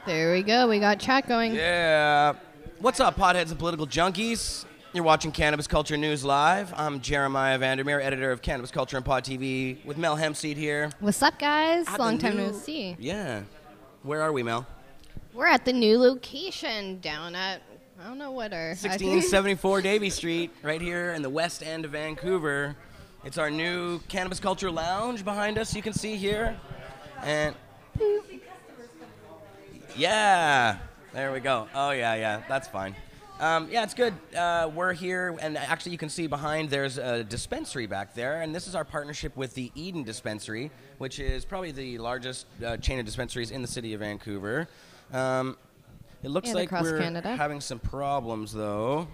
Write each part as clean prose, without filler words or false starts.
There we go. We got chat going. Yeah. What's up, potheads and political junkies? You're watching Cannabis Culture News Live. I'm Jeremiah Vandermeer, editor of Cannabis Culture and Pot TV, with Mel Hempseed here. What's up, guys? Long time no see. Yeah. Where are we, Mel? We're at the new location down at, I don't know what our... 1674 Davie Street, right here in the west end of Vancouver. It's our new Cannabis Culture Lounge behind us, you can see here. And... yeah. There we go. Oh, yeah. That's fine. Yeah, it's good. We're here, and actually you can see behind there's a dispensary back there, and this is our partnership with the Eden Dispensary, which is probably the largest chain of dispensaries in the city of Vancouver. It looks like we're having some problems, though.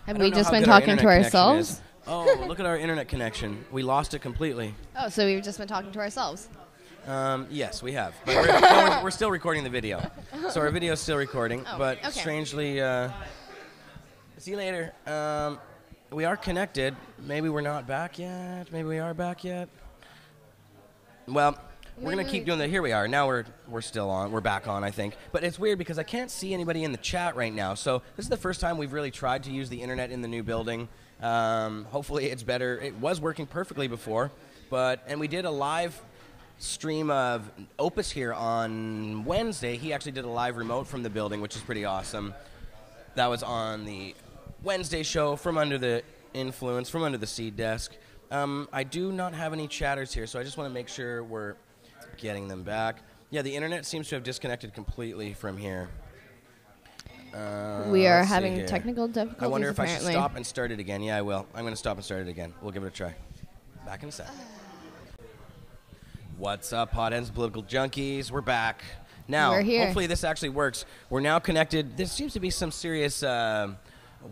Have we just been talking to ourselves? Oh, look at our internet connection. We lost it completely. Oh, so we've just been talking to ourselves. Yes, we have. But we're still recording the video. So our video is still recording. But okay. Strangely, see you later. We are connected. Maybe we're not back yet. Maybe we are back yet. Well, we're going to keep doing that. Here we are. Now we're still on. We're back on, I think. But it's weird because I can't see anybody in the chat right now. So this is the first time we've really tried to use the internet in the new building. Hopefully it's better. It was working perfectly before. And we did a live stream of Opus here on Wednesday. He actually did a live remote from the building, which is pretty awesome. That was on the Wednesday show, From Under the Influence, From Under the Seed Desk. I do not have any chatters here, so I just want to make sure we're getting them back. Yeah, the internet seems to have disconnected completely from here. We are having technical difficulties. I wonder if I should stop and start it again. Yeah, I will. I'm going to stop and start it again. We'll give it a try. Back in a sec. What's up, potheads, political junkies? We're back. Now, hopefully this actually works. We're now connected. There seems to be some serious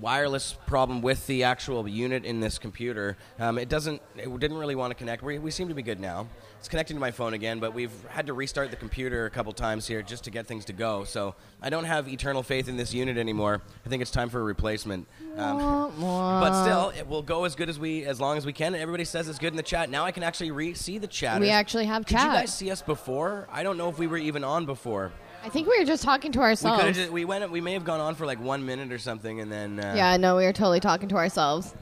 wireless problem with the actual unit in this computer. It didn't really want to connect. We seem to be good now. It's connecting to my phone again, but we've had to restart the computer a couple times here just to get things to go. So I don't have eternal faith in this unit anymore. I think it's time for a replacement. But still, it will go as long as we can. Everybody says it's good in the chat. Now I can actually see the chat. We actually have chat. Did you guys see us before? I don't know if we were even on before. I think we were just talking to ourselves. We may have gone on for like 1 minute or something, and then... yeah, no, we were totally talking to ourselves.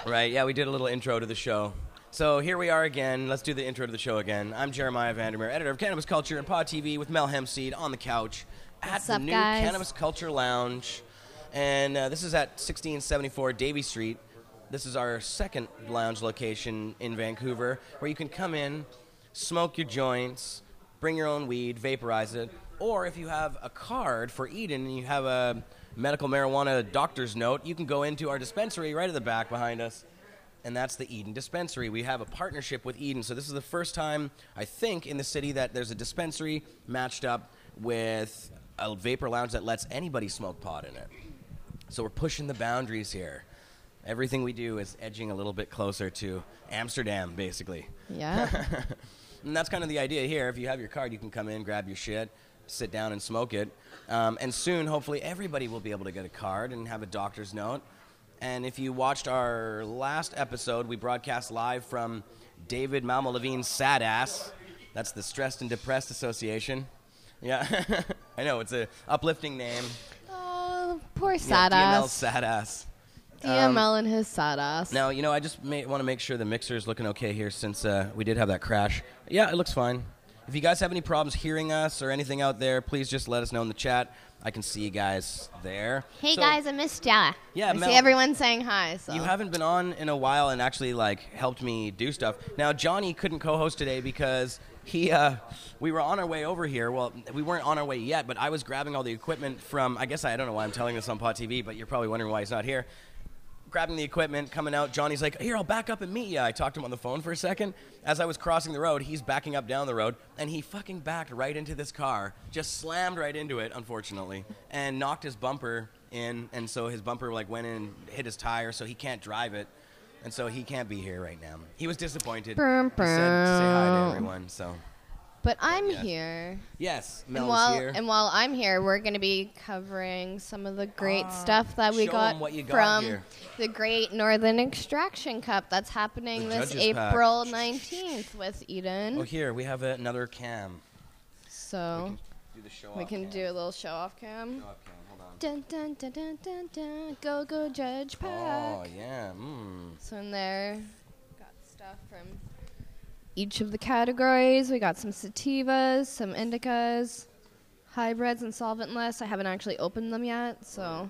Right, yeah, we did a little intro to the show. So here we are again. Let's do the intro to the show again. I'm Jeremiah Vandermeer, editor of Cannabis Culture and Pot TV, with Mel Hempseed on the couch at the new Cannabis Culture Lounge. And this is at 1674 Davie Street. This is our second lounge location in Vancouver, where you can come in, smoke your joints, bring your own weed, vaporize it. Or if you have a card for Eden and you have a medical marijuana doctor's note, you can go into our dispensary right at the back behind us. And that's the Eden Dispensary. We have a partnership with Eden. So this is the first time, I think, in the city that there's a dispensary matched up with a vapor lounge that lets anybody smoke pot in it. So we're pushing the boundaries here. Everything we do is edging a little bit closer to Amsterdam, basically. Yeah. And that's kind of the idea here. If you have your card, you can come in, grab your shit, sit down and smoke it. And soon, hopefully, everybody will be able to get a card and have a doctor's note. And if you watched our last episode, we broadcast live from David Malmo Levine's Sad Ass. That's the Stressed and Depressed Association. Yeah, I know, it's an uplifting name. Oh, poor Sad Ass. DML's Sad Ass. DML and his Sad Ass. Now, I just want to make sure the mixer is looking okay here since we did have that crash. Yeah, it looks fine. If you guys have any problems hearing us or anything out there, please just let us know in the chat. I can see you guys there. Hey, guys, I missed ya. Yeah, I see everyone saying hi. So. You haven't been on in a while and actually helped me do stuff. Now, Johnny couldn't co-host today because we were on our way over here. Well, we weren't on our way yet, but I was grabbing all the equipment from, I don't know why I'm telling this on Pot TV, but you're probably wondering why he's not here. Grabbing the equipment, coming out, Johnny's like, here, I'll back up and meet you. I talked to him on the phone for a second. As I was crossing the road, he's backing up down the road, and he fucking backed right into this car, just slammed right into it, unfortunately, and knocked his bumper in, and so his bumper went in and hit his tire, so he can't drive it, and so he can't be here right now. He was disappointed. He said to say hi to everyone, so... But I'm here. Yes, Mel's here. And while I'm here, we're going to be covering some of the great stuff that we got from the Great Northern Extraction Cup that's happening this April 19th with Eden. Oh, here, we have another cam. So, do the show-off. We can do a little show-off cam. Show-off cam. Hold on. Dun dun dun dun dun dun. Go go Judge Pack. Oh yeah. So in there, got stuff from each of the categories. We got some sativas, some indicas, hybrids, and solventless. I haven't actually opened them yet, so.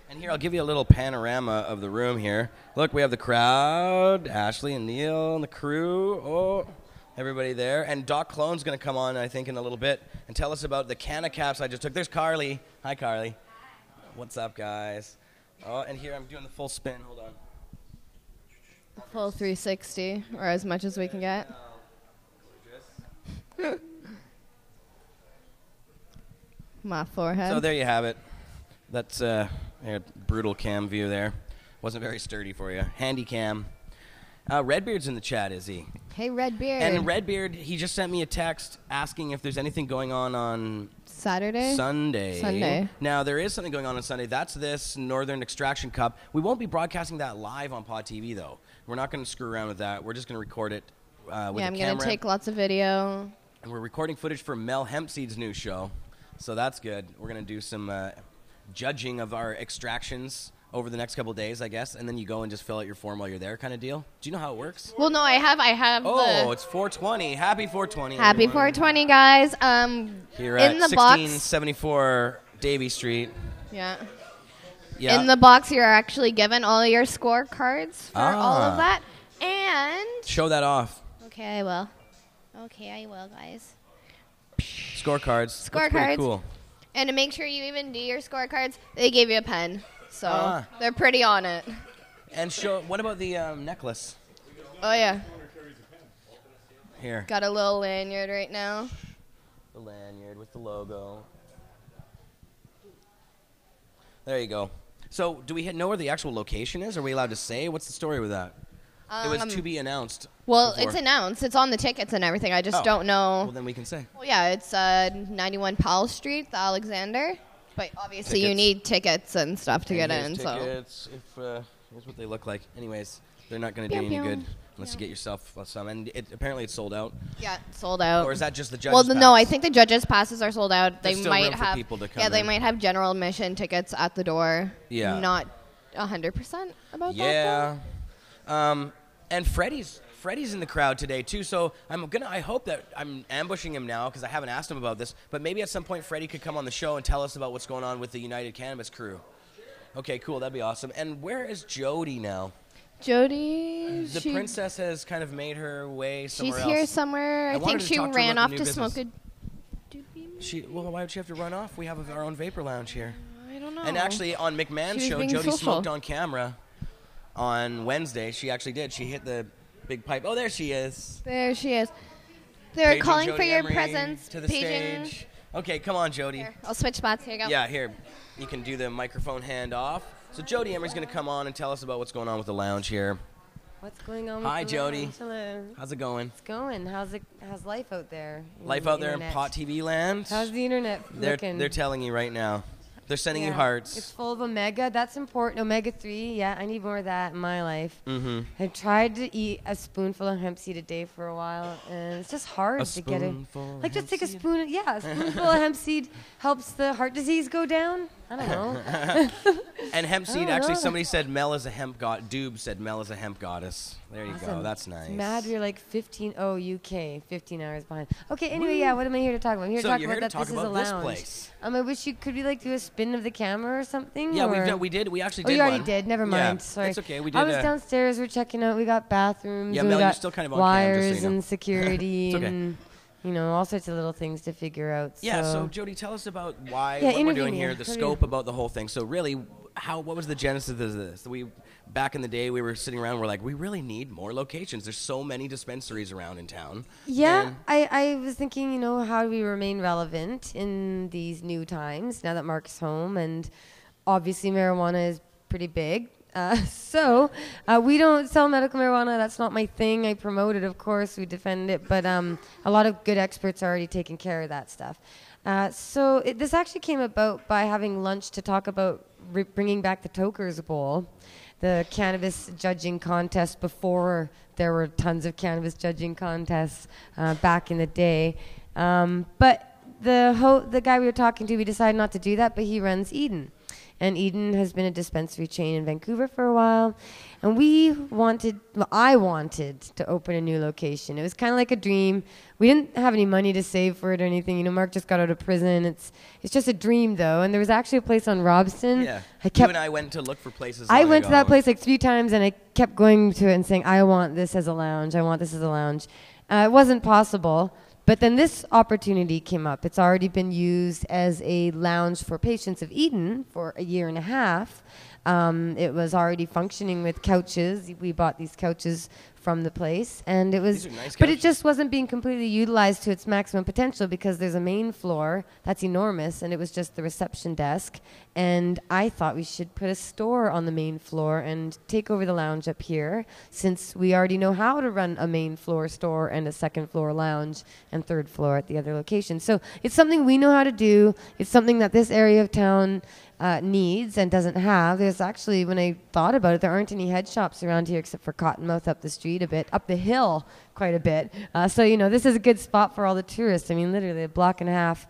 And here, I'll give you a little panorama of the room here. Look, we have the crowd, Ashley and Neil and the crew. Oh, everybody there. And Doc Clone's going to come on, I think, in a little bit and tell us about the canna caps I just took. There's Carly. Hi, Carly. What's up, guys? Oh, and here I'm doing the full spin. Hold on. The full 360, or as much as we can get. My forehead. So there you have it. That's a brutal cam view there. Wasn't very sturdy for you. Handy cam. Redbeard's in the chat, is he? Hey, Redbeard. And Redbeard, he just sent me a text asking if there's anything going on Sunday. Now, there is something going on Sunday. That's this Northern Extraction Cup. We won't be broadcasting that live on Pot TV, though. We're not going to screw around with that. We're just going to record it with a camera. Yeah, I'm going to take lots of video. And we're recording footage for Mel Hempseed's new show. So that's good. We're going to do some judging of our extractions over the next couple of days, I guess, and then you go and just fill out your form while you're there kind of deal. Do you know how it works? Well, no, I have it's 420. Happy 420. Happy everyone. 420, guys. Here in at the box. 1674 Davie Street. Yeah. Yeah. In the box, you're actually given all your scorecards for all of that. And... show that off. Okay, I will. Guys. Scorecards. That's pretty cool. And to make sure you even do your scorecards, they gave you a pen. So they're pretty on it. And what about the necklace? Oh, yeah. Here. Got a little lanyard right now. The lanyard with the logo. There you go. So do we know where the actual location is? Are we allowed to say? What's the story with that? It was to be announced. Well, it's announced. It's on the tickets and everything. I just don't know. Well, then we can say. Well, yeah, it's 91 Powell Street, the Alexander. But obviously you need tickets and stuff to get in. Tickets, here's what they look like. Anyways, they're not going to do you any good unless you get yourself some. And apparently it's sold out. Yeah, it's sold out. Or is that just the judges' pass? No, I think the judges' passes are sold out. There's still room for people to come in. They might have general admission tickets at the door. Yeah. Not 100% about that. Yeah. And Freddie's in the crowd today too, so I hope that I'm ambushing him now because I haven't asked him about this, but maybe at some point Freddie could come on the show and tell us about what's going on with the United Cannabis crew. Okay, cool, that'd be awesome. And where is Jody now? Jody, the princess has kind of made her way somewhere else. She's here somewhere. I think she ran off to smoke a doobie. Well, why would she have to run off? We have our own vapor lounge here. I don't know. And actually, on McMahon's show, Jody smoked on camera. On Wednesday, she actually did. She hit the big pipe. Oh, there she is. They're calling for your presence. To the stage. Okay, come on, Jody. Here, I'll switch spots. Here you go. Yeah, here. You can do the microphone handoff. So Jody Emery's going to come on and tell us about what's going on with the lounge here. What's going on with Hi, Jody. Lounge? Hello. How's it going? It's going. How's life out there? Life out there in Pot TV land? How's the internet looking? They're telling you right now. They're sending you hearts. It's full of omega. That's important. Omega-3. Yeah, I need more of that in my life. Mm-hmm. I tried to eat a spoonful of hemp seed a day for a while, and it's just hard to get it. Like, just take a spoon. A spoonful of hemp seed helps the heart disease go down. I don't know. And hemp seed, actually, somebody said Mel is a hemp god. Doob said Mel is a hemp goddess. There you go. That's nice. It's mad you're like 15 hours behind. Okay, anyway, what am I here to talk about? I'm here to talk about that this is a lounge. Place. I wish you could do a spin of the camera or something. Yeah, we did. We actually did. Oh, you already did. Never mind. Yeah, sorry. It's okay. We did. I was downstairs. We're checking out. We got bathrooms. Yeah, and Mel, we got you're still kind of on wires cam, and security okay. and all sorts of little things to figure out. Yeah. So Jody, tell us about what we're doing here, the scope about the whole thing. So really, what was the genesis of this? Back in the day, we were sitting around. We're like, we really need more locations. There's so many dispensaries around in town. Yeah, I was thinking, how do we remain relevant in these new times now that Mark's home, and obviously marijuana is pretty big. So we don't sell medical marijuana. That's not my thing. I promote it, of course. We defend it, but a lot of good experts are already taking care of that stuff. So this actually came about by having lunch to talk about bringing back the Tokers Bowl, the cannabis judging contest before there were tons of cannabis judging contests back in the day. But the guy we were talking to, we decided not to do that, but he runs Eden. And Eden has been a dispensary chain in Vancouver for a while. And I wanted to open a new location. It was kind of like a dream. We didn't have any money to save for it or anything. You know, Mark just got out of prison. It's just a dream, though. And there was actually a place on Robson. Yeah. You and I went to look for places. I went to that place like 3 times, and I kept going to it and saying, I want this as a lounge. I want this as a lounge. It wasn't possible. But then this opportunity came up. It's already been used as a lounge for patients of Eden for a year and a half. It was already functioning with couches. We bought these couches from the place, and it was, nice but it just wasn't being completely utilized to its maximum potential because there's a main floor that's enormous, and it was just the reception desk. And I thought we should put a store on the main floor and take over the lounge up here, since we already know how to run a main floor store and a second floor lounge and third floor at the other location. So it's something we know how to do. It's something that this area of town needs and doesn't have. There's actually, when I thought about it, there aren't any head shops around here except for Cottonmouth up the street a bit, up the hill quite a bit. So, you know, this is a good spot for all the tourists. I mean, literally a block and a half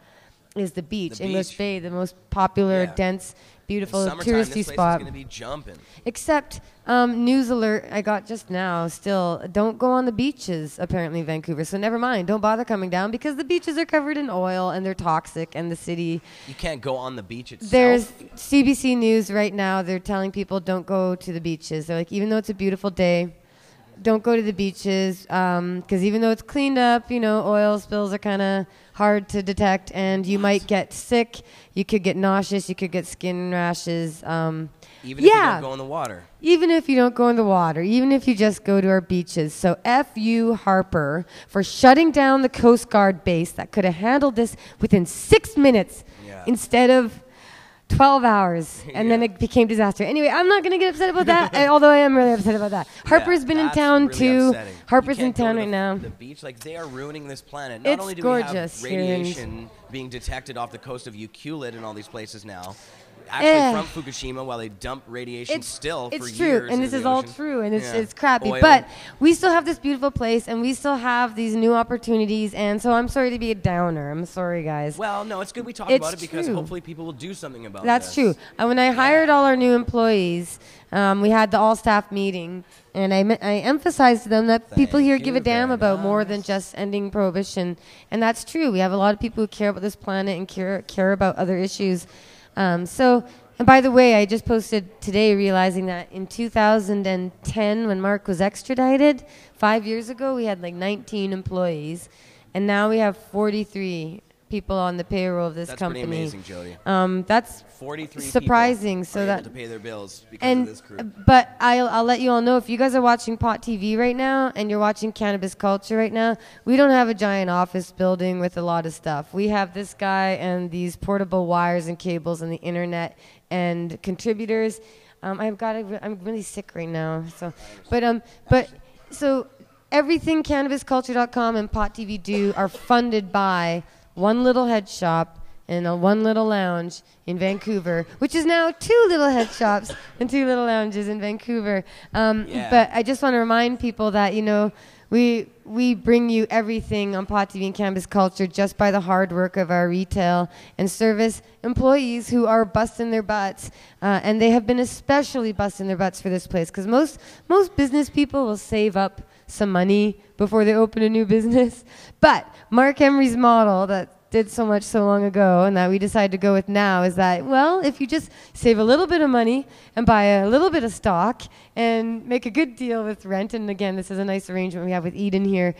is the beach. English Bay, the most popular, dense, beautiful touristy spot. Is going to be jumping. Except news alert I got just now, still don't go on the beaches apparently in Vancouver. So never mind, don't bother coming down because the beaches are covered in oil and they're toxic, and the city, you can't go on the beach itself. There's CBC News right now, they're telling people don't go to the beaches. They're like, even though it's a beautiful day, don't go to the beaches because even though it's cleaned up, you know, oil spills are kind of hard to detect, and you might get sick. You could get nauseous. You could get skin rashes. Even if you don't go in the water. Even if you don't go in the water. Even if you just go to our beaches. So F you, Harper, for shutting down the Coast Guard base that could have handled this within 6 minutes instead of 12 hours, and then it became disaster. Anyway, I'm not going to get upset about that, although I am really upset about that. Harper's been in town, really too. Upsetting. Harper's in town right now. The beach, like, they are ruining this planet. Not only do we have radiation being detected off the coast of Ucluelet and all these places now, actually from Fukushima, while they dump radiation for years. It's true, and this is all true, and it's crappy. Oil. But we still have this beautiful place, and we still have these new opportunities, and so I'm sorry to be a downer. I'm sorry, guys. Well, no, it's good we talk about it because hopefully people will do something about it. That's true. And when I hired all our new employees, we had the all-staff meeting, and I emphasized to them that people here give a damn about more than just ending prohibition, and that's true. We have a lot of people who care about this planet and care about other issues. And by the way, I just posted today realizing that in 2010, when Mark was extradited, 5 years ago, we had like 19 employees, and now we have 43 people on the payroll of this company. That's pretty amazing, Jody. That's 43 surprising. People so that able to pay their bills because of this crew. But I'll let you all know, if you guys are watching Pot TV right now and you're watching Cannabis Culture right now, we don't have a giant office building with a lot of stuff. We have this guy and these portable wires and cables and the internet and contributors. I'm really sick right now. So, so everything CannabisCulture.com and Pot TV do are funded by one little head shop and one little lounge in Vancouver, which is now 2 little head shops and 2 little lounges in Vancouver. But I just want to remind people that, you know, we bring you everything on Pot TV and Cannabis Culture just by the hard work of our retail and service employees who are busting their butts. And they have been especially busting their butts for this place because most business people will save up some money before they open a new business. But Mark Emery's model that did so much so long ago and that we decided to go with now is that, well, if you just save a little bit of money and buy a little bit of stock and make a good deal with rent, and again, this is a nice arrangement we have with Eden here,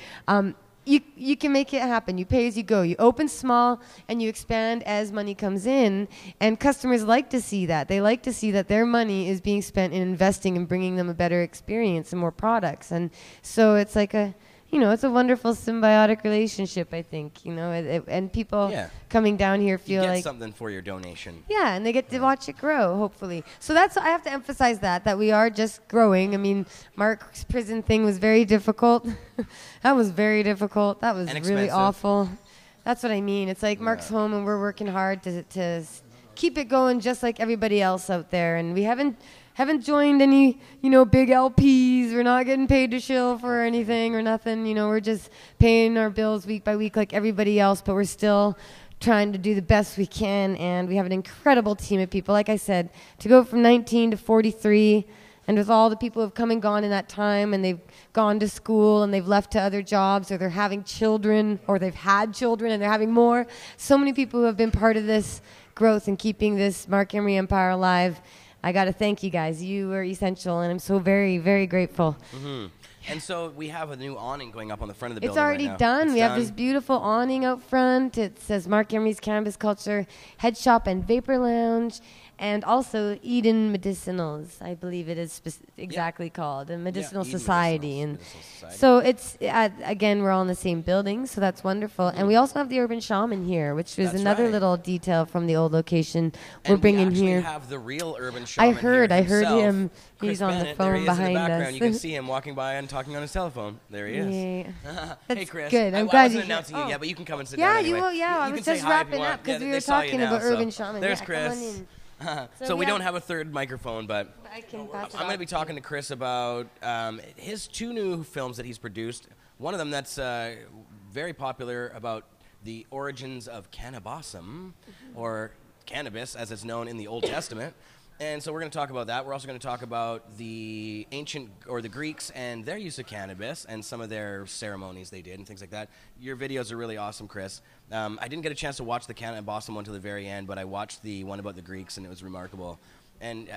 you can make it happen. You pay as you go. You open small and you expand as money comes in, and customers like to see that. They like to see that their money is being spent in investing and bringing them a better experience and more products. And so it's like it's a wonderful symbiotic relationship, I think, and people coming down here feel like something for your donation. Yeah, and they get to watch it grow, hopefully. So I have to emphasize that we are just growing. I mean, Mark's prison thing was very difficult. That was very difficult. That was really awful. That's what I mean. It's like Mark's home and we're working hard to keep it going just like everybody else out there. And we haven't joined any, big LPs. We're not getting paid to shill for anything or nothing. We're just paying our bills week by week like everybody else, but we're still trying to do the best we can, and we have an incredible team of people. Like I said, to go from 19 to 43, and with all the people who have come and gone in that time, and they've gone to school, and they've left to other jobs, or they're having children, or they've had children, and they're having more. So many people who have been part of this growth and keeping this Mark Emery empire alive. I got to thank you guys. You are essential, and I'm so very, very grateful. Mm-hmm. And so we have a new awning going up on the front of the building. It's already done. We have this beautiful awning out front. It says Mark Emery's Cannabis Culture Head Shop and Vapor Lounge, and also Eden Medicinals, I believe it is exactly called, a medicinal society. And so it's, again, we're all in the same building, so that's wonderful. And we also have the Urban Shaman here, which is another little detail from the old location we're bringing here. We have the real Urban Shaman. I heard him. Chris He's on Bennett, the phone behind us. Background. You can see him walking by and talking on his telephone. There he is. Yeah. Hey, Chris. Good. I'm I glad wasn't announcing you yet, but you can come and sit down anyway. I was just wrapping up because we were talking about Urban Shaman. There's Chris. So we don't have a third microphone, but I'm going to be talking to Chris about his 2 new films that he's produced. One of them that's very popular, about the origins of cannabism, or cannabis as it's known in the Old Testament. And so we're going to talk about that. We're also going to talk about the ancient, or the Greeks, and their use of cannabis and some of their ceremonies they did and things like that. Your videos are really awesome, Chris. I didn't get a chance to watch the cannabis one until the very end, but I watched the one about the Greeks, and it was remarkable. And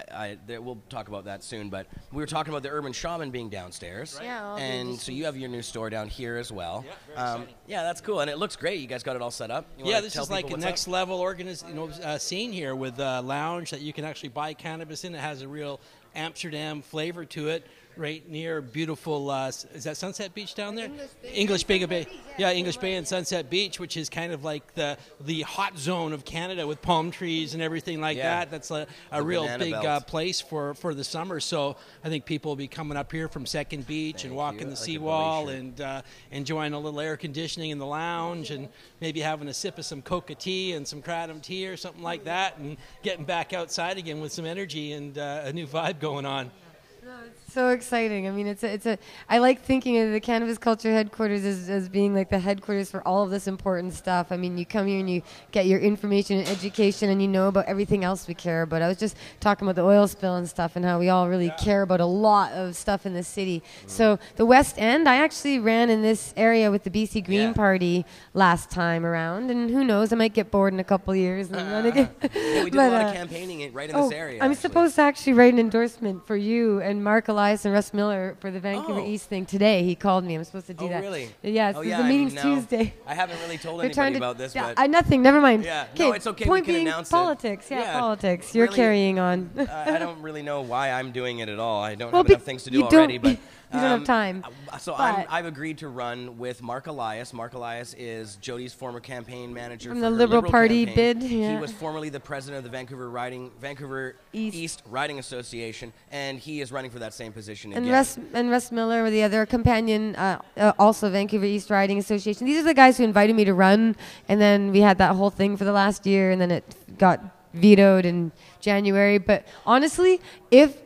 we'll talk about that soon, but we were talking about the Urban Shaman being downstairs. Right. Yeah, and so you have your new store down here as well. Yeah, yeah, that's cool, and it looks great. You guys got it all set up. Yeah, this is like a next level scene here with a lounge that you can actually buy cannabis in. It has a real Amsterdam flavor to it. Right near beautiful, is that Sunset Beach down there? English Bay. Yeah, English Bay and Sunset Beach, which is kind of like the hot zone of Canada with palm trees and everything like that. That's a real big place for the summer. So I think people will be coming up here from Second Beach and walking the seawall and enjoying a little air conditioning in the lounge, and maybe having a sip of some coca tea and some kratom tea or something like that, and getting back outside again with some energy and a new vibe going on. So exciting. I mean, I like thinking of the Cannabis Culture headquarters as being like the headquarters for all of this important stuff. I mean, you come here and you get your information and education, and you know about everything else we care about. I was just talking about the oil spill and stuff, and how we all really care about a lot of stuff in the city. So the West End, I actually ran in this area with the BC Green Party last time around, and who knows, I might get bored in a couple years and run again. Yeah, we did a lot of campaigning right in this area. I'm supposed to actually write an endorsement for you and Mark Elias and Russ Miller for the Vancouver East thing today. He called me. I'm supposed to do that. Oh, really? Yeah, the meeting's Tuesday. I haven't really told anybody about this, but... nothing. Never mind. Yeah, no, it's okay. Point we can being announce politics. it. Yeah, politics. You're carrying on. I don't really know why I'm doing it at all. I don't have enough things to do already, but... You don't have time. So I've agreed to run with Mark Elias. Mark Elias is Jody's former campaign manager from the Liberal Party campaign. bid. Yeah. He was formerly the president of the Vancouver East Riding Association, and he is running for that same position again. Russ Miller, the other companion, also Vancouver East Riding Association. These are the guys who invited me to run, and then we had that whole thing for the last year, and then it got vetoed in January. But honestly,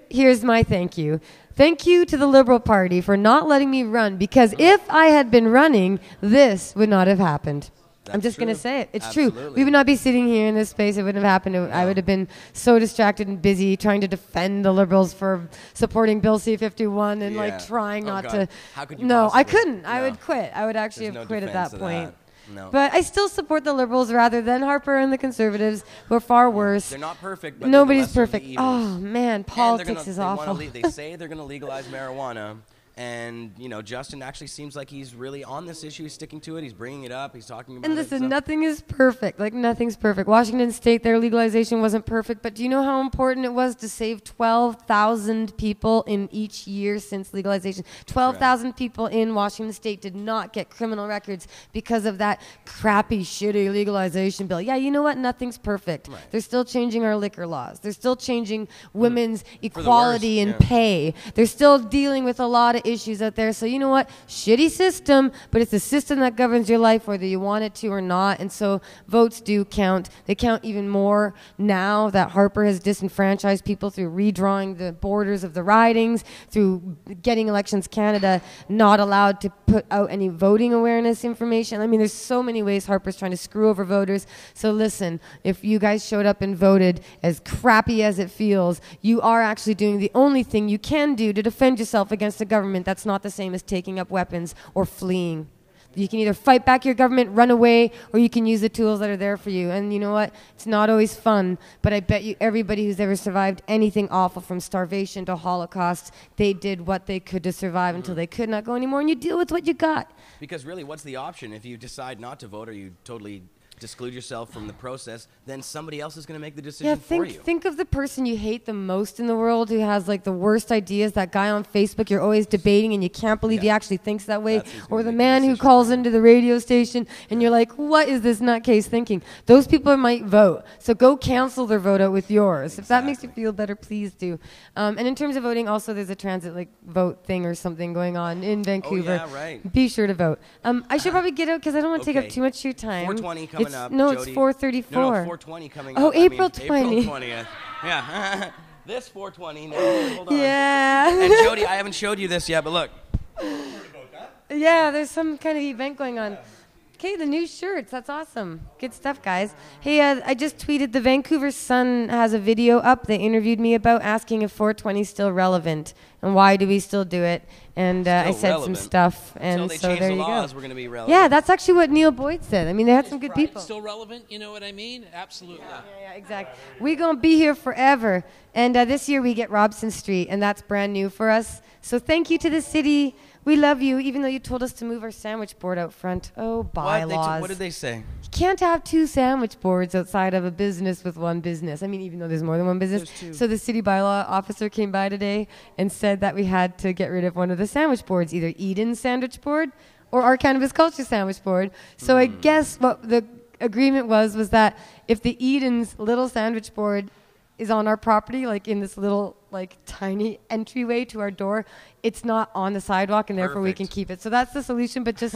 here's my thank you. Thank you to the Liberal Party for not letting me run, because if I had been running, this would not have happened. I'm just going to say it. It's true. We would not be sitting here in this space. It wouldn't have happened. I would have been so distracted and busy trying to defend the Liberals for supporting Bill C-51 and trying not to. How could you I couldn't. I would quit. I would actually have quit at that point. No. But I still support the Liberals rather than Harper and the Conservatives, who are far worse. They're not perfect, but nobody's perfect. Oh man, politics is awful. They say they're going to legalize marijuana. And, Justin actually seems like he's really on this issue. He's sticking to it. He's bringing it up. He's talking about it. And listen, nothing is perfect. Like, nothing's perfect. Washington State, their legalization wasn't perfect. But do you know how important it was to save 12,000 people in each year since legalization? 12,000 people in Washington State did not get criminal records because of that crappy, shitty legalization bill. Yeah, you know what? Nothing's perfect. Right. They're still changing our liquor laws. They're still changing women's equality and pay. They're still dealing with a lot of issues out there. So you know what? Shitty system, but it's the system that governs your life, whether you want it to or not. And so votes do count. They count even more now that Harper has disenfranchised people through redrawing the borders of the ridings, through getting Elections Canada not allowed to put out any voting awareness information. I mean, there's so many ways Harper's trying to screw over voters. So listen, if you guys showed up and voted, as crappy as it feels, you are actually doing the only thing you can do to defend yourself against a government that's not the same as taking up weapons or fleeing. You can either fight back your government, run away, or you can use the tools that are there for you. And you know what? It's not always fun, but I bet you everybody who's ever survived anything awful, from starvation to Holocaust, they did what they could to survive until they could not go anymore, and you deal with what you got. Because really, what's the option? If you decide not to vote or you totally disclude yourself from the process, then somebody else is going to make the decision for you. Think of the person you hate the most in the world, who has like the worst ideas. That guy on Facebook you're always debating and you can't believe he actually thinks that way. Or the man who calls into the radio station and you're like, what is this nutcase thinking? Those people might vote. So go cancel their vote out with yours. If that makes you feel better, please do. And in terms of voting, also there's a transit like vote thing or something going on in Vancouver. Oh, yeah, right. Be sure to vote. I should probably get out because I don't want to take up too much of your time. 420 coming up. No, Jody. It's 4:34. No, 420 coming up. Oh, April 20. April 20th. Yeah. This 420. No, hold on. Yeah. And Jody, I haven't showed you this yet, but look. Yeah, there's some kind of event going on. Okay, the new shirts. That's awesome. Good stuff, guys. Hey, I just tweeted the Vancouver Sun has a video up they interviewed me about, asking if 420 is still relevant and why do we still do it. And I said relevant. some stuff, and Until they so change there the you laws, go. we're going to be relevant. Yeah, that's actually what Neil Boyd said. I mean, they had some good people. Still relevant, you know what I mean? Absolutely. Yeah, exactly. We're going to be here forever. And this year we get Robson Street, and that's brand new for us. So thank you to the city. We love you, even though you told us to move our sandwich board out front. Oh, bylaws. What did they say? You can't have two sandwich boards outside of a business with one business. I mean, even though there's more than one business. So the city bylaw officer came by today and said that we had to get rid of one of the sandwich boards, either Eden's sandwich board or our Cannabis Culture sandwich board. So I guess what the agreement was that if the Eden's little sandwich board is on our property, like in this little, like, tiny entryway to our door, it's not on the sidewalk, and therefore we can keep it. So that's the solution. But just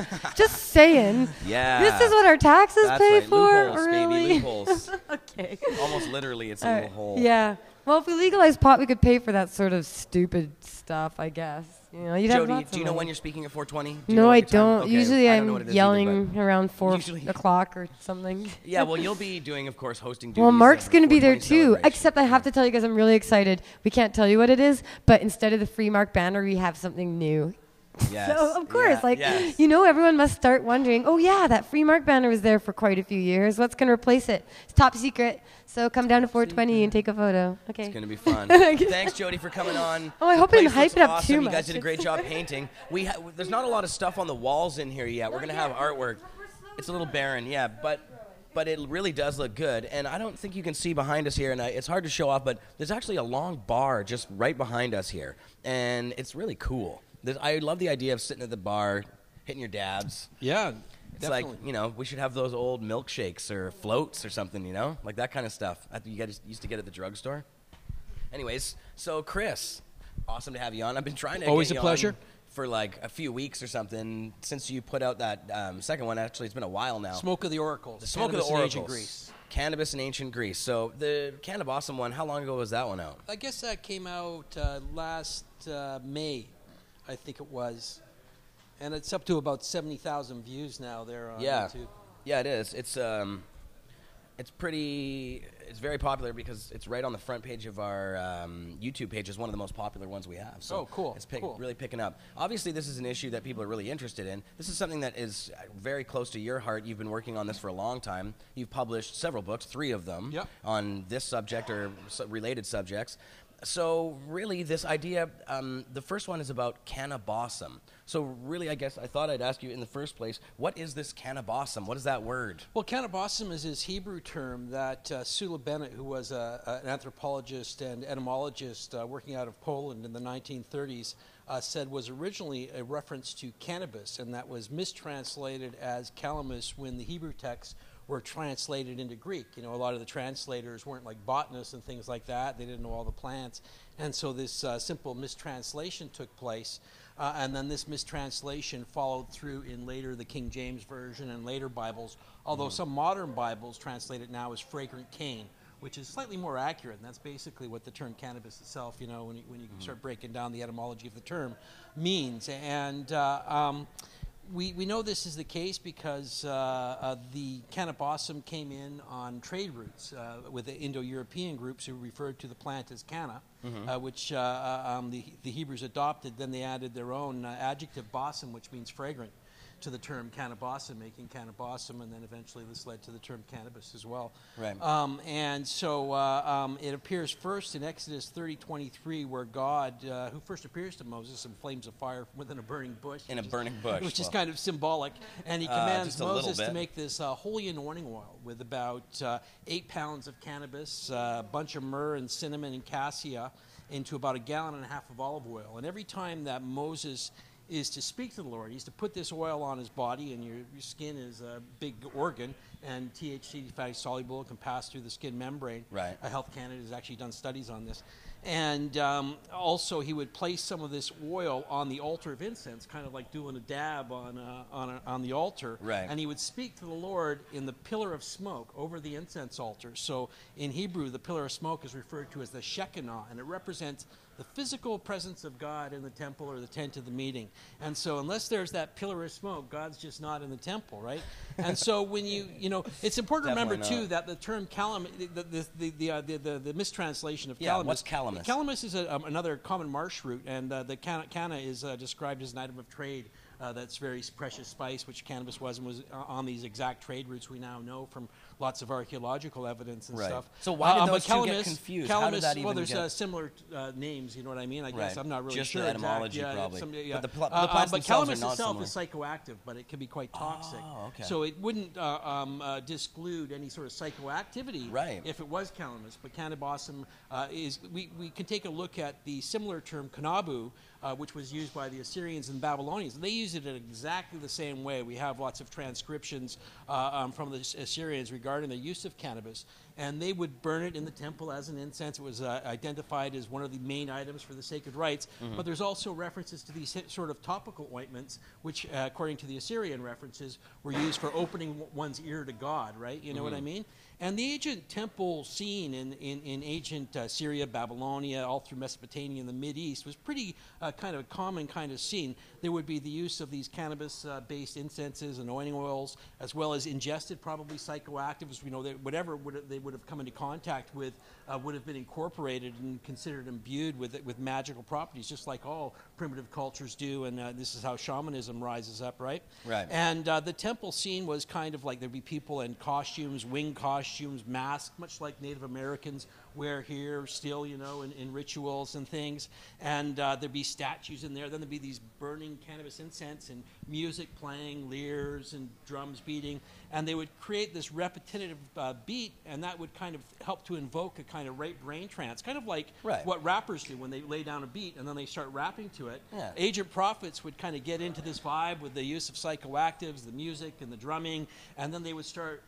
saying, this is what our taxes pay for. Loopholes, really? baby, loopholes. Okay. Almost literally, it's a little hole. Yeah. Well, if we legalize pot, we could pay for that sort of stupid stuff, I guess. You know, you'd have Jody, lots do you of know money. when you're speaking at 420? No, I don't. Okay, Usually I don't know what I'm it is yelling either, around 4 Usually- o'clock or something. Yeah, well, you'll be doing, of course, hosting duties. Well, Mark's going to be there 420 too. celebration. Except I have to tell you guys, I'm really excited. We can't tell you what it is, but instead of the free Mark banner, we have something new. Yes. So, of course, yes. you know, everyone must start wondering, oh, yeah, that free Mark banner was there for quite a few years. What's going to replace it? It's top secret. So come down to 420 and take a photo. Okay. It's going to be fun. Thanks, Jody, for coming on. Oh, I hope I didn't hype it up awesome. too You much. guys did a great job painting. There's not a lot of stuff on the walls in here yet. We're going to have artwork. It's a little barren, yeah, but it really does look good. And I don't think you can see behind us here, and it's hard to show off, but there's actually a long bar just right behind us here, and it's really cool. I love the idea of sitting at the bar, hitting your dabs. Yeah, It's definitely. like, you know, we should have those old milkshakes or floats or something, you know? Like that kind of stuff you guys used to get at the drugstore. Anyways, so Chris, awesome to have you on. I've been trying to Always get a you pleasure. on for like a few weeks or something since you put out that second one. Actually, it's been a while now. Smoke of the Oracles. The Smoke Cannabis of the in Oracles. Ancient Greece. Cannabis in Ancient Greece. So the Cannabosum one, how long ago was that one out? I guess that came out last May, I think it was. And it's up to about 70,000 views now there on YouTube. Yeah, it is. It's very popular because it's right on the front page of our YouTube page. It's one of the most popular ones we have. So cool. It's really picking up. Obviously, this is an issue that people are really interested in. This is something that is very close to your heart. You've been working on this for a long time. You've published several books, 3 of them, on this subject or related subjects. So really, this idea, the first one is about Cannabosum. So really, I guess I thought I'd ask you in the first place, what is this Cannabosum? What is that word? Well, Cannabosum is his Hebrew term that Sula Bennett, who was an anthropologist and etymologist working out of Poland in the 1930s, said was originally a reference to cannabis, and that was mistranslated as calamus when the Hebrew texts were translated into Greek. You know, a lot of the translators weren't like botanists and things like that. They didn't know all the plants. And so this simple mistranslation took place. and then this mistranslation followed through in later the King James Version and later Bibles, although some modern Bibles translate it now as fragrant cane, which is slightly more accurate, and that's basically what the term cannabis itself, you know, when you start breaking down the etymology of the term, means. And we know this is the case because the cannabosum came in on trade routes with the Indo-European groups who referred to the plant as canna, which the Hebrews adopted. Then they added their own adjective, bossum, which means fragrant, to the term cannabosum, making cannabosum, and then eventually this led to the term cannabis as well. Right. And so it appears first in Exodus 30:23, where God, who first appears to Moses in flames of fire within a burning bush. In a burning bush. Which is kind of symbolic. And he commands Moses to make this holy anointing oil with about 8 pounds of cannabis, a bunch of myrrh and cinnamon and cassia, into about 1.5 gallons of olive oil. And every time that Moses is to speak to the Lord, he's to put this oil on his body, and your skin is a big organ, and THC, fatty soluble, can pass through the skin membrane. Right. Health Canada has actually done studies on this. And also he would place some of this oil on the altar of incense, kind of like doing a dab on the altar. Right. And he would speak to the Lord in the pillar of smoke over the incense altar. So in Hebrew, the pillar of smoke is referred to as the Shekinah, and it represents the physical presence of God in the temple or the tent of the meeting. And so unless there's that pillar of smoke, God's just not in the temple, right? And so when you know, it's important to remember too that the term the mistranslation of calamus. What's calamus? Calamus is another common marsh root, and the canna is described as an item of trade. That's very precious spice, which cannabis was, and was on these exact trade routes we now know from lots of archaeological evidence and stuff. So why did those two get confused? Calamus, How did that even well, there's similar names, you know what I mean? I guess I'm not really just sure. Just the etymology, exact, probably. But the plants but themselves calamus are not itself similar. is psychoactive, but it can be quite toxic. Oh, okay. So it wouldn't disclude any sort of psychoactivity if it was calamus. But cannabosum is, we can take a look at the similar term kanabu, which was used by the Assyrians and Babylonians. They used it in exactly the same way. We have lots of transcriptions from the Assyrians regarding the use of cannabis, and they would burn it in the temple as an incense. It was identified as one of the main items for the sacred rites, but there's also references to these sort of topical ointments, which, according to the Assyrian references, were used for opening one's ear to God, right? You know what I mean? And the ancient temple scene in ancient Syria, Babylonia, all through Mesopotamia and the Mideast was pretty kind of a common kind of scene. There would be the use of these cannabis-based incenses and anointing oils, as well as ingested, probably psychoactives. You know, whatever they would have come into contact with would have been incorporated and considered imbued with magical properties, just like all primitive cultures do. And this is how shamanism rises up, right? Right. And the temple scene was kind of like there'd be people in costumes, wing costumes, masks, much like Native Americans wear here still, you know, in rituals and things. And there'd be statues in there. Then there'd be these burning cannabis incense and music playing, lyres and drums beating. And they would create this repetitive beat, and that would kind of help to invoke a kind of brain trance, kind of like what rappers do when they lay down a beat and then they start rapping to it. Yeah. Agent prophets would kind of get into this vibe with the use of psychoactives, the music and the drumming, and then they would start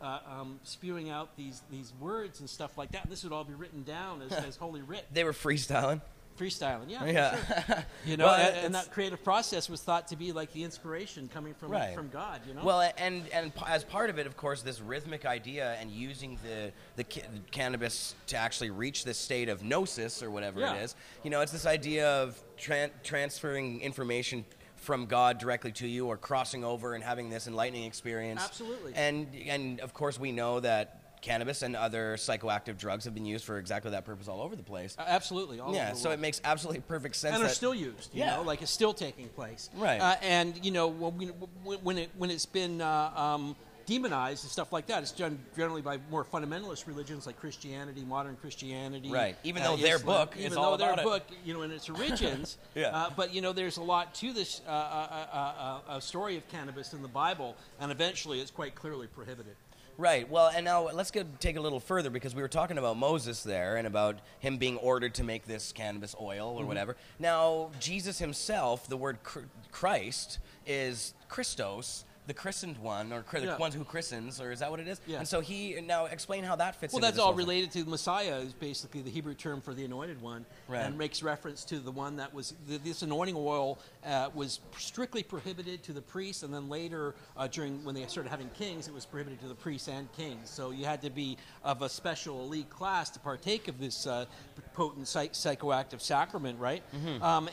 spewing out these words and stuff like that. And this would all be written down as Holy Writ. They were freestyling. Freestyling, yeah. Sure. You know, well, and that creative process was thought to be like the inspiration coming from God, you know? Well, and as part of it, of course, this rhythmic idea and using the cannabis to actually reach this state of gnosis or whatever it is, you know, it's this idea of transferring information from God directly to you, or crossing over and having this enlightening experience. Absolutely. And of course, we know that cannabis and other psychoactive drugs have been used for exactly that purpose all over the place. Absolutely. All over the world. So it makes absolutely perfect sense. And are still used, you know, like it's still taking place. Right. And, you know, when it's been demonized and stuff like that, it's done generally by more fundamentalist religions like Christianity, modern Christianity. Right. Even though their book is all about it. Even though their book, you know, in its origins. But, you know, there's a lot to this a story of cannabis in the Bible, and eventually it's quite clearly prohibited. Right. Well, and now let's take a little further, because we were talking about Moses there and about him being ordered to make this cannabis oil or whatever. Now, Jesus himself, the word Christ is Christos, the christened one, or the ones who christens, or is that what it is? Yeah. And so now explain how that fits. Well, into that's this all whole thing. related to the Messiah, is basically the Hebrew term for the anointed one, and makes reference to the one that was this anointing oil was strictly prohibited to the priests, and then later when they started having kings, it was prohibited to the priests and kings. So you had to be of a special elite class to partake of this potent psychoactive sacrament, right?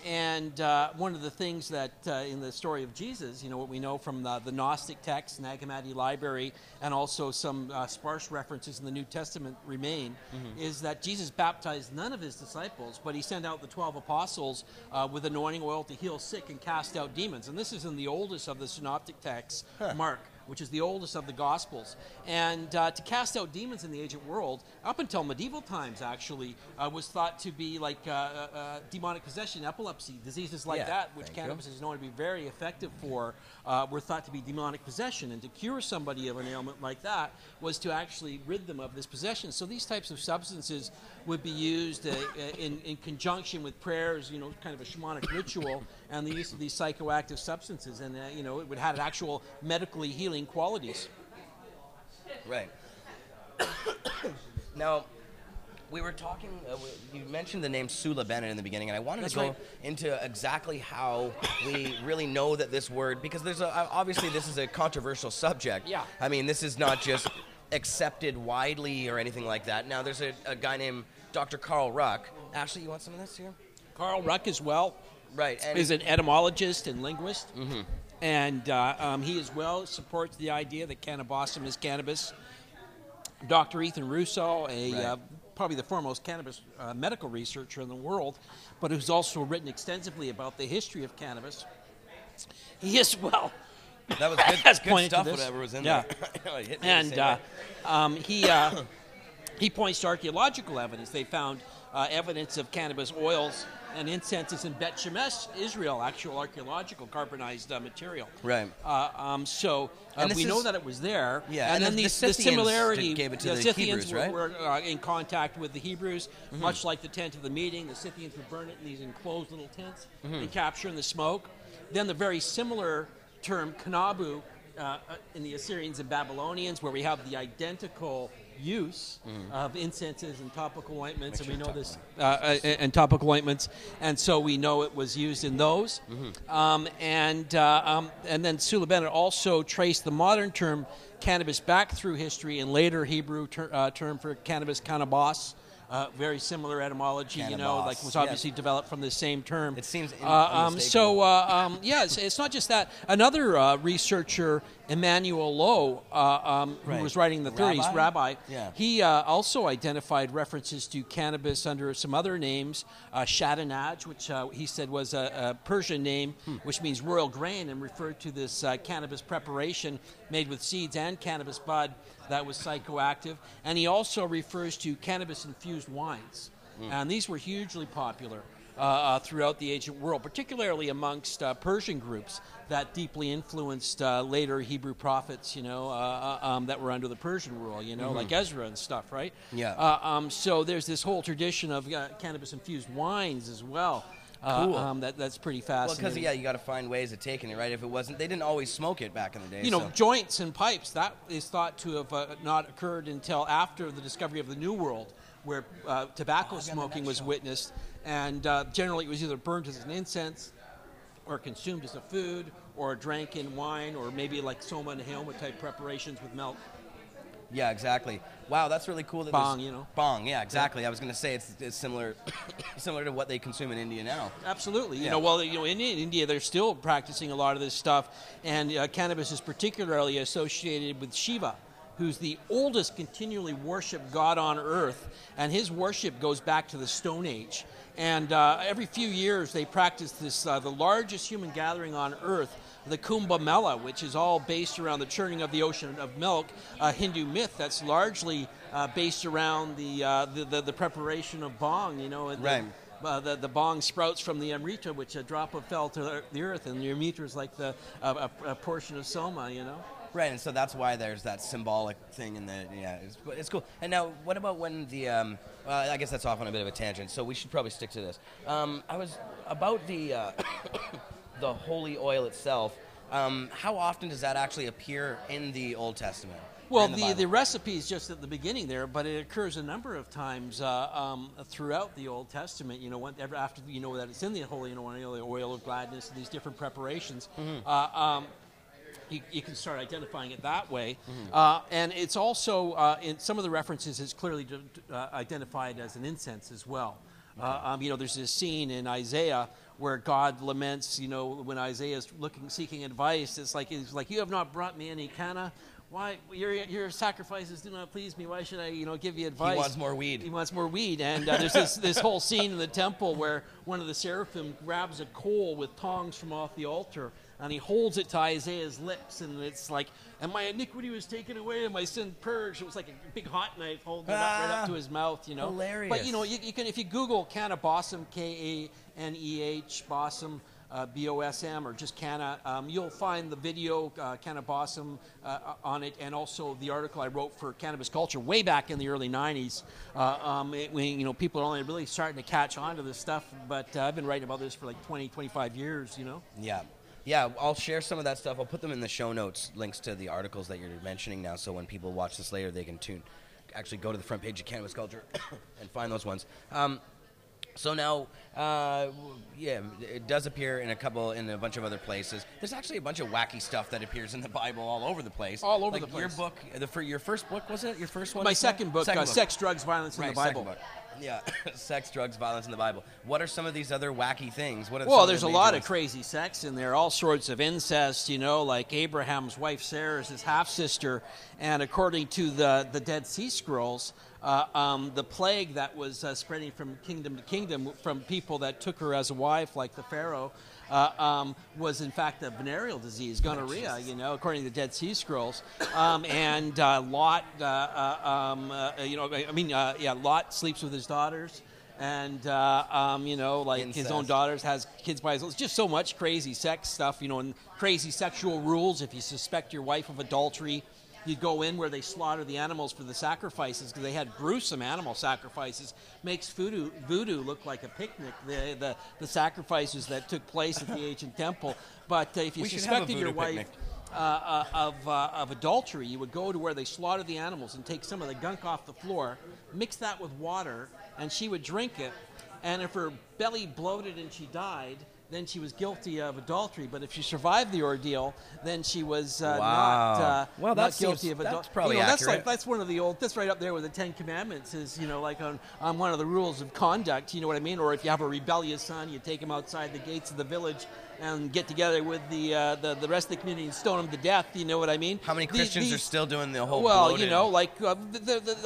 And one of the things that in the story of Jesus, what we know from the Gnostic texts, Nag Hammadi Library, and also some sparse references in the New Testament remain, is that Jesus baptized none of his disciples, but he sent out the 12 apostles with anointing oil to heal sick and cast out demons. And this is in the oldest of the synoptic texts, Mark, which is the oldest of the Gospels. And to cast out demons in the ancient world, up until medieval times actually, was thought to be like demonic possession, epilepsy, diseases like that, which cannabis is known to be very effective for, were thought to be demonic possession. And to cure somebody of an ailment like that was to actually rid them of this possession. So these types of substances would be used in conjunction with prayers, kind of a shamanic ritual, and the use of these psychoactive substances. And, it would have actual medically healing qualities. Right. Now, we were talking, you mentioned the name Sula Bennett in the beginning, and I wanted to go into exactly how we really know that this word, because obviously this is a controversial subject. Yeah. I mean, this is not just accepted widely or anything like that. Now, there's a guy named Dr. Carl Ruck. Ashley, you want some of this here? Carl Ruck as well. Right. And is an etymologist and linguist. And he as well supports the idea that cannabosum is cannabis. Dr. Ethan Russo, probably the foremost cannabis medical researcher in the world, but who's also written extensively about the history of cannabis. He as well. That was good stuff, whatever was in there. And he points to archaeological evidence. They found evidence of cannabis oils and incenses in Bet Shemesh, Israel, actual archaeological carbonized material. Right. So we know that it was there. Yeah. And then the similarity, gave it to the Scythians Hebrews, right? were in contact with the Hebrews, much like the tent of the meeting. The Scythians would burn it in these enclosed little tents and capture in the smoke. Then the very similar term, kanabu, in the Assyrians and Babylonians, where we have the identical use of incenses and topical ointments, and we know this, and topical ointments, and so we know it was used in those. And then Sula Bennett also traced the modern term cannabis back through history and later Hebrew term for cannabis, cannabis. Very similar etymology, Cannabis, was obviously developed from the same term. It seems it's not just that. Another researcher, Emmanuel Lowe, who was writing in the 30s, rabbi, he also identified references to cannabis under some other names, Shadinaj, which he said was a Persian name, which means royal grain, and referred to this cannabis preparation made with seeds and cannabis bud that was psychoactive. And he also refers to cannabis-infused wines. And these were hugely popular throughout the ancient world, particularly amongst Persian groups that deeply influenced later Hebrew prophets, that were under the Persian rule, like Ezra and stuff, right? Yeah. So there's this whole tradition of cannabis-infused wines as well. Cool. That's pretty fascinating. Well, because you got to find ways of taking it, right? If it wasn't, they didn't always smoke it back in the day. Joints and pipes, that is thought to have not occurred until after the discovery of the New World, where tobacco smoking was witnessed, and generally it was either burned as an incense, or consumed as a food, or drank in wine, or maybe like soma and helma type preparations with milk. Yeah, exactly. Wow, that's really cool. That Bong, Bong, yeah, exactly. I was going to say it's similar, similar to what they consume in India now. Absolutely. Yeah. In India they're still practicing a lot of this stuff, and cannabis is particularly associated with Shiva, who's the oldest continually worshipped god on earth, and his worship goes back to the Stone Age. And every few years they practice this, the largest human gathering on earth, the Kumbh Mela, which is all based around the churning of the ocean of milk, a Hindu myth that's largely based around the preparation of bong, Right. The bong sprouts from the amrita, which a drop of fell to the earth, and the amrita is like a portion of soma, Right, and so that's why there's that symbolic thing in the it's cool. And now, what about when the I guess that's off on a bit of a tangent, so we should probably stick to this. I was about the the holy oil itself. How often does that actually appear in the Old Testament? Well, the recipe is just at the beginning there, but it occurs a number of times throughout the Old Testament. You know, after you know that it's in the holy oil, the oil of gladness, and these different preparations. You can start identifying it that way. And it's also, in some of the references, it's clearly identified as an incense as well. You know, there's this scene in Isaiah where God laments, you know, when Isaiah is seeking advice, it's like, you have not brought me any canna. Why, your sacrifices do not please me. Why should I, you know, give you advice? He wants more weed. He wants more weed. And there's this whole scene in the temple where one of the seraphim grabs a coal with tongs from off the altar, and he holds it to Isaiah's lips, and it's like, and my iniquity was taken away, and my sin purged. It was like a big hot knife holding it up right up to his mouth, you know. Hilarious. But, you know, you can, if you Google Canna Bossum, Kaneh Bossum, BOSM, or just Canna, you'll find the video, Canna Bossum, on it, and also the article I wrote for Cannabis Culture way back in the early 90s. When, you know, people are only really starting to catch on to this stuff, but I've been writing about this for like 20, 25 years, you know. Yeah, I'll share some of that stuff. I'll put them in the show notes, links to the articles that you're mentioning now, so when people watch this later, they can actually go to the front page of Cannabis Culture and find those ones. So now, it does appear in a bunch of other places. There's actually a bunch of wacky stuff that appears in the Bible all over the place. All over like the place. Your book, your first book, was it? Your first one? My second book, Sex, Drugs, Violence in the Bible. Second book. Yeah, sex, drugs, violence in the Bible. What are some of these other wacky things? Well, there's a lot of crazy sex in there, all sorts of incest, you know, like Abraham's wife Sarah is his half-sister, and according to the Dead Sea Scrolls, the plague that was spreading from kingdom to kingdom from people that took her as a wife, like the Pharaoh, was in fact a venereal disease, gonorrhea, you know, according to the Dead Sea Scrolls. And Lot, Lot sleeps with his daughters. And, you know, like incest. His own daughters has kids by his own. It's just so much crazy sex stuff, you know, and crazy sexual rules. If you suspect your wife of adultery, you go in where they slaughter the animals for the sacrifices, because they had gruesome animal sacrifices. Makes voodoo look like a picnic, the sacrifices that took place at the ancient temple. But if you suspected your wife of adultery, you would go to where they slaughter the animals and take some of the gunk off the floor, mix that with water, and she would drink it. And if her belly bloated and she died, then she was guilty of adultery. But if she survived the ordeal, then she was not guilty of adultery. That's probably accurate. That's one of the old. That's right up there with the Ten Commandments. Is, you know, like on one of the rules of conduct. You know what I mean? Or if you have a rebellious son, you take him outside the gates of the village and get together with the rest of the community and stone him to death. You know what I mean? How many Christians are still doing the whole? Well, you know, like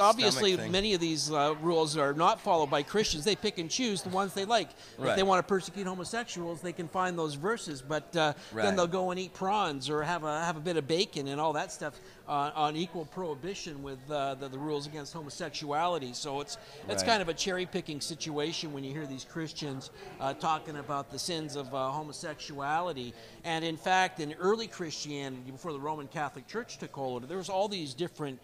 obviously many of these rules are not followed by Christians. They pick and choose the ones they like. Right. If they want to persecute homosexuals, they can find those verses, but then they'll go and eat prawns or have a bit of bacon and all that stuff on equal prohibition with the rules against homosexuality. So it's kind of a cherry picking situation when you hear these Christians talking about the sins of homosexuality. And in fact, in early Christianity, before the Roman Catholic Church took hold, there was all these different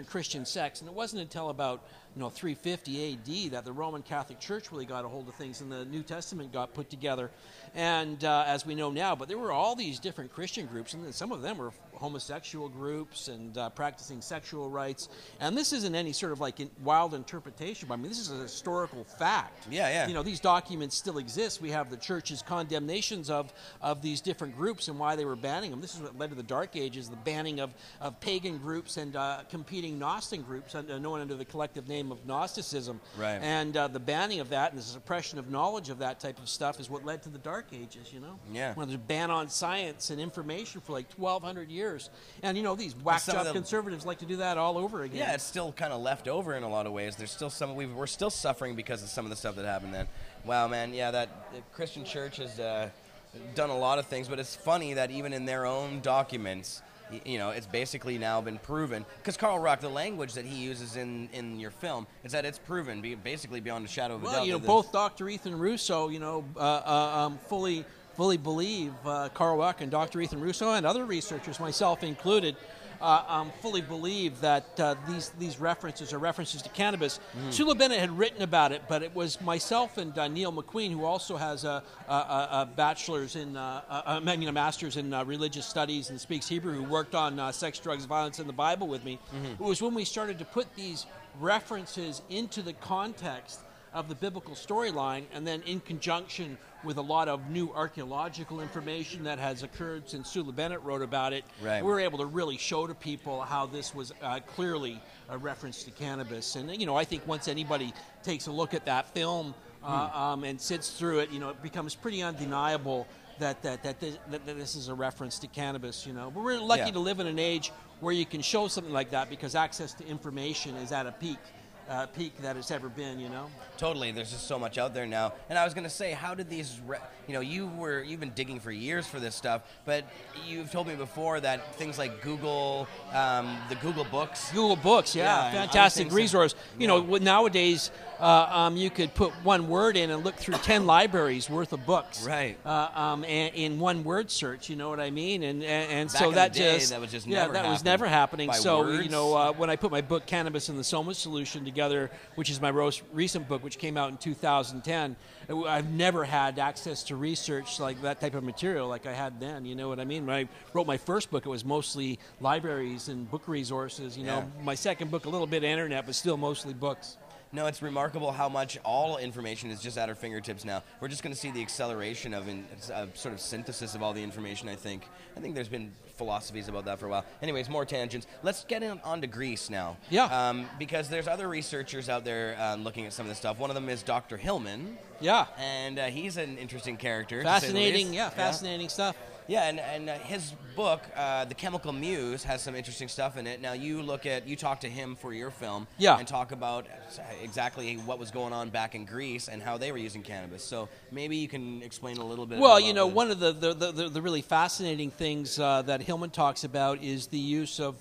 Christian sects, and it wasn't until about 350 AD that the Roman Catholic Church really got a hold of things, and the New Testament got put together. And as we know now, but there were all these different Christian groups, and some of them were homosexual groups and practicing sexual rights. And this isn't any sort of like wild interpretation. I mean, this is a historical fact. Yeah. You know, these documents still exist. We have the church's condemnations of these different groups and why they were banning them. This is what led to the Dark Ages, the banning of pagan groups and competing Gnostic groups, known under the collective name of Gnosticism. Right. And the banning of that and the suppression of knowledge of that type of stuff is what led to the Dark Ages, you know? Yeah. When there's a ban on science and information for like 1,200 years. And, you know, these whacked-up conservatives like to do that all over again. Yeah, it's still kind of left over in a lot of ways. There's still we're still suffering because of some of the stuff that happened then. Wow, man, yeah, the Christian church has done a lot of things, but it's funny that even in their own documents, you know, it's basically now been proven. Because Carl Rock, the language that he uses in your film, is that it's proven, basically beyond a shadow of a doubt. Well, you know, both Dr. Ethan Russo, you know, fully believe Carl Rock and Dr. Ethan Russo and other researchers, myself included, fully believe that these references are references to cannabis. Sula Bennett had written about it, but it was myself and Neil McQueen, who also has a bachelor's in, master's in religious studies and speaks Hebrew, who worked on sex, drugs, violence, and the Bible with me. It was when we started to put these references into the context of the biblical storyline, and then in conjunction with a lot of new archaeological information that has occurred since Sula Bennett wrote about it, we were able to really show to people how this was clearly a reference to cannabis. And I think once anybody takes a look at that film and sits through it, it becomes pretty undeniable that this is a reference to cannabis. But we're lucky to live in an age where you can show something like that, because access to information is at a peak that it's ever been, Totally. There's just so much out there now. And I was going to say, how did these, you've been digging for years for this stuff, but you've told me before that things like Google, the Google Books. Google Books, fantastic resource. Nowadays, you could put one word in and look through 10 libraries worth of books. Right. And in one word search, you know what I mean? And Back so in that the day, just that was just was never happening. So words. when I put my book Cannabis and the Soma Solution together, which is my most recent book, which came out in 2010, I've never had access to research like that type of material like I had then. You know what I mean? When I wrote my first book, it was mostly libraries and book resources. My second book, a little bit of internet, but still mostly books. No, it's remarkable how much all information is just at our fingertips now. We're just going to see the acceleration of sort of synthesis of all the information, I think. I think there's been philosophies about that for a while. Anyways, more tangents. Let's get on to Greece now. Yeah. Because there's other researchers out there looking at some of this stuff. One of them is Dr. Hillman. Yeah. And he's an interesting character. Fascinating, fascinating stuff. Yeah, and his book, The Chemical Muse, has some interesting stuff in it. Now, you talk to him for your film and talk about exactly what was going on back in Greece and how they were using cannabis. So maybe you can explain a little bit about one of the really fascinating things that Hillman talks about is the use of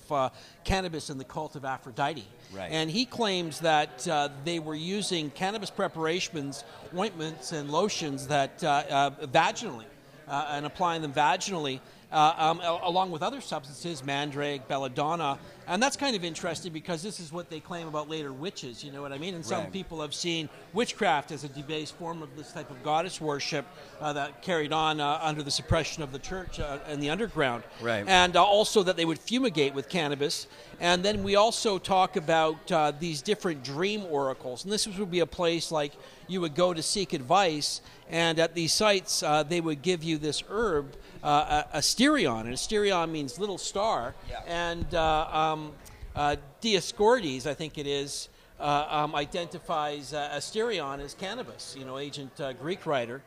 cannabis in the cult of Aphrodite. Right. And he claims that they were using cannabis preparations, ointments, and lotions that vaginally, and applying them vaginally, along with other substances, mandrake, belladonna. And that's kind of interesting because this is what they claim about later witches, you know what I mean? And some people have seen witchcraft as a debased form of this type of goddess worship that carried on under the suppression of the church and the underground. Right. And also that they would fumigate with cannabis. And then we also talk about these different dream oracles. And this would be a place like you would go to seek advice, and at these sites they would give you this herb, asterion. And asterion means little star. Yeah. And Dioscorides, I think it is, identifies asterion as cannabis, ancient Greek writer.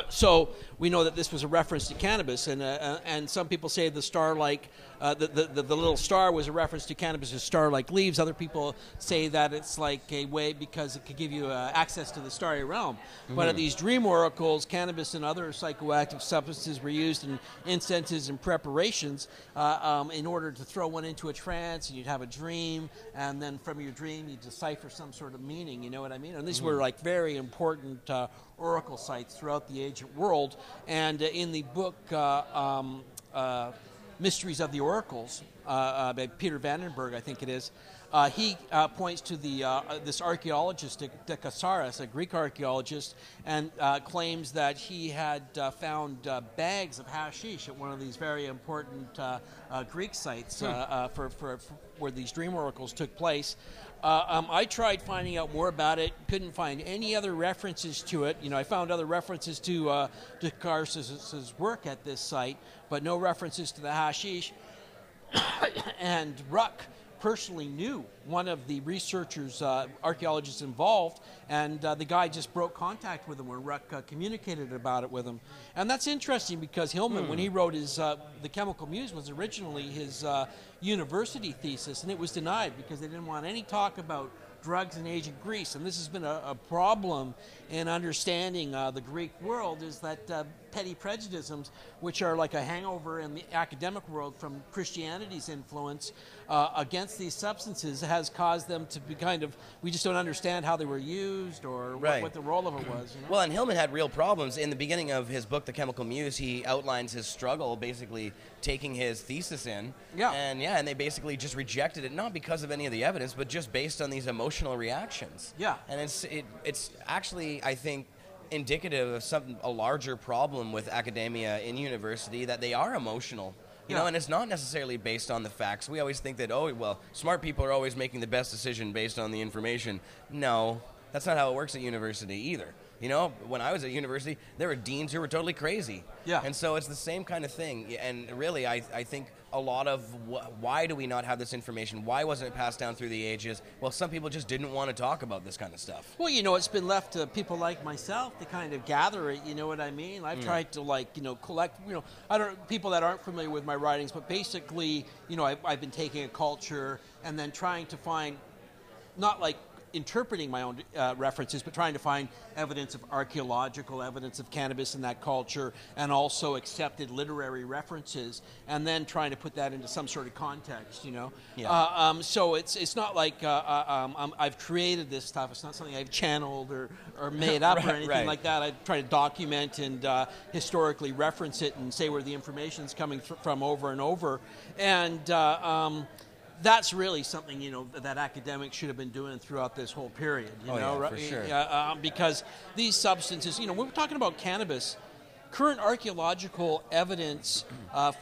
So we know that this was a reference to cannabis, and some people say the star-like, the little star was a reference to cannabis as star-like leaves. Other people say that it's like a way because it could give you access to the starry realm. Mm-hmm. But at these dream oracles, cannabis and other psychoactive substances were used in incenses and preparations in order to throw one into a trance, and you'd have a dream, and then from your dream you'd decipher some sort of meaning, you know what I mean? And these were like very important oracle sites throughout the ancient world. And in the book Mysteries of the Oracles by Peter Vandenberg, I think it is, he points to this archaeologist, Dekasaris, a Greek archaeologist, and claims that he had found bags of hashish at one of these very important Greek sites for where these dream oracles took place. I tried finding out more about it, couldn't find any other references to it. I found other references to Dekasaris' work at this site, but no references to the hashish. And Ruck personally knew one of the researchers, archaeologists involved, and the guy just broke contact with him when Ruck communicated about it with him. And that's interesting because Hillman, when he wrote his The Chemical Muse, was originally his university thesis, and it was denied because they didn't want any talk about drugs in ancient Greece. And this has been a problem in understanding the Greek world, is that petty prejudices, which are like a hangover in the academic world from Christianity's influence against these substances, has caused them to be kind of, we just don't understand how they were used or what the role of it was. You know? Well, and Hillman had real problems. In the beginning of his book, The Chemical Muse, he outlines his struggle basically taking his thesis in. And they basically just rejected it, not because of any of the evidence, but just based on these emotional reactions. Yeah. And it's actually, I think, indicative of a larger problem with academia in university, that they are emotional. You know, and it's not necessarily based on the facts. We always think that, oh, well, smart people are always making the best decision based on the information. No, that's not how it works at university either. You know, when I was at university, there were deans who were totally crazy. Yeah. And so it's the same kind of thing. And really, I think a lot of why do we not have this information? Why wasn't it passed down through the ages? Well, some people just didn't want to talk about this kind of stuff. Well, you know, it's been left to people like myself to kind of gather it, you know what I mean? I've tried to, like, you know, collect, you know, people that aren't familiar with my writings, but basically, you know, I've been taking a culture and then trying to find, not like interpreting my own references, but trying to find evidence of archaeological evidence of cannabis in that culture, and also accepted literary references, and then trying to put that into some sort of context, you know. Yeah. So it's not like I've created this stuff. It's not something I've channeled or made up or anything like that. I try to document and historically reference it and say where the information is coming from over and over, and that's really something, you know, that academics should have been doing throughout this whole period. You know, yeah, for sure. Because these substances, you know, when we're talking about cannabis, current archaeological evidence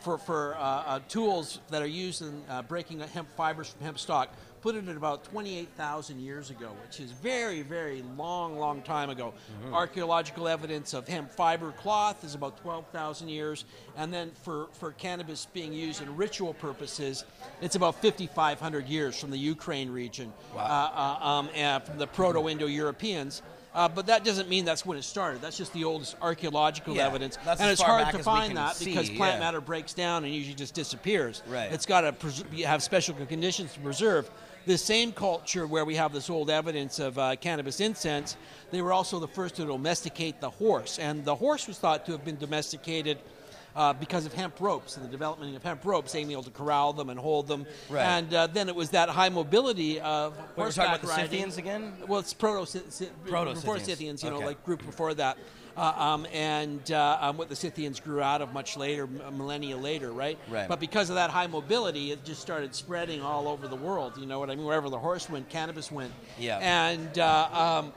for tools that are used in breaking hemp fibers from hemp stock put it at about 28,000 years ago, which is very, very long time ago. Mm-hmm. Archaeological evidence of hemp fiber cloth is about 12,000 years. And then for cannabis being used in ritual purposes, it's about 5,500 years from the Ukraine region. Wow. And from the Proto-Indo-Europeans. But that doesn't mean that's when it started. That's just the oldest archaeological evidence. And it's hard to find that because plant matter breaks down and usually just disappears. Right. It's got to have special conditions to preserve. This same culture where we have this old evidence of cannabis incense, they were also the first to domesticate the horse. And the horse was thought to have been domesticated because of hemp ropes and the development of hemp ropes, being able to corral them and hold them. Right. And then it was that high mobility of horseback riding. We're talking about the Scythians again? Well, it's Proto-Scythians, you know, okay. like group before that. What the Scythians grew out of much later, a millennia later, right? Right. But because of that high mobility, it just started spreading all over the world. You know what I mean? Wherever the horse went, cannabis went. Yeah. And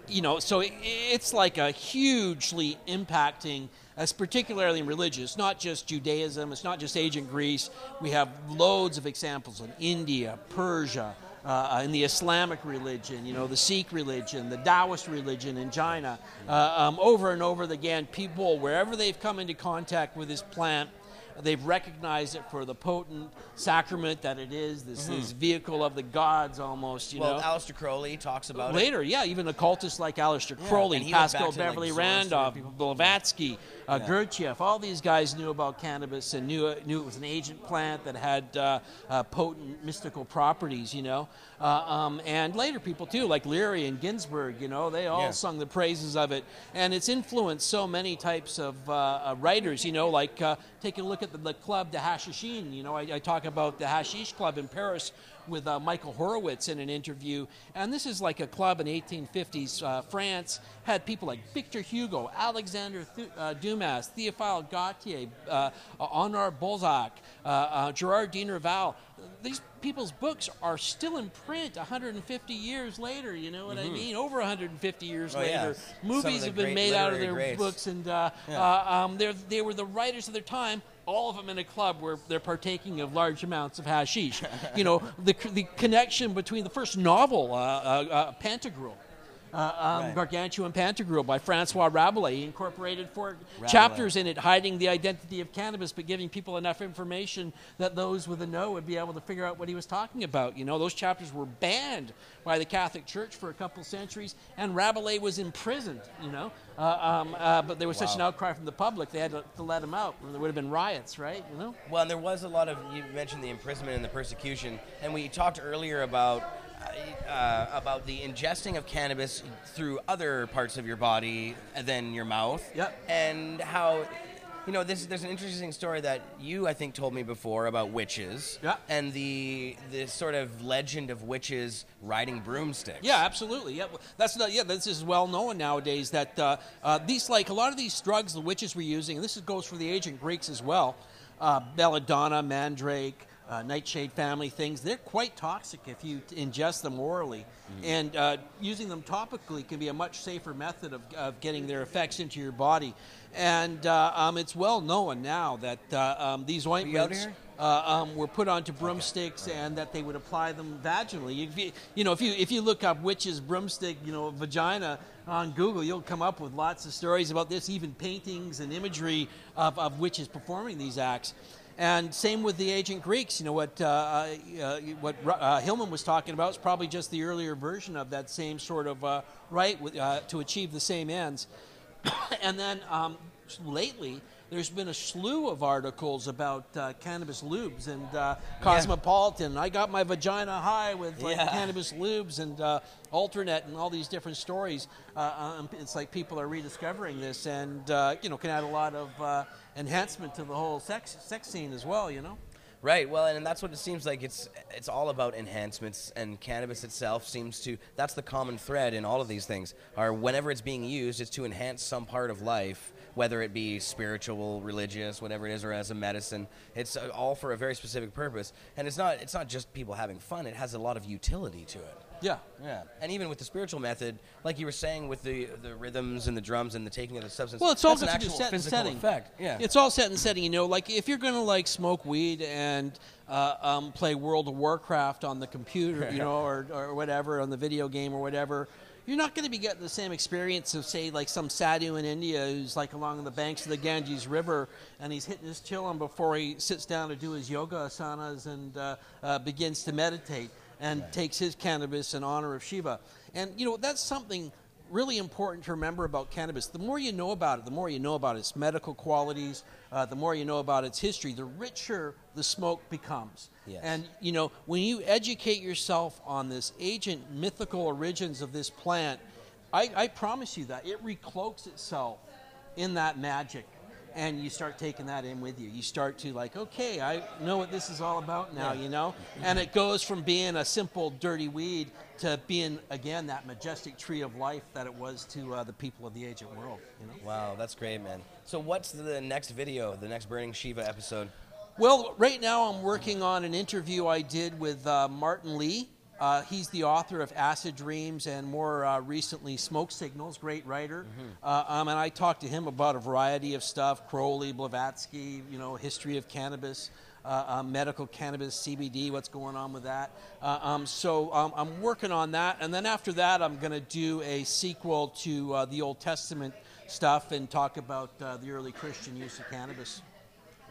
you know, so it's like a hugely impacting, as particularly in religious, not just Judaism, it's not just ancient Greece. We have loads of examples in India, Persia, in the Islamic religion, you know, the Sikh religion, the Taoist religion in China. Over and over again, people, wherever they've come into contact with this plant, they've recognized it for the potent sacrament that it is, this vehicle of the gods almost, you know. Well, Aleister Crowley talks about later, even occultists like Aleister Crowley, Pascal Beverly Randolph, Blavatsky, Gurdjieff, all these guys knew about cannabis and knew it was an ancient plant that had potent mystical properties, you know. And later people too, like Leary and Ginsberg, you know, they all sung the praises of it. And it's influenced so many types of writers, you know, like take a look at the club, the Hashishin. You know, I talk about the Hashish Club in Paris with Michael Horowitz in an interview. And this is like a club in 1850s France, had people like Victor Hugo, Alexander Dumas, Théophile Gautier, Honor Balzac, Gerard de Nerval. These people's books are still in print 150 years later, you know what I mean? Over 150 years later. Movies have been made out of their books, and they were the writers of their time, all of them in a club where they're partaking of large amounts of hashish. You know, the connection between the first novel, Pantagruel, Gargantua and Pantagruel by Francois Rabelais. He incorporated 4 chapters in it, hiding the identity of cannabis, but giving people enough information that those with a know would be able to figure out what he was talking about. You know, those chapters were banned by the Catholic Church for a couple centuries, and Rabelais was imprisoned, you know. But there was such an outcry from the public, they had to let him out, or there would have been riots, right? You know. Well, and there was a lot of, you mentioned the imprisonment and the persecution, and we talked earlier about the ingesting of cannabis through other parts of your body than your mouth. Yep. And how, you know, there's an interesting story that you, I think, told me before about witches. Yeah. And the sort of legend of witches riding broomsticks. Yeah, absolutely. Yeah, this is well known nowadays that these, like a lot of these drugs the witches were using, and this goes for the ancient Greeks as well, belladonna, mandrake, nightshade family things, they're quite toxic if you ingest them orally. And using them topically can be a much safer method of getting their effects into your body. And it's well known now that these ointments were put onto broomsticks and that they would apply them vaginally. If you look up witches broomstick, vagina on Google, you'll come up with lots of stories about this, even paintings and imagery of witches performing these acts. And same with the ancient Greeks. What Hillman was talking about is probably just the earlier version of that same sort of rite to achieve the same ends. And then lately, there's been a slew of articles about cannabis lubes and Cosmopolitan. I got my vagina high with cannabis lubes and alternate and all these different stories. It's like people are rediscovering this and can add a lot of enhancement to the whole sex scene as well. Right, well, and that's what it seems like. It's all about enhancements, and cannabis itself seems to, that's the common thread in all of these things, are whenever it's being used, it's to enhance some part of life, whether it be spiritual, religious, whatever it is, or as a medicine. It's all for a very specific purpose, and it's not just people having fun, it has a lot of utility to it. Yeah. And even with the spiritual method, like you were saying with the rhythms and the drums and the taking of the substance, well, it's all an actual set and physical setting. effect. Yeah. It's all set and setting. Like if you're going to smoke weed and play World of Warcraft on the computer, or whatever, on the video game or whatever, you're not going to be getting the same experience of, say, like some sadhu in India who's along the banks of the Ganges River and he's hitting his chillum before he sits down to do his yoga asanas and begins to meditate and takes his cannabis in honor of Shiva. And, that's something really important to remember about cannabis. The more you know about it, the more you know about its medical qualities, the more you know about its history, the richer the smoke becomes. Yes. And, when you educate yourself on this ancient mythical origins of this plant, I promise you that it recloaks itself in that magic. And you start taking that in with you. You start to okay, I know what this is all about now, And it goes from being a simple, dirty weed to being, again, that majestic tree of life that it was to the people of the ancient world, Wow, that's great, man. So what's the next video, the next Burning Shiva episode? Well, right now I'm working on an interview I did with Martin Lee. He's the author of Acid Dreams and more recently Smoke Signals, great writer. And I talked to him about a variety of stuff, Crowley, Blavatsky, history of cannabis, medical cannabis, CBD, what's going on with that. So I'm working on that. And then after that, I'm going to do a sequel to the Old Testament stuff and talk about the early Christian use of cannabis.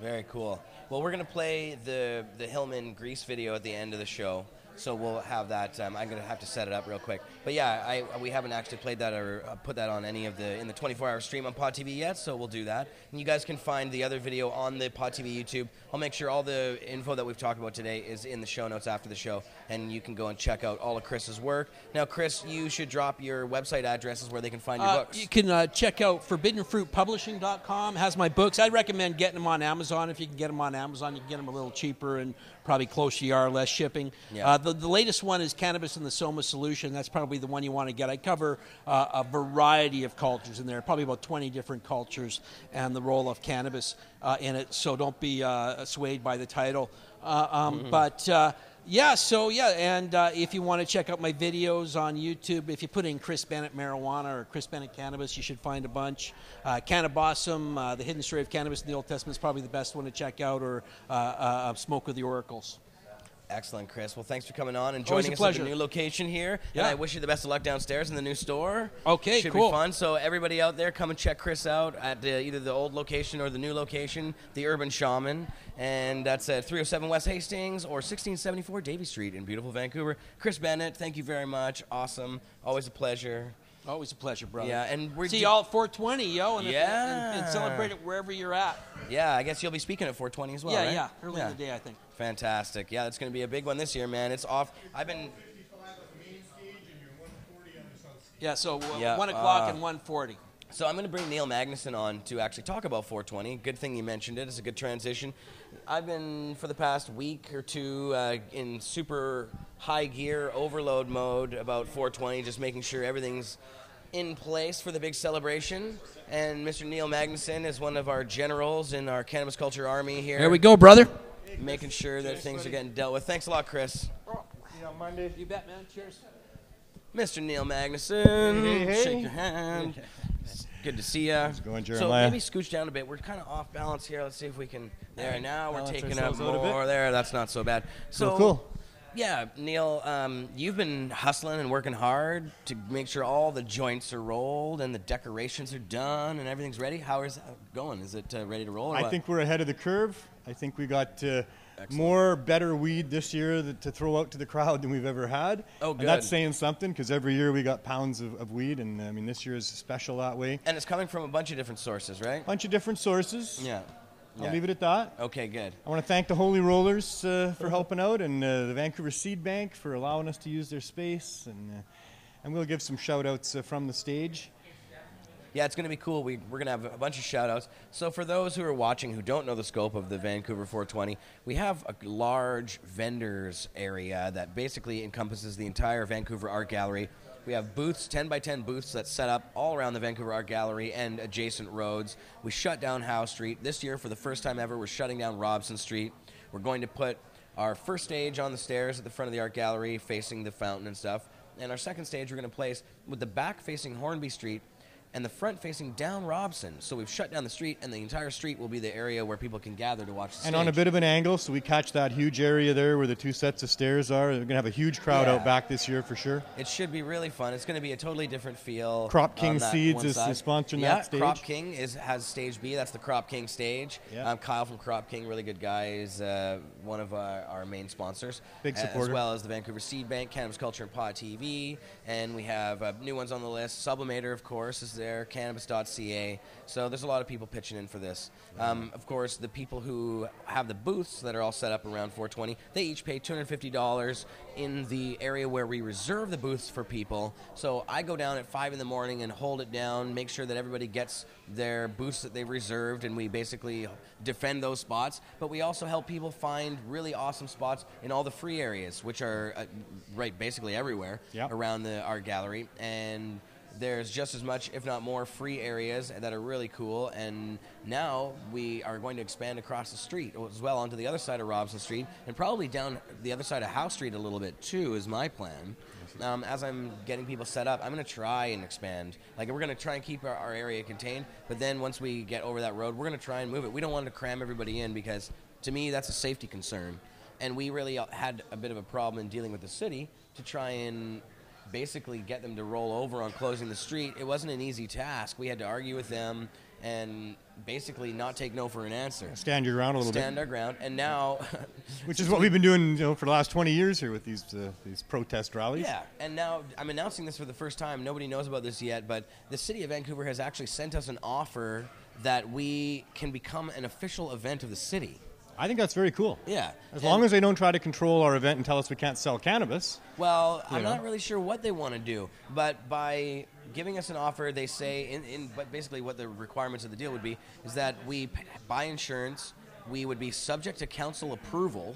Very cool. Well, we're going to play the Hillman Grease video at the end of the show. So we'll have that. I'm going to have to set it up real quick. But yeah, we haven't actually played that or put that on any of in the 24-hour stream on Pot TV yet, so we'll do that. And you guys can find the other video on the Pot TV YouTube. I'll make sure all the info that we've talked about today is in the show notes after the show, and you can go and check out all of Chris's work. Now, Chris, you should drop your website addresses where they can find your books. You can check out ForbiddenFruitPublishing.com. Has my books. I'd recommend getting them on Amazon. If you can get them on Amazon, you can get them a little cheaper and probably closer you are, less shipping. Yeah. The latest one is Cannabis and the Soma Solution. That's probably the one you want to get. I cover a variety of cultures in there, probably about 20 different cultures, and the role of cannabis in it. So don't be swayed by the title. And if you want to check out my videos on YouTube, if you put in Chris Bennett Marijuana or Chris Bennett Cannabis, you should find a bunch. Cannabosum, The Hidden Story of Cannabis in the Old Testament is probably the best one to check out, or Smoke with the Oracles. Excellent, Chris. Well, thanks for coming on and Always joining a us pleasure. at the new location here. Yeah. And I wish you the best of luck downstairs in the new store. Okay, Should cool. be fun. So everybody out there, come and check Chris out at either the old location or the new location, the Urban Shaman. And that's at 307 West Hastings or 1674 Davie Street in beautiful Vancouver. Chris Bennett, thank you very much. Awesome. Always a pleasure. Always a pleasure, brother. Yeah, and we're see y'all at 420, yo, and, Yeah. and celebrate it wherever you're at. Yeah, I guess you'll be speaking at 420 as well, Yeah, right? yeah, early in the day, I think. Fantastic. Yeah, it's going to be a big one this year, man. It's off. I've been... Yeah, so Yeah, 1 o'clock and 1:40. So I'm going to bring Neil Magnuson on to actually talk about 420. Good thing you mentioned it. It's a good transition. I've been, for the past week or two, in super high gear overload mode about 420, just making sure everything's in place for the big celebration. And Mr. Neil Magnuson is one of our generals in our Cannabis Culture Army here. There we go, brother. Making sure that things are getting dealt with. Thanks a lot, Chris. See you on Monday. You bet, man. Cheers. Mr. Neil Magnuson, Hey, hey. shake your hand. Good to see you. How's it going, So Jeremiah? maybe scooch down a bit. We're kind of off balance here. Let's see if we can. There, now we're Balance taking up ourselves out a bit. more. There, that's not so bad. So, Cool. Yeah, Neil, you've been hustling and working hard to make sure all the joints are rolled and the decorations are done and everything's ready. How is that going? Is it ready to roll? Or I what? think we're ahead of the curve. I think we got more better weed this year to throw out to the crowd than we've ever had. Oh, good. And that's saying something because every year we got pounds of weed, and I mean this year is special that way. And it's coming from a bunch of different sources, right? Bunch of different sources. Yeah. I'll leave it at that. Okay, good. I want to thank the Holy Rollers for helping out, and the Vancouver Seed Bank for allowing us to use their space, and we'll give some shout outs from the stage. Yeah, it's going to be cool. We're going to have a bunch of shout-outs. So for those who are watching who don't know the scope of the Vancouver 420, we have a large vendors area that basically encompasses the entire Vancouver Art Gallery. We have booths, 10 by 10 booths that set up all around the Vancouver Art Gallery and adjacent roads. We shut down Howe Street. This year, for the first time ever, we're shutting down Robson Street. We're going to put our first stage on the stairs at the front of the Art Gallery facing the fountain and stuff. And our second stage we're going to place with the back facing Hornby Street and the front facing down Robson. So we've shut down the street, and the entire street will be the area where people can gather to watch the stage. And on a bit of an angle, so we catch that huge area there where the two sets of stairs are. We're going to have a huge crowd out back this year for sure. It should be really fun. It's going to be a totally different feel. Crop King on that Seeds one is side. sponsoring that stage. Crop King has stage B. That's the Crop King stage. Yeah. Kyle from Crop King, really good guy, is one of our main sponsors. Big supporter. As well as the Vancouver Seed Bank, Cannabis Culture, and Pot TV. And we have new ones on the list. Sublimator, of course, is there. Cannabis.ca. So there's a lot of people pitching in for this. Of course, the people who have the booths that are all set up around 420, they each pay $250 in the area where we reserve the booths for people. So I go down at 5 in the morning and hold it down, make sure that everybody gets their booths that they've reserved, and we basically defend those spots. But we also help people find really awesome spots in all the free areas, which are basically everywhere around the art gallery. And there's just as much, if not more, free areas that are really cool. And now we are going to expand across the street as well onto the other side of Robson Street and probably down the other side of Howe Street a little bit too, is my plan. As I'm getting people set up, I'm going to try and expand. Like, we're going to try and keep our area contained, but then once we get over that road, we're going to try and move it. We don't want to cram everybody in because, to me, that's a safety concern. And we really had a bit of a problem in dealing with the city to try and basically get them to roll over on closing the street. It wasn't an easy task. We had to argue with them and basically not take no for an answer. Stand your ground a little bit. Stand our ground. And now... Which is what we've been doing, for the last 20 years here with these protest rallies. Yeah, and now I'm announcing this for the first time. Nobody knows about this yet, but the City of Vancouver has actually sent us an offer that we can become an official event of the city. I think that's very cool. Yeah. As long as they don't try to control our event and tell us we can't sell cannabis. Well, I'm not really sure what they want to do, but by giving us an offer, they say, but basically what the requirements of the deal would be is that we buy insurance, we would be subject to council approval.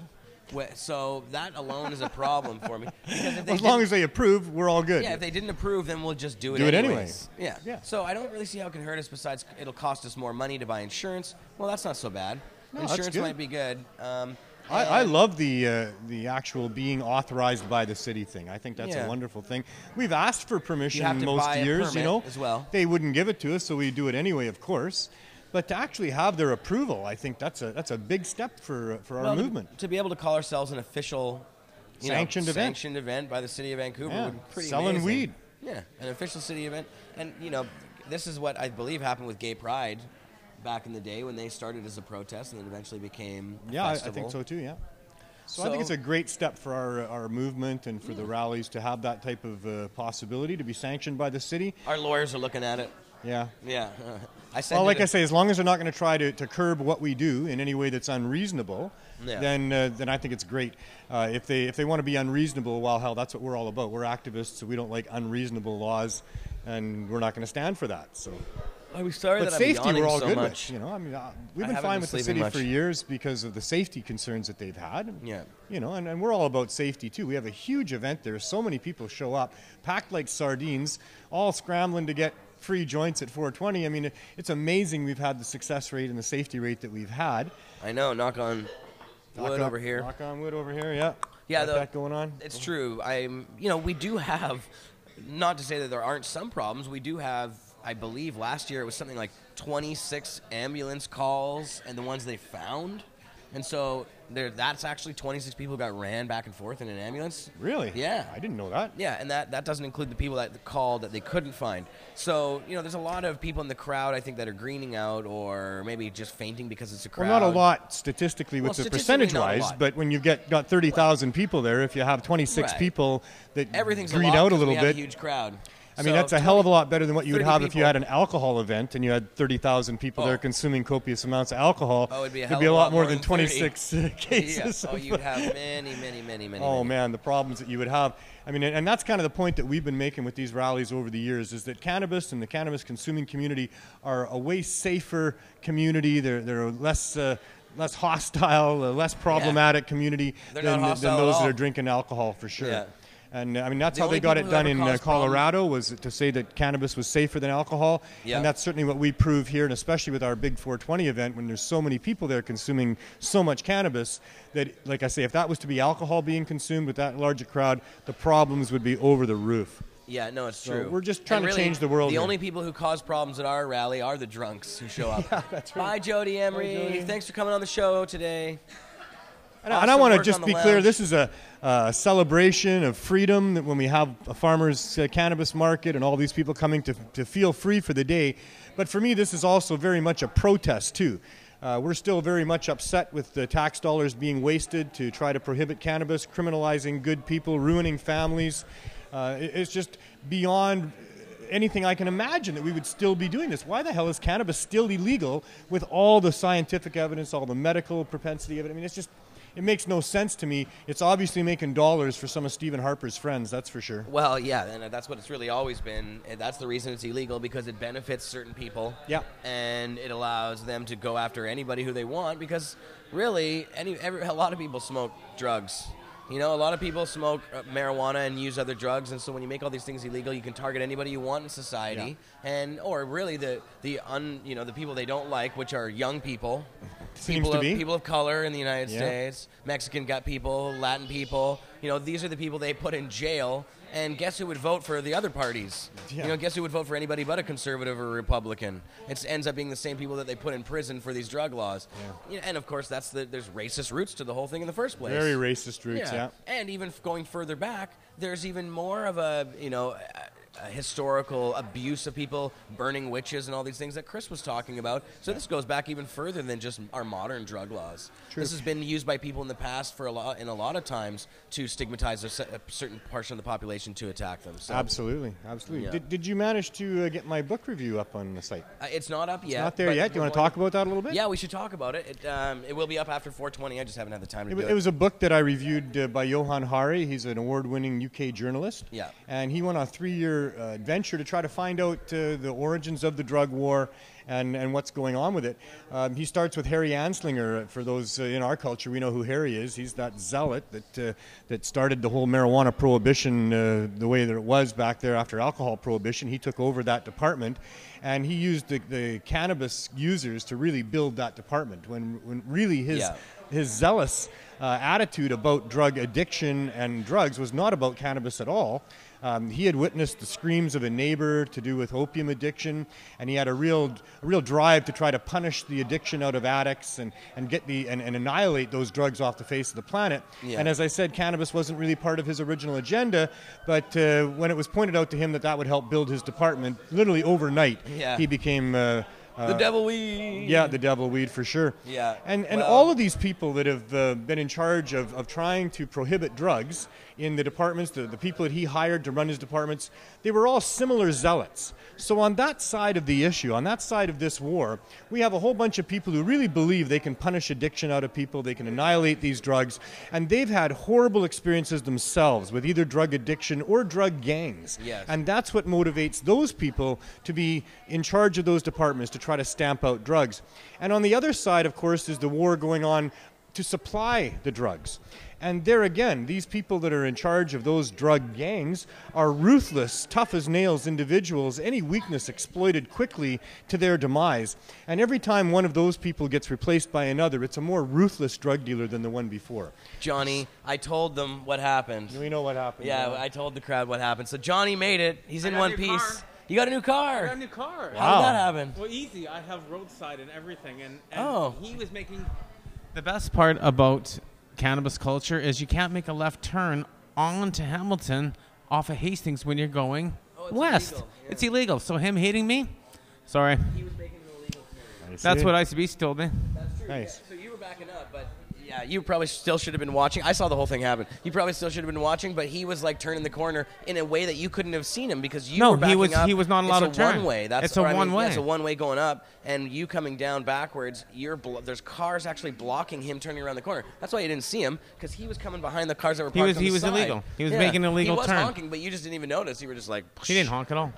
So that alone is a problem for me. Because if they as long as they approve, we're all good. Yeah, if they didn't approve, then we'll just do it anyways. Yeah. So I don't really see how it can hurt us, besides it'll cost us more money to buy insurance. Well, that's not so bad. No, insurance might be good. I love the actual being authorized by the city thing. I think that's a wonderful thing. We've asked for permission most years, as well. They wouldn't give it to us, so we do it anyway, of course. But to actually have their approval, I think that's a big step for our movement. To be able to call ourselves an official sanctioned event by the city of Vancouver would be pretty selling amazing. weed. Yeah, an official city event. And, this is what I believe happened with Gay Pride back in the day when they started as a protest and then eventually became a festival. I think so too, yeah. So I think it's a great step for our movement and for the rallies to have that type of possibility to be sanctioned by the city. Our lawyers are looking at it. Yeah. Yeah. I say, as long as they're not going to try to curb what we do in any way that's unreasonable, then I think it's great. If they want to be unreasonable, well, hell, that's what we're all about. We're activists, so we don't like unreasonable laws, and we're not going to stand for that. So. I'm sorry but that safety I'm we're all so good much. with. We've been fine with the city for years because of the safety concerns that they've had. Yeah. And we're all about safety too. We have a huge event there. So many people show up, packed like sardines, all scrambling to get free joints at 420. I mean, it's amazing we've had the success rate and the safety rate that we've had. I know. Knock on wood over here. Knock on wood over here. Yeah. Yeah. Got that going on. It's true. We do have. Not to say that there aren't some problems. We do have. I believe last year it was something like 26 ambulance calls and the ones they found. And so that's actually 26 people got ran back and forth in an ambulance. Really? Yeah. I didn't know that. Yeah, and that doesn't include the people that called that they couldn't find. So, there's a lot of people in the crowd, I think, that are greening out or maybe just fainting because it's a crowd. Well, not a lot statistically with the percentage-wise, but when you've got 30,000 people there, if you have 26 people that green out a little bit. We have a huge crowd. I mean, that's a hell of a lot better than what you would have if you had an alcohol event and you had 30,000 people there consuming copious amounts of alcohol. Oh, it'd be a lot more than 26 cases. Yeah. Oh, you'd have many. Oh, man, the problems that you would have. I mean, and that's kind of the point that we've been making with these rallies over the years is that cannabis and the cannabis consuming community are a way safer community. They're less hostile, less problematic community than those that are drinking alcohol for sure. Yeah. And I mean, that's how they got it done in Colorado, was to say that cannabis was safer than alcohol. Yep. And that's certainly what we prove here, and especially with our big 420 event, when there's so many people there consuming so much cannabis, that, like I say, if that was to be alcohol being consumed with that large a crowd, the problems would be over the roof. Yeah, no, it's true. So we're just trying to change the world. The only people who cause problems at our rally are the drunks who show up. Yeah, that's right. Bye, Jody Emery. Bye, Jody. Thanks for coming on the show today. And I want to just be clear, this is a celebration of freedom, that when we have a farmer's cannabis market and all these people coming to feel free for the day. But for me, this is also very much a protest, too. We're still very much upset with the tax dollars being wasted to try to prohibit cannabis, criminalizing good people, ruining families. It's just beyond anything I can imagine that we would still be doing this. Why the hell is cannabis still illegal with all the scientific evidence, all the medical propensity of it? I mean, it makes no sense to me. It's obviously making dollars for some of Stephen Harper's friends, that's for sure. Well, yeah, and that's what it's really always been. And that's the reason it's illegal, because it benefits certain people. Yeah. And it allows them to go after anybody who they want, because really, a lot of people smoke drugs. A lot of people smoke marijuana and use other drugs, and so when you make all these things illegal, you can target anybody you want in society, or really the people they don't like, which are young people. People of color in the United States, Mexican people, Latin people. These are the people they put in jail. And guess who would vote for the other parties? Yeah. Guess who would vote for anybody but a conservative or a Republican? It ends up being the same people that they put in prison for these drug laws. Yeah. And of course, there's racist roots to the whole thing in the first place. Very racist roots, yeah. And even going further back, there's even more of a historical abuse of people, burning witches and all these things that Chris was talking about. So this goes back even further than just our modern drug laws. True. This has been used by people in the past in a lot of times to stigmatize a certain portion of the population to attack them. So, absolutely. Yeah. Did you manage to get my book review up on the site? It's not up yet. It's not there yet. Do you want to talk about that a little bit? Yeah, we should talk about it. It will be up after 420. I just haven't had the time to do it. It was a book that I reviewed by Johan Hari. He's an award-winning UK journalist. Yeah. And he went on a 3-year adventure to try to find out the origins of the drug war and what's going on with it. He starts with Harry Anslinger. For those in our culture, we know who Harry is. He's that zealot that started the whole marijuana prohibition the way that it was back there after alcohol prohibition. He took over that department, and he used the cannabis users to really build that department when really his zealous attitude about drug addiction and drugs was not about cannabis at all. He had witnessed the screams of a neighbor to do with opium addiction, and he had a real drive to try to punish the addiction out of addicts and get and annihilate those drugs off the face of the planet. Yeah. And as I said, cannabis wasn't really part of his original agenda, but when it was pointed out to him that would help build his department, literally overnight, he became the devil weed. Yeah, the devil weed for sure. Yeah. And all of these people that have been in charge of trying to prohibit drugs in the departments, the people that he hired to run his departments, they were all similar zealots. So on that side of the issue, on that side of this war, we have a whole bunch of people who really believe they can punish addiction out of people, they can annihilate these drugs, and they've had horrible experiences themselves with either drug addiction or drug gangs. Yes. And that's what motivates those people to be in charge of those departments, to try to stamp out drugs. And on the other side, of course, is the war going on to supply the drugs. And there again, these people that are in charge of those drug gangs are ruthless, tough as nails individuals, any weakness exploited quickly to their demise. And every time one of those people gets replaced by another, it's a more ruthless drug dealer than the one before. Johnny, I told them what happened. We know what happened. Yeah, I told the crowd what happened. So Johnny made it. He's in one piece. You got a new car. I got a new car. Wow. How did that happen? Well, easy. I have roadside and everything. And he was making... The best part about cannabis culture is you can't make a left turn onto Hamilton off of Hastings when you're going west. Illegal. Yeah. It's illegal. So him hating me? Sorry. He was making an illegal turn. That's what ICBC told me. That's true. Nice. So you were backing up, but... Yeah, you probably still should have been watching. I saw the whole thing happen. You probably still should have been watching, but he was like turning the corner in a way that you couldn't have seen him because you were backing up. He was not allowed to turn. It's a one-way. It's a one-way. It's a one-way going up, and you coming down backwards. There's cars actually blocking him turning around the corner. That's why you didn't see him because he was coming behind the cars that were parked on the side. He was illegal. He was making an illegal turn. He was honking, but you just didn't even notice. You were just like. He didn't honk at all.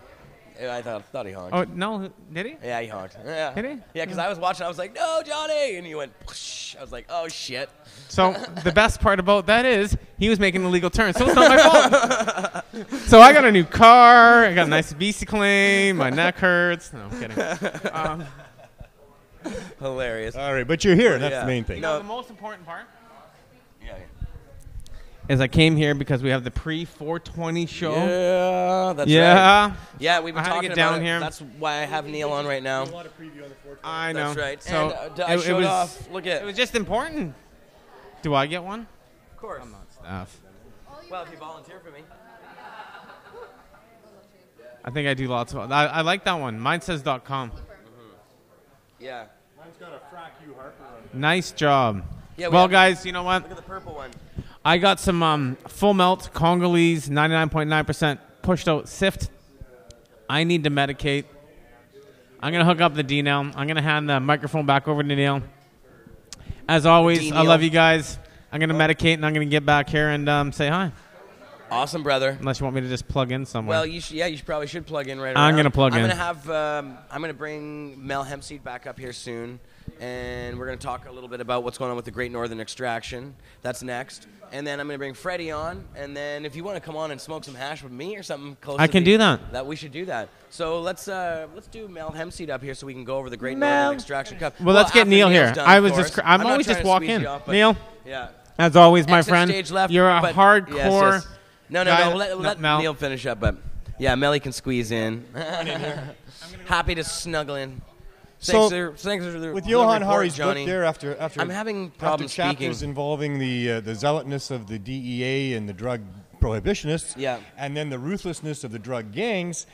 I thought he honked. Oh no, did he? Yeah, he honked. Yeah. Did he? Yeah, because I was watching. I was like, "No, Johnny!" And he went. Psh. I was like, "Oh shit." So the best part about that is he was making an illegal turn, so it's not my fault. So I got a new car. I got a nice BC claim. My neck hurts. No, I'm kidding. Hilarious. All right, but you're here. That's the main thing. You know, the most important part Yeah. is I came here because we have the pre-420 show. Yeah, that's right. Yeah, we've been I had to talking get down about it. here. That's why I have Neil on right now. I know. That's right. So and I showed off. Look at it. Was just important. Do I get one? Of course. I'm not staff. Well, if you volunteer for me. I think I do lots of. I like that one. Mine says .com. Mm-hmm. Yeah. Mine's got a frack you Harper on. Nice job. Yeah, well, guys, you know what? Look at the purple one. I got some full melt Congolese 99.9% pushed out sift. I need to medicate. I'm going to hook up the D now. I'm going to hand the microphone back over to Neil. As always, I love you guys. I'm going to medicate and I'm going to get back here and say hi. Awesome, brother. Unless you want me to just plug in somewhere. Well, you probably should plug in right I'm going to plug in. I'm going to bring Mel Hempseed back up here soon. And we're going to talk a little bit about what's going on with the Great Northern Extraction. That's next. And then I'm going to bring Freddie on. And then if you want to come on and smoke some hash with me or something close I can do that. That we should do that. So let's do Mel Hempseed up here so we can go over the Great Northern Extraction Cup. Well, let's get Neil here. Done, I was just I'm not always trying just to walk squeeze in. you off, Neil. Yeah. As always, my Exit friend. stage left, You're a but hardcore. Yes. No, guy. let Mel. Neil finish up. But yeah, Melly can squeeze in. Happy to snuggle in. So, thanks for the with Johan report, Hari's book Johnny. there, after I'm having problems after chapters speaking. involving the zealotness of the DEA and the drug prohibitionists, and then the ruthlessness of the drug gangs,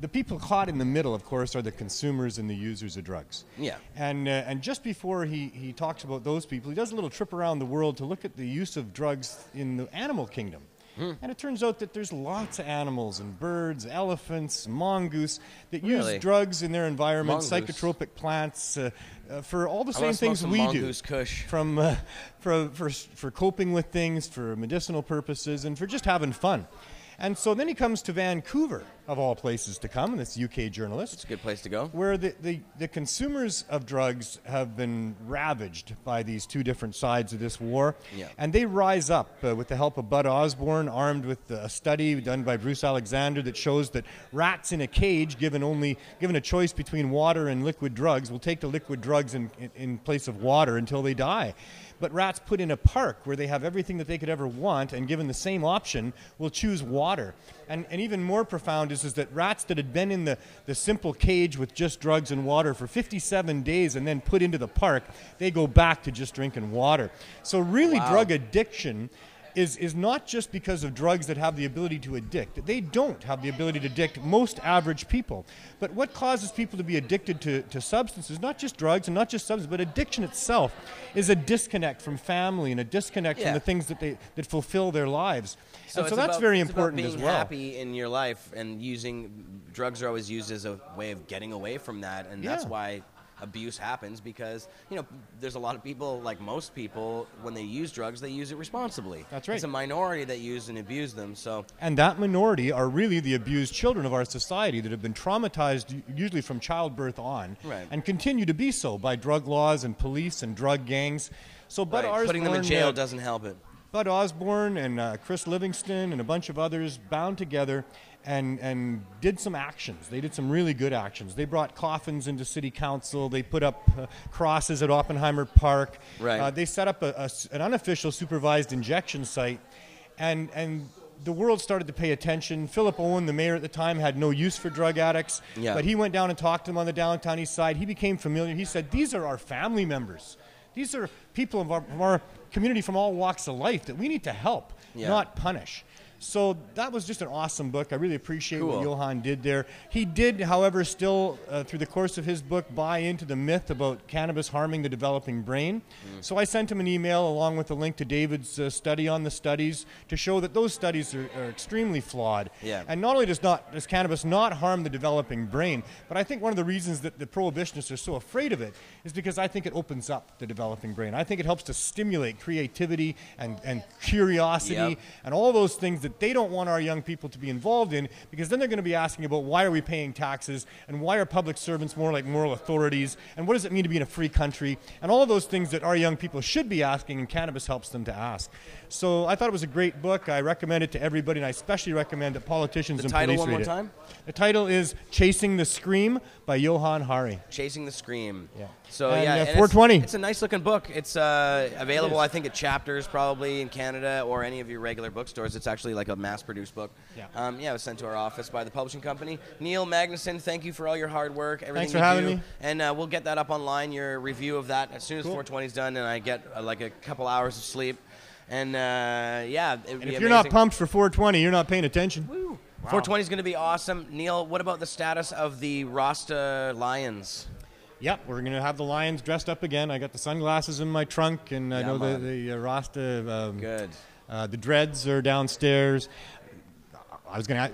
the people caught in the middle, of course, are the consumers and the users of drugs. Yeah. And just before he talks about those people, he does a little trip around the world to look at the use of drugs in the animal kingdom. And it turns out that there's lots of animals and birds, elephants, mongoose that use drugs in their environment, psychotropic plants, for all the same things we do. Kush. For coping with things, for medicinal purposes, and for just having fun. And so then he comes to Vancouver. of all places to come, and it's UK journalist. It's a good place to go. Where the consumers of drugs have been ravaged by these two different sides of this war. Yeah. And they rise up with the help of Bud Osborne, armed with a study done by Bruce Alexander that shows that rats in a cage, given a choice between water and liquid drugs, will take the liquid drugs in place of water until they die. But rats put in a park where they have everything that they could ever want, and given the same option, will choose water. And even more profound is that rats that had been in the simple cage with just drugs and water for 57 days and then put into the park, they go back to just drinking water. So really, drug addiction is not just because of drugs that have the ability to addict. They don't have the ability to addict most average people. But what causes people to be addicted to substances, not just drugs and not just substances, but addiction itself, is a disconnect from family and a disconnect from the things that fulfill their lives. So that's very important as well. Being happy in your life, and drugs are always used as a way of getting away from that, and that's why abuse happens, because there's a lot of people, like most people, when they use drugs, they use it responsibly. That's right. It's a minority that use and abuse them. And that minority are really the abused children of our society that have been traumatized usually from childbirth on, and continue to be so by drug laws and police and drug gangs. So Bud Osborne, putting them in jail doesn't help it. Bud Osborne and Chris Livingston and a bunch of others bound together and did some actions. They did some really good actions. They brought coffins into city council. They put up crosses at Oppenheimer Park. Right. They set up an unofficial supervised injection site, and the world started to pay attention. Philip Owen, the mayor at the time, had no use for drug addicts, but he went down and talked to them on the downtown east side. He became familiar. He said, "These are our family members. These are people from our community from all walks of life that we need to help, not punish." So that was just an awesome book. I really appreciate what Johan did there. He did, however, still, through the course of his book, buy into the myth about cannabis harming the developing brain. So I sent him an email along with a link to David's study on the studies to show that those studies are extremely flawed. And not only does cannabis not harm the developing brain, but I think one of the reasons that the prohibitionists are so afraid of it is because I think it opens up the developing brain. I think it helps to stimulate creativity and curiosity and all those things that they don't want our young people to be involved in, because then they're going to be asking about why are we paying taxes, and why are public servants more like moral authorities, and what does it mean to be in a free country, and all of those things that our young people should be asking, and cannabis helps them to ask. So I thought it was a great book. I recommend it to everybody, and I especially recommend that politicians and police read it. The title one more time? The title is Chasing the Scream by Johan Hari. Chasing the Scream. Yeah. So and 420. It's a nice looking book. It's available, I think, at Chapters probably in Canada, or any of your regular bookstores. It's actually like a mass-produced book. It was sent to our office by the publishing company. Neil Magnuson, thank you for all your hard work, everything Thanks for having me. And we'll get that up online, your review of that, as soon as 420 is done, and I get like a couple hours of sleep. And it'd be if amazing. you're not pumped for 420, you're not paying attention. Woo. Wow. 420 is going to be awesome. Neil, what about the status of the Rasta Lions? Yep, we're going to have the Lions dressed up again. I got the sunglasses in my trunk, and I know the Rasta. Good. The dreads are downstairs.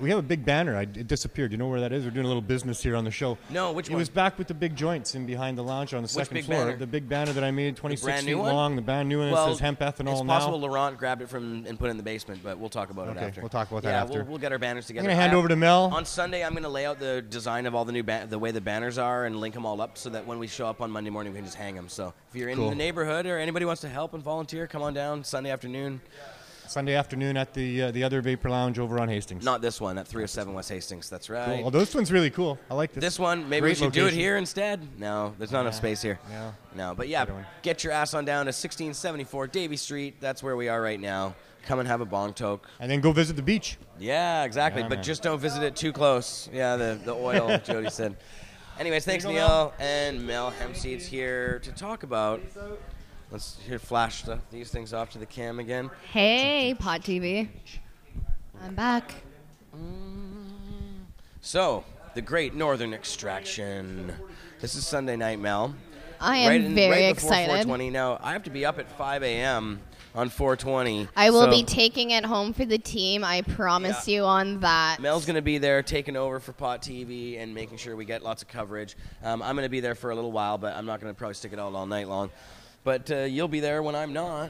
We have a big banner. It disappeared. You know where that is? We're doing a little business here on the show. No, which one? It was back with the big joints in behind the lounge on the second floor. Banner? The big banner that I made, 26 feet one? long, the brand new one. It says hemp ethanol now. It's possible Laurent grabbed it and put it in the basement, but we'll talk about it after. We'll talk about that after. We'll get our banners together. I'm going to hand over to Mel. On Sunday, I'm going to lay out the design of all the new the way the banners are, and link them all up so that when we show up on Monday morning, we can just hang them. So if you're in the neighborhood or anybody wants to help and volunteer, come on down Sunday afternoon. Sunday afternoon at the other Vapor Lounge over on Hastings. Not this one, at 307 West Hastings. That's right. Cool. Well, this one's really cool. I like this. This one, maybe we should do it here instead. No, there's not enough space here. No, but yeah, get your ass on down to 1674 Davie Street. That's where we are right now. Come and have a bong toke. And then go visit the beach. Yeah, exactly. But just don't visit it too close. Yeah, the oil, Jody said. Anyways, thanks, Neil. And Mel Hempseed's here to talk about... Let's flash these things off to the cam again. Hey, Pot TV. I'm back. So, the Great Northern Extraction. This is Sunday night, Mel. I am very right before excited. 420. Now, I have to be up at 5 a.m. on 420. I will be taking it home for the team. I promise you on that. Mel's going to be there taking over for Pot TV and making sure we get lots of coverage. I'm going to be there for a little while, but I'm not going to probably stick it out all night long. But you'll be there when I'm not.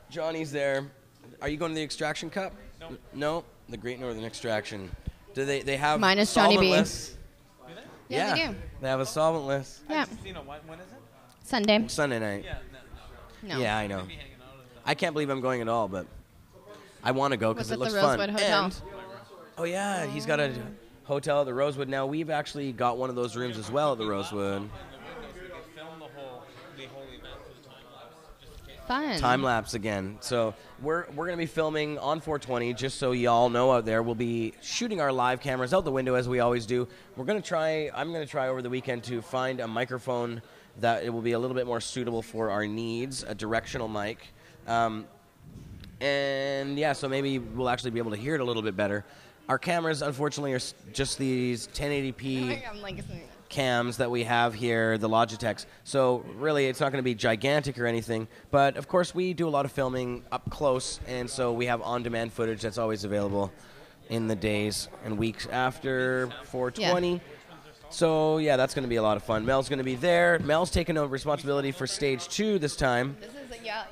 Johnny's there. Are you going to the Extraction Cup? No. No? The Great Northern Extraction. Do they have minus Johnny B? solventless? Yeah, they do. They have a solventless. Yeah. When is it? Sunday night. No. Yeah, I know. I can't believe I'm going at all, but I want to go because it looks fun. Rosewood Hotel. And, oh yeah, he's got a hotel at the Rosewood. Now we've actually got one of those rooms as well at the Rosewood. Fun. Time lapse again. So we're gonna be filming on 420. Just so y'all know out there, we'll be shooting our live cameras out the window as we always do. I'm gonna try over the weekend to find a microphone that it will be a little bit more suitable for our needs, a directional mic. And yeah, so maybe we'll actually be able to hear it a little bit better. Our cameras, unfortunately, are just these 1080p cams that we have here, the Logitechs. So really, it's not going to be gigantic or anything. But of course, we do a lot of filming up close, and so we have on-demand footage that's always available in the days and weeks after 420. Yeah. So yeah, that's going to be a lot of fun. Mel's going to be there. Mel's taking over responsibility for stage 2 this time. This is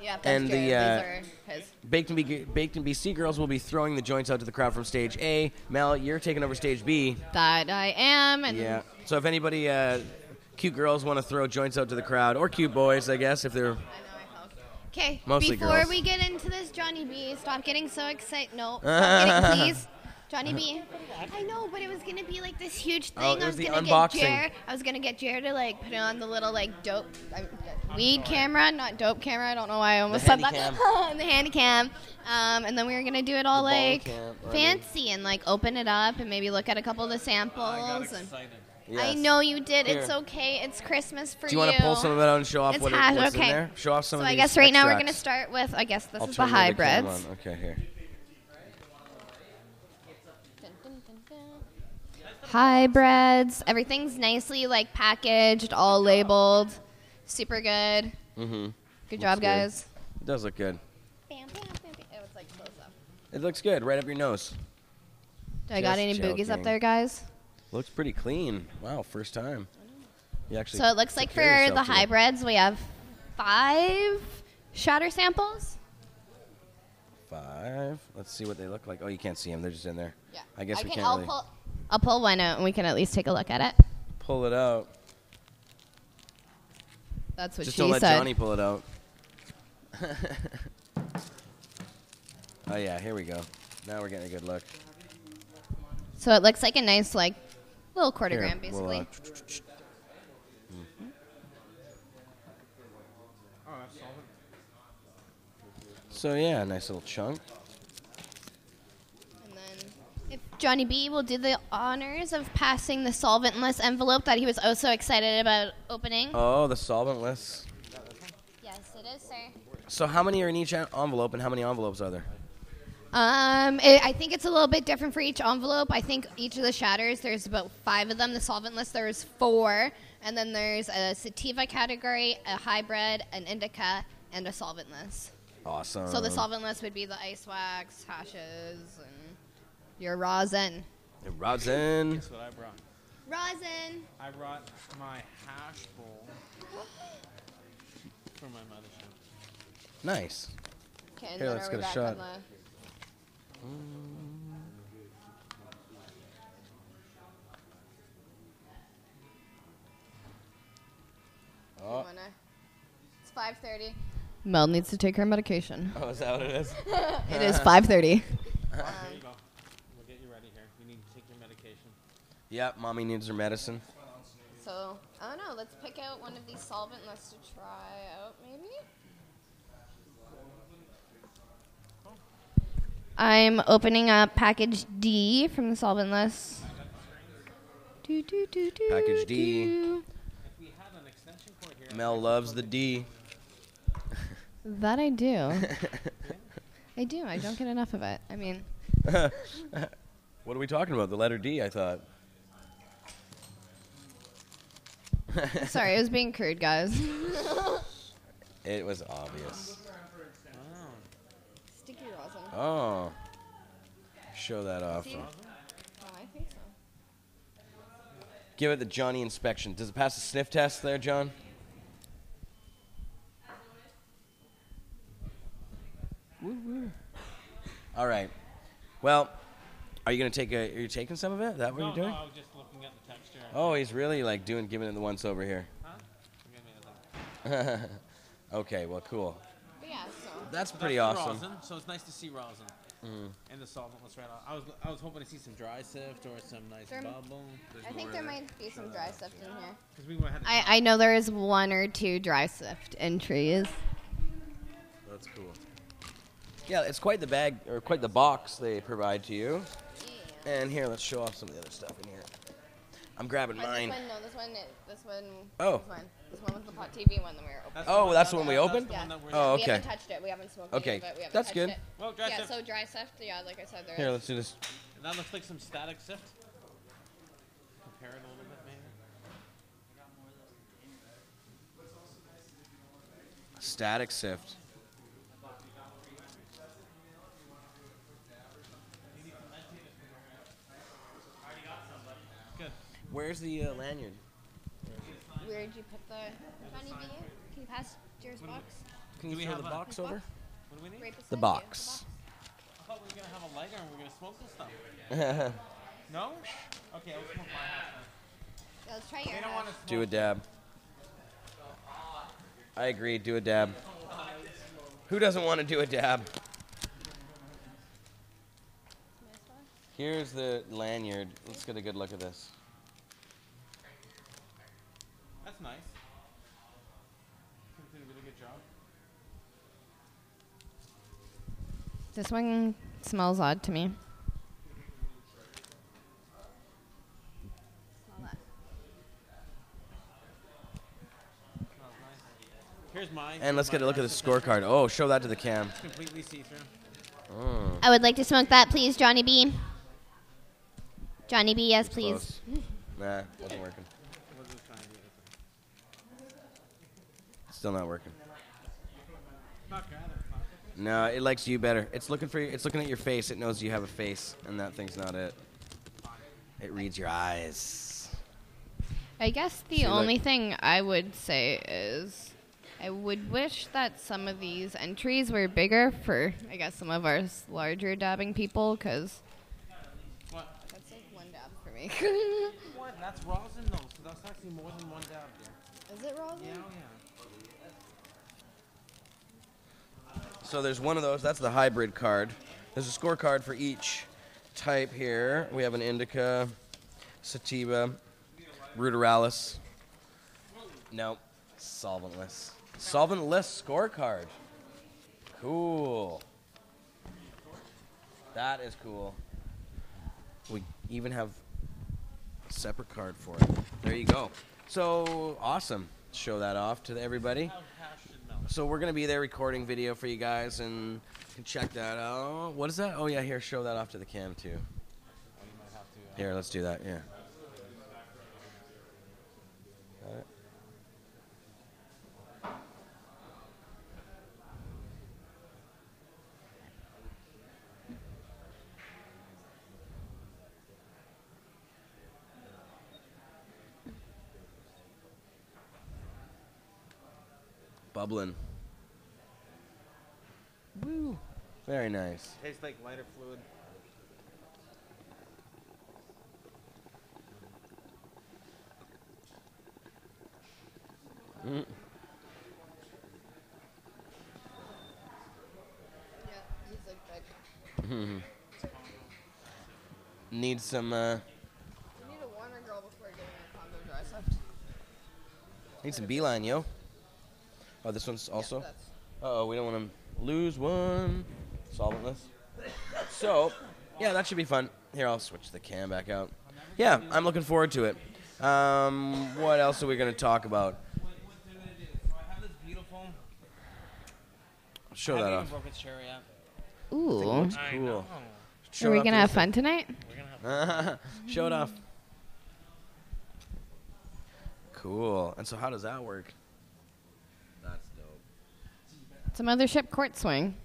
that's and Jared. These are his. Baked and BC girls will be throwing the joints out to the crowd from stage A. Mel, you're taking over stage B. That I am. And yeah. So if anybody, cute girls want to throw joints out to the crowd, or cute boys, I guess, if they're okay. Mostly before girls. we get into this, Johnny B, stop getting so excited. No, stop getting, please. Johnny B. I know, but it was gonna be like this huge thing. Oh, it was the unboxing. I was gonna get Jared to like put on the little like dope weed camera, not dope camera. I don't know why I almost said that. The handy cam. And then we were gonna do it all like fancy and like open it up and maybe look at a couple of the samples. I got excited. Yes. I know you did. Here. It's okay. It's Christmas for you. Do you want to pull some of it out and show off what's in there? Show off some of these. So I guess right now we're gonna start with. I guess this is the hybrids. Okay, here. Hybrids. Everything's nicely like packaged, all labeled. Super good. Mm-hmm. Good job, guys. It does look good. Bam, bam, bam, bam. Oh, it's like close up. It looks good, right up your nose. Do I got any boogies up there, guys? Looks pretty clean. Wow, first time. You actually. So it looks like for the hybrids, we have 5 shatter samples. 5. Let's see what they look like. Oh, you can't see them. They're just in there. Yeah. I guess we can't really. I'll pull one out, and we can at least take a look at it. Pull it out. That's what just she said. Just don't let Johnny pull it out. Oh, yeah, here we go. Now we're getting a good look. So it looks like a nice, like, little quartergram, basically. So, yeah, nice little chunk. And then if Johnny B will do the honors of passing the solventless envelope that he was also excited about opening. Oh, the solventless. Yes, it is, sir. So how many are in each envelope, and how many envelopes are there? I think it's a little bit different for each envelope. I think each of the shatters, there's about 5 of them. The solventless, there's 4. And then there's a sativa category, a hybrid, an indica, and a solventless. Awesome. So the solventless would be the ice wax, hashes, and your rosin. Rosin. Guess what I brought? Rosin. I brought my hash bowl for my mothership. Nice. Okay, and here, then let's are get we a back shot. on the... Oh. It's 5:30. Mel needs to take her medication. Oh, is that what it is? It is 5:30. Here you go. We'll get you ready here. You need to take your medication. Yep, mommy needs her medicine. So, I don't know. Let's pick out one of these solventless to try out, maybe? I'm opening up package D from the solventless. Package D. Mel loves the D. That I do. I do. I don't get enough of it. I mean. What are we talking about? The letter D, I thought. Sorry, I was being crude, guys. It was obvious. Sticky rosin. Oh. Show that off. Oh, I think so. Give it the Johnny inspection. Does it pass the sniff test there, John? Woo-woo. All right. Well, Are you are you taking some of it? Is that what you're doing? No, I was just looking at the texture. Oh, he's really like giving it the once over here. Huh? Okay, well, cool. But yeah, so. That's pretty That's awesome. Rosin, so it's nice to see rosin. And the solventless right on. I was hoping to see some dry sift or some nice bubble. I think there might be some dry sift in here. Because we went ahead. I know there is 1 or 2 dry sift entries. That's cool. Yeah, it's quite the bag or quite the box they provide to you. Yeah. And here, let's show off some of the other stuff in here. I'm grabbing mine. This one. Oh. This one was the Pot TV one that we were opening. That's the one we opened? Yeah. Oh, okay. We haven't touched it. We haven't smoked it, but we haven't that's touched good. it. Well, dry sift. So dry sift, like I said, there Here, is. let's do this. And that looks like some static sift. Compare it a little bit, maybe. Static sift. Good. Where's the lanyard? Where'd you put the Johnny B? Can you pass Jared's box? Can you throw the box over? What do we need? Right beside The you. box. I thought we were going to have a lighter and we were going to smoke this stuff. No? Okay, I'll smoke my half. Yeah, let's try your They don't half. want to smoke. Do a dab. I agree, do a dab. Who doesn't want to do a dab? Here's the lanyard. Let's get a good look at this. That's nice. Did a really good job. This one smells odd to me. Smell that. Smells nice. Here's mine. And let's get a look at the scorecard. Oh, show that to the cam. It's completely see-through. Oh. I would like to smoke that, please, Johnny B. Johnny B, yes, please. Close. Nah, wasn't working. What is it trying to do? Still not working. Not bad. No, it likes you better. It's looking for you. It's looking at your face. It knows you have a face, and that thing's not it. It reads your eyes. I guess the See, look. only thing I would say is I would wish that some of these entries were bigger for, I guess, some of our larger dabbing people, because What? that's like 1 dab for me. What? That's rosin though, so that's actually more than 1 dab there. Is it rosin? Yeah, oh yeah. So there's one of those. That's the hybrid card. There's a scorecard for each type here. We have an indica, sativa, ruderalis. Nope, solventless. Solventless scorecard. Cool. That is cool. We even have a separate card for it. There you go. So awesome. Show that off to everybody. So we're going to be there recording video for you guys, and you can check that out. What is that? Oh, yeah, here, show that off to the cam, too. Here, let's do that, yeah. Got it? Bubbling. Woo. Very nice. Tastes like lighter fluid. Mm. Yeah, he's like big. Need some, We need a warmer girl before getting a combo dry sift. need some beeline, yo. Oh, this one's also? Yeah, Uh-oh, we don't want to lose one. Solventless. So, yeah, that should be fun. Here, I'll switch the cam back out. Yeah, I'm looking forward to it. What else are we going to talk about? So I have this beautiful. Show that off. Broke its cherry out. Ooh. Looks I cool. know. Show Are we it off going to to have the- fun tonight? We're gonna have. Show it off. Cool. And so how does that work? That's dope. It's a mothership court swing.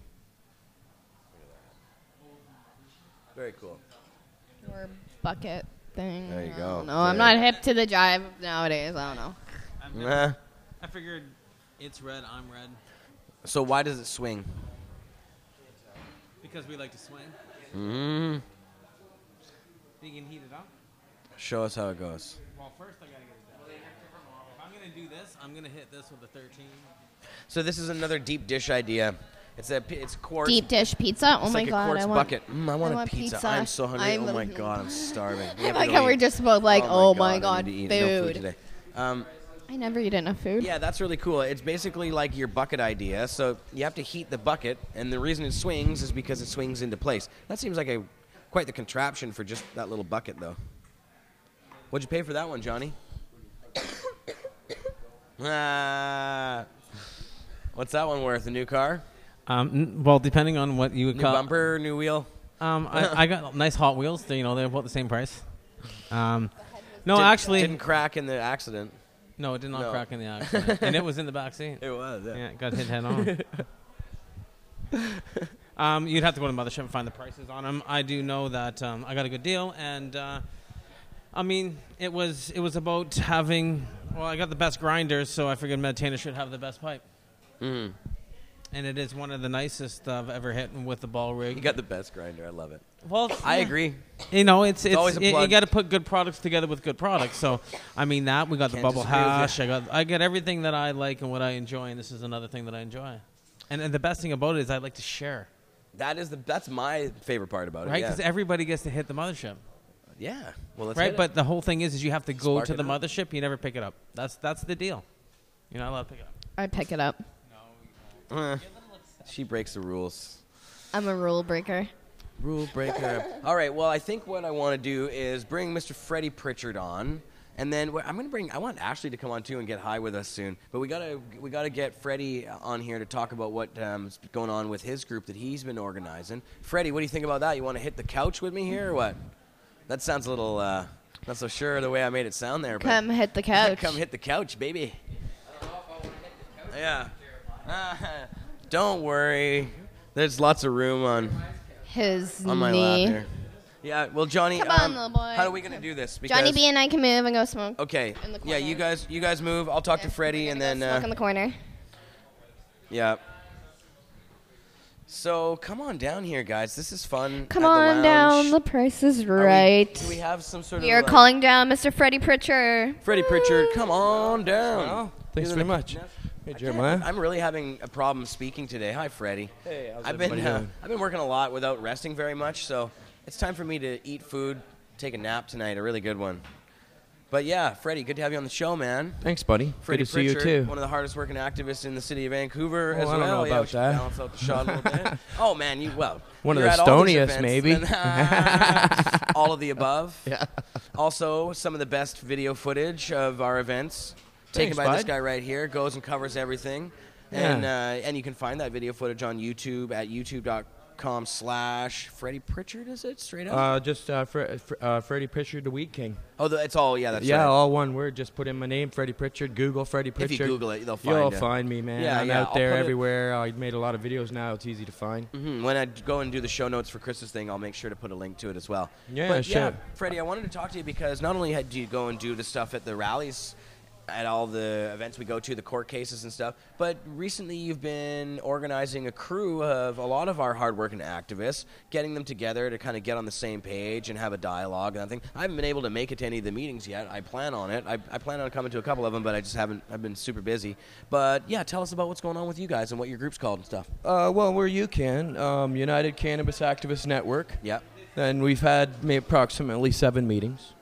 Very cool. Or bucket thing. There you I go. don't know. I'm There. not hip to the jive nowadays. I don't know. Nah. I figured it's red, I'm red. So why does it swing? Because we like to swing. heat it up. Show us how it goes. Well, first I gotta get it done. If I'm gonna do this, I'm gonna hit this with a 13. So this is another deep dish idea. It's quartz. Deep dish pizza. Oh It's my like god, a quartz I want. bucket. I want a pizza. I'm so hungry. Oh my I'm- god, I'm starving. We I have to like go how we're eat. just both like, oh my I god, need to eat no food food. today. I never eat enough food. Yeah, that's really cool. It's basically like your bucket idea. So you have to heat the bucket, and the reason it swings is because it swings into place. That seems like quite the contraption for just that little bucket, though. What'd you pay for that one, Johnny? What's that one worth? A new car? Well, depending on what you would New call. bumper, new wheel? I got nice Hot Wheels. They're about the same price. No, actually. Didn't crack in the accident. No, it did not crack in the accident. And it was in the back seat. It was, Yeah, it got hit head on. You'd have to go to Mothership and find the prices on them. I do know that I got a good deal, and I mean, it was about having. Well, I got the best grinders, so I figured Meditainer should have the best pipe. Mm. And it is one of the nicest I've ever hit with the ball rig. You got the best grinder. I love it. Well, I agree. You know, it's always a plug. you got to put good products together with good products. So, I mean, we got the Can't bubble disagree with hash. I got everything that I like and what I enjoy, and this is another thing that I enjoy. And the best thing about it is I like to share. That's my favorite part about it. Right? Yeah. Because everybody gets to hit the mothership. Yeah. Well, let's Right? hit it. But the whole thing is you have to go Spark to it the up. mothership. You never pick it up. That's the deal. You're not allowed to pick it up. I'd pick it up. She breaks the rules. I'm a rule breaker. Rule breaker. All right. Well, I think what I want to do is bring Mr. Freddie Pritchard on, and then I want Ashley to come on too and get high with us soon. But we gotta get Freddie on here to talk about what's going on with his group that he's been organizing. Freddie, what do you think about that? You want to hit the couch with me here or what? That sounds a little not so sure the way I made it sound there. But Come hit the couch. Come hit the couch, baby. Yeah. Don't worry. There's lots of room on my lap knee. here. Yeah, well, Johnny, Come on, little boy. how are we going to do this? Johnny B and I can move and go smoke. Okay. in the Yeah, corner. you guys move. I'll talk to Freddie and then Smoke in the corner. yeah. So, come on down here, guys. This is fun. Come at the on lounge. down. The price is right. Do we have some sort We of are calling down Mr. Freddie Pritchard. Freddie Pritchard, come on down. Well, thanks You're very the- much. Hey, Jeremiah. I'm really having a problem speaking today. Hi, Freddie. Hey, how's I've been everybody doing? I've been working a lot without resting very much, so it's time for me to eat food, take a nap tonight, a really good one. But yeah, Freddie, good to have you on the show, man. Thanks, buddy. Freddie Good to see you Pritchard, too. one of the hardest working activists in the city of Vancouver as I don't well. know Yeah, about we should that. balance out the shot a little bit. Oh man, One of you're the at all these stoniest, events, maybe. then, all of the above. Yeah. Also, some of the best video footage of our events taken Thanks, by this bud. guy right here. Goes and covers everything. And you can find that video footage on YouTube at youtube.com/Freddie Pritchard, is it? Straight up? Just Freddie Pritchard, the Weed King. Oh, it's all, yeah, that's right. Yeah, all one word. Just put in my name, Freddie Pritchard. Google Freddie Pritchard. If you Google it, they'll find You'll it. find me, man. Yeah, I'm yeah, out I'll there put it- everywhere. I made a lot of videos now. It's easy to find. When I go and do the show notes for Chris's thing, I'll make sure to put a link to it as well. Yeah, But sure. yeah, Freddie, I wanted to talk to you because not only do you go and do the stuff at the rallies, at all the events we go to, the court cases and stuff, but recently you've been organizing a crew of a lot of our hardworking activists, getting them together to kind of get on the same page and have a dialogue and that thing. I haven't been able to make it to any of the meetings yet. I plan on it. I plan on coming to a couple of them, but I just haven't. I've been super busy. But yeah, tell us about what's going on with you guys and what your group's called and stuff. Well, we're UCAN, United Cannabis Activist Network. Yeah. And we've had approximately 7 meetings.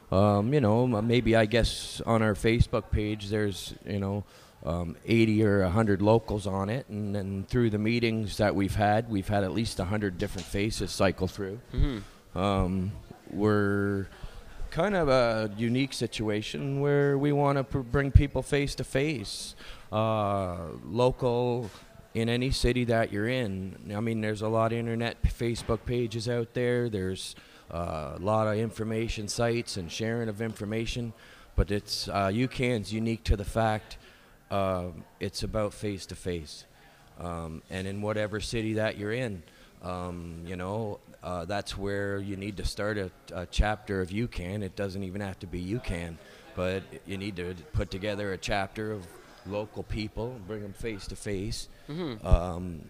Maybe I guess on our Facebook page there's 80 or 100 locals on it, and then through the meetings that we've had at least 100 different faces cycle through. Mm-hmm. We're kind of a unique situation where we want to bring people face to face, local in any city that you're in. I mean, there's a lot of internet Facebook pages out there. There's a lot of information sites and sharing of information, but it's UCAN's unique to the fact it's about face to face, and in whatever city that you're in, that's where you need to start a chapter of UCAN. It doesn't even have to be UCAN, but you need to put together a chapter of local people, bring them face to face, and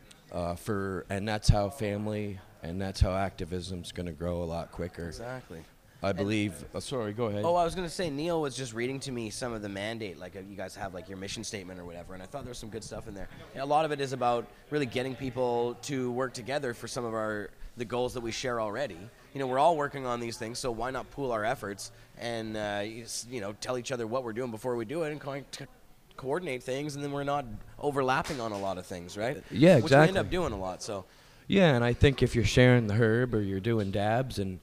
that's how family and that's how activism's going to grow a lot quicker. Exactly. I believe. Sorry, go ahead. Oh, I was going to say, Neil was just reading to me some of the mandate, like you guys have like your mission statement or whatever, and I thought there was some good stuff in there. And a lot of it is about really getting people to work together for some of the goals that we share already. You know, we're all working on these things, so why not pool our efforts and tell each other what we're doing before we do it and coordinate things, and then we're not overlapping on a lot of things, right? Yeah, exactly. Which we end up doing a lot. So. Yeah, and I think if you're sharing the herb or you're doing dabs and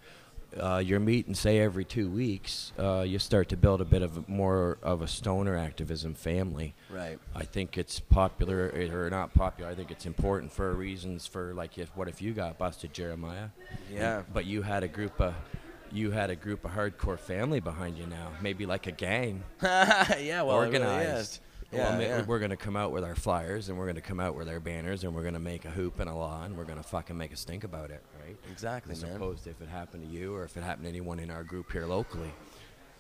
you're meeting, say, every 2 weeks, you start to build a bit of more of a stoner activism family. Right. I think it's popular or not popular. I think it's important for reasons for like, what if you got busted, Jeremiah? Yeah. But you had a group of hardcore family behind you now, maybe like a gang. Yeah, well, organized. It really is. We're going to come out with our flyers, and we're going to come out with our banners, and we're going to make a hoop and a law, and we're going to fucking make a stink about it, right? Exactly, As man. opposed to if it happened to you or if it happened to anyone in our group here locally.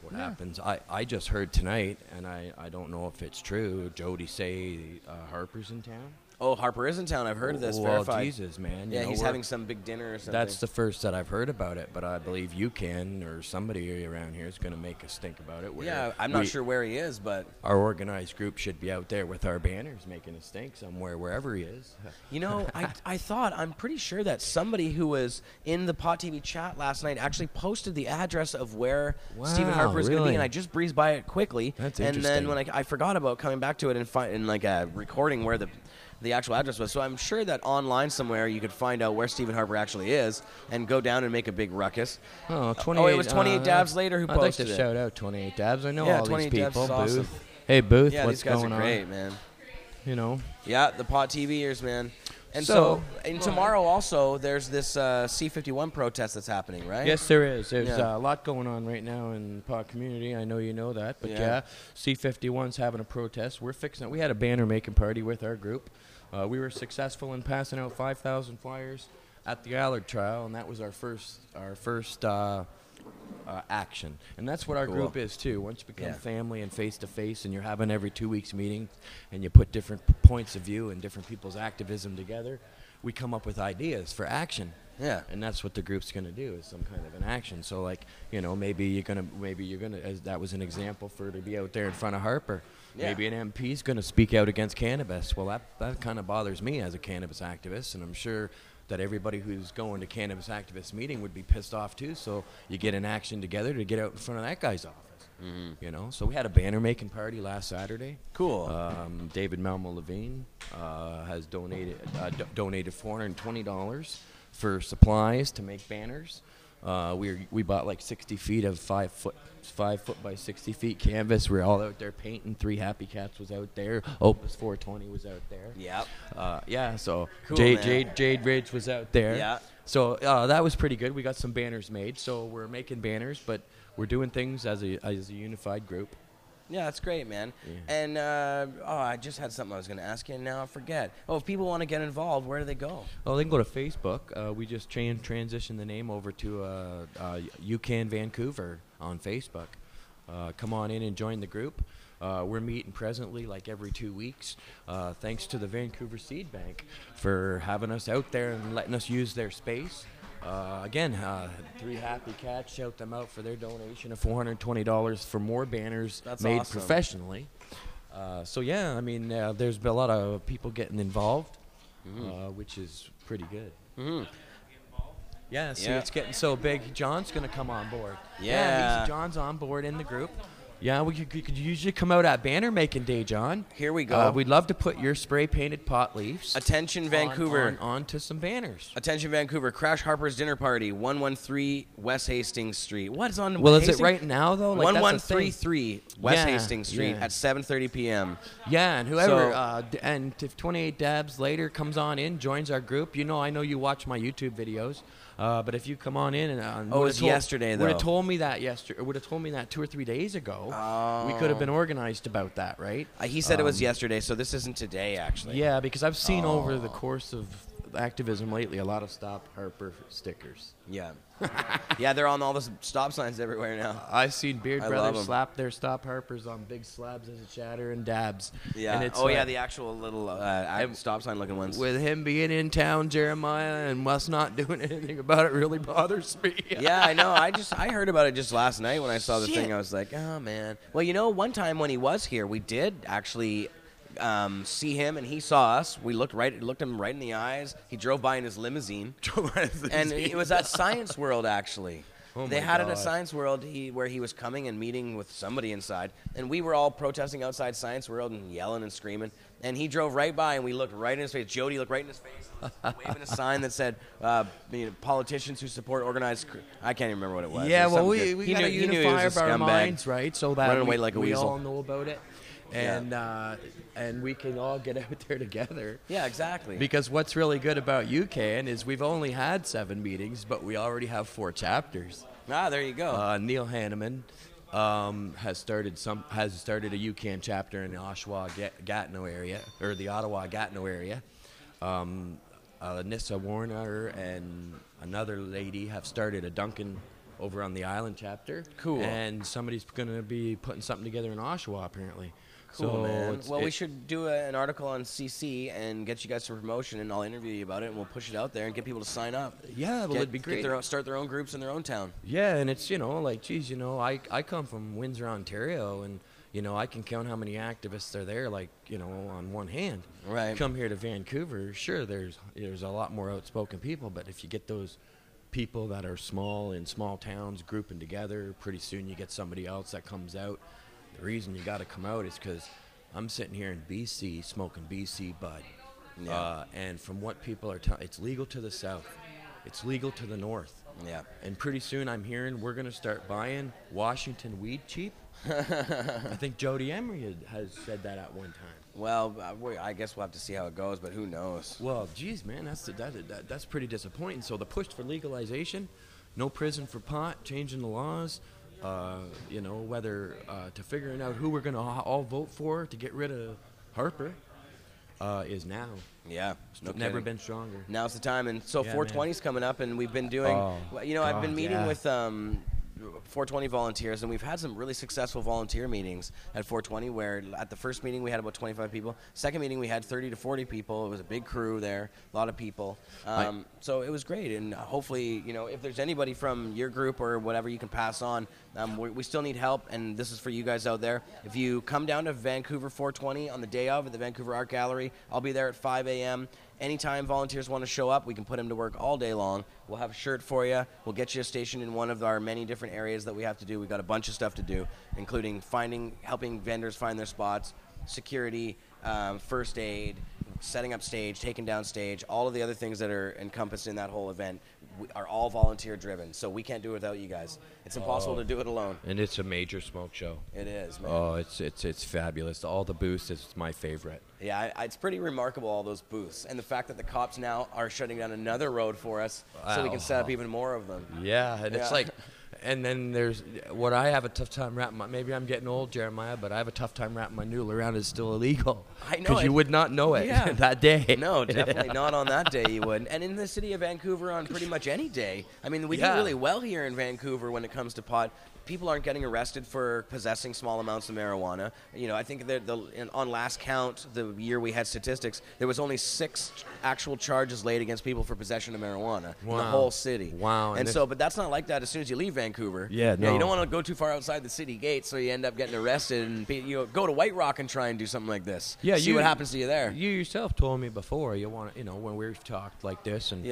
What happens? I just heard tonight, and I don't know if it's true, Jody say Harper's in town. Oh, Harper is in town. I've heard of this. Well, verified. Jesus, man. Yeah, he's having some big dinner or something. That's the first that I've heard about it, but I believe you can, or somebody around here is going to make a stink about it. Yeah, I'm not sure where he is, but our organized group should be out there with our banners making a stink somewhere, wherever he is. You know, I'm pretty sure that somebody who was in the Pot TV chat last night actually posted the address of where Stephen Harper is going to be, and I just breezed by it quickly. That's interesting. And then when I forgot about coming back to it and like recording where the actual address was. So I'm sure that online somewhere you could find out where Stephen Harper actually is and go down and make a big ruckus. Oh, it was 28 Dabs later who posted it. I'd like to shout out 28 Dabs. I know all these 28 people. Dabs is Booth. awesome. Hey, Booth, yeah, what's these guys going are on? great, man. You know? Yeah, the Pot TV ears, man. And so tomorrow also, there's this C51 protest that's happening, right? Yes, there is. There's a lot going on right now in the pot community. I know you know that. But C51's having a protest. We're fixing it. We had a banner making party with our group. We were successful in passing out 5,000 flyers at the Allard trial, and that was our first action. And that's what our group is, too. Once you become family and face-to-face, and you're having every 2 weeks meeting, and you put different points of view and different people's activism together, we come up with ideas for action. Yeah. And that's what the group's going to do, is some kind of an action. So, like, you know, maybe you're going to, as that was an example for to be out there in front of Harper. Yeah. Maybe an MP's going to speak out against cannabis. Well, that kind of bothers me as a cannabis activist, and I'm sure that everybody who's going to cannabis activist meeting would be pissed off too. So you get an action together to get out in front of that guy's office. You know, so we had a banner making party last Saturday. Cool. David Malmo Levine has donated $420 for supplies to make banners. We bought like 60 feet of 5 foot by 60 feet canvas. We were all out there painting. 3 Happy Cats was out there. Opus 420 was out there. Yep. So cool, Jade Ridge was out there. Yeah. So that was pretty good. We got some banners made. So we're making banners, but we're doing things as a unified group. Yeah, that's great, man. Yeah. And I just had something I was going to ask you, and now I forget. Oh, if people want to get involved, where do they go? Oh, they can go to Facebook. We just transitioned the name over to UCAN Vancouver on Facebook. Come on in and join the group. We're meeting presently like every 2 weeks. Thanks to the Vancouver Seed Bank for having us out there and letting us use their space. Again, 3 Happy Cats, shout them out for their donation of $420 for more banners made professionally. So yeah, I mean, there's been a lot of people getting involved, which is pretty good. Yeah, see, it's getting so big. John's going to come on board. Yeah, John's on board in the group. Yeah, we could usually come out at banner making day, John. Here we go. We'd love to put your spray painted pot leaves. Attention, Vancouver. Onto some banners. Attention, Vancouver. Crash Harper's Dinner Party, 113 West Hastings Street. What is on? Well, Hastings? Is it right now though? Like 1133 West Hastings Street at 7:30 p.m. Yeah, and whoever and if 28 Dabs later comes on in, joins our group. You know, I know you watch my YouTube videos. But if you come on in and it was yesterday though. Would have told me that 2 or 3 days ago. We could have been organized about that, right? He said it was yesterday, so this isn't today actually. Yeah, because I've seen over the course of activism lately. A lot of Stop Harper stickers. Yeah. Yeah, they're on all the stop signs everywhere now. I've seen Beard Brothers 'em. slap their Stop Harpers on big slabs as a chatter and dabs. Yeah. And it's yeah, the actual little stop sign looking ones. With him being in town, Jeremiah, and us not doing anything about it really bothers me. Yeah, I know. I heard about it just last night when I saw the Shit. thing. I was like, oh, man. Well, one time when he was here, we did actually see him, and he saw us. We looked him right in the eyes. He drove by in his limousine. And it was at Science World, actually. Oh they my had it God. at Science World where he was coming and meeting with somebody inside. And we were all protesting outside Science World and yelling and screaming. And he drove right by, and we looked right in his face. Jody looked right in his face, waving a sign that said, politicians who support organized... I can't even remember what it was. Yeah, It was well, something we good. got to He knew he unify was a our scumbag. minds, right? So that Running away like a we weasel. all know about it. And we can all get out there together. Yeah, exactly. Because what's really good about UCAN is we've only had 7 meetings, but we already have 4 chapters. Ah, there you go. Neil Hanneman has started a UCAN chapter in the Oshawa-Gatineau area, or the Ottawa-Gatineau area. Nissa Warner and another lady have started a Duncan over on the Island chapter. Cool. And somebody's going to be putting something together in Oshawa, apparently. Cool, So man. Well, we should do an article on CC and get you guys some promotion, and I'll interview you about it, and we'll push it out there and get people to sign up. Yeah, well, it'd be great. Start their own groups in their own town. Yeah, and it's, I come from Windsor, Ontario, and, I can count how many activists are there, on one hand. Right. Come here to Vancouver, sure, there's a lot more outspoken people, but if you get those people that are small in small towns grouping together, pretty soon you get somebody else that comes out. The reason you got to come out is because I'm sitting here in BC smoking BC bud. Yeah. And from what people are telling, it's legal to the south. It's legal to the north. Yeah. And pretty soon I'm hearing we're going to start buying Washington weed cheap. I think Jody Emery has said that at one time. Well, I guess we'll have to see how it goes, but who knows? Well, geez, man, that's pretty disappointing. So the push for legalization, no prison for pot, changing the laws, whether to figuring out who we're going to all vote for to get rid of Harper is now. Yeah. It's never been stronger. Now's the time. And so Yeah, 420's coming up, and we've been doing, I've been meeting with 420 volunteers, and we've had some really successful volunteer meetings at 420 where at the first meeting we had about 25 people. Second meeting we had 30 to 40 people. It was a big crew there, a lot of people. So it was great, and hopefully, if there's anybody from your group or whatever you can pass on, we still need help, and this is for you guys out there. If you come down to Vancouver 420 on the day of at the Vancouver Art Gallery, I'll be there at 5 a.m. Anytime volunteers want to show up, we can put them to work all day long. We'll have a shirt for you. We'll get you stationed in one of our many different areas that we have to do. We've got a bunch of stuff to do, including helping vendors find their spots, security, first aid, setting up stage, taking down stage, all of the other things that are encompassed in that whole event are all volunteer driven. So we can't do it without you guys. It's impossible to do it alone. And it's a major smoke show. It is, man. Oh, it's fabulous. All the booths, it's my favorite. Yeah, it's pretty remarkable, all those booths. And the fact that the cops now are shutting down another road for us so we can set up even more of them. Yeah, and it's like, and then there's what I have a tough time wrapping maybe I'm getting old, Jeremiah, but I have a tough time wrapping my noodle around is still illegal. I know. Because you would not know it that day. No, definitely not on that day you would. And in the city of Vancouver on pretty much any day. I mean, we do really well here in Vancouver when it comes to pot. People aren't getting arrested for possessing small amounts of marijuana. I think that on last count, the year we had statistics, there was only 6 actual charges laid against people for possession of marijuana in the whole city. Wow. And so, but that's not like that as soon as you leave Vancouver. Yeah, no. You don't want to go too far outside the city gates, so you end up getting arrested and go to White Rock and try and do something like this. Yeah, see what happens to you there. You yourself told me before you want to, when we've talked like this, and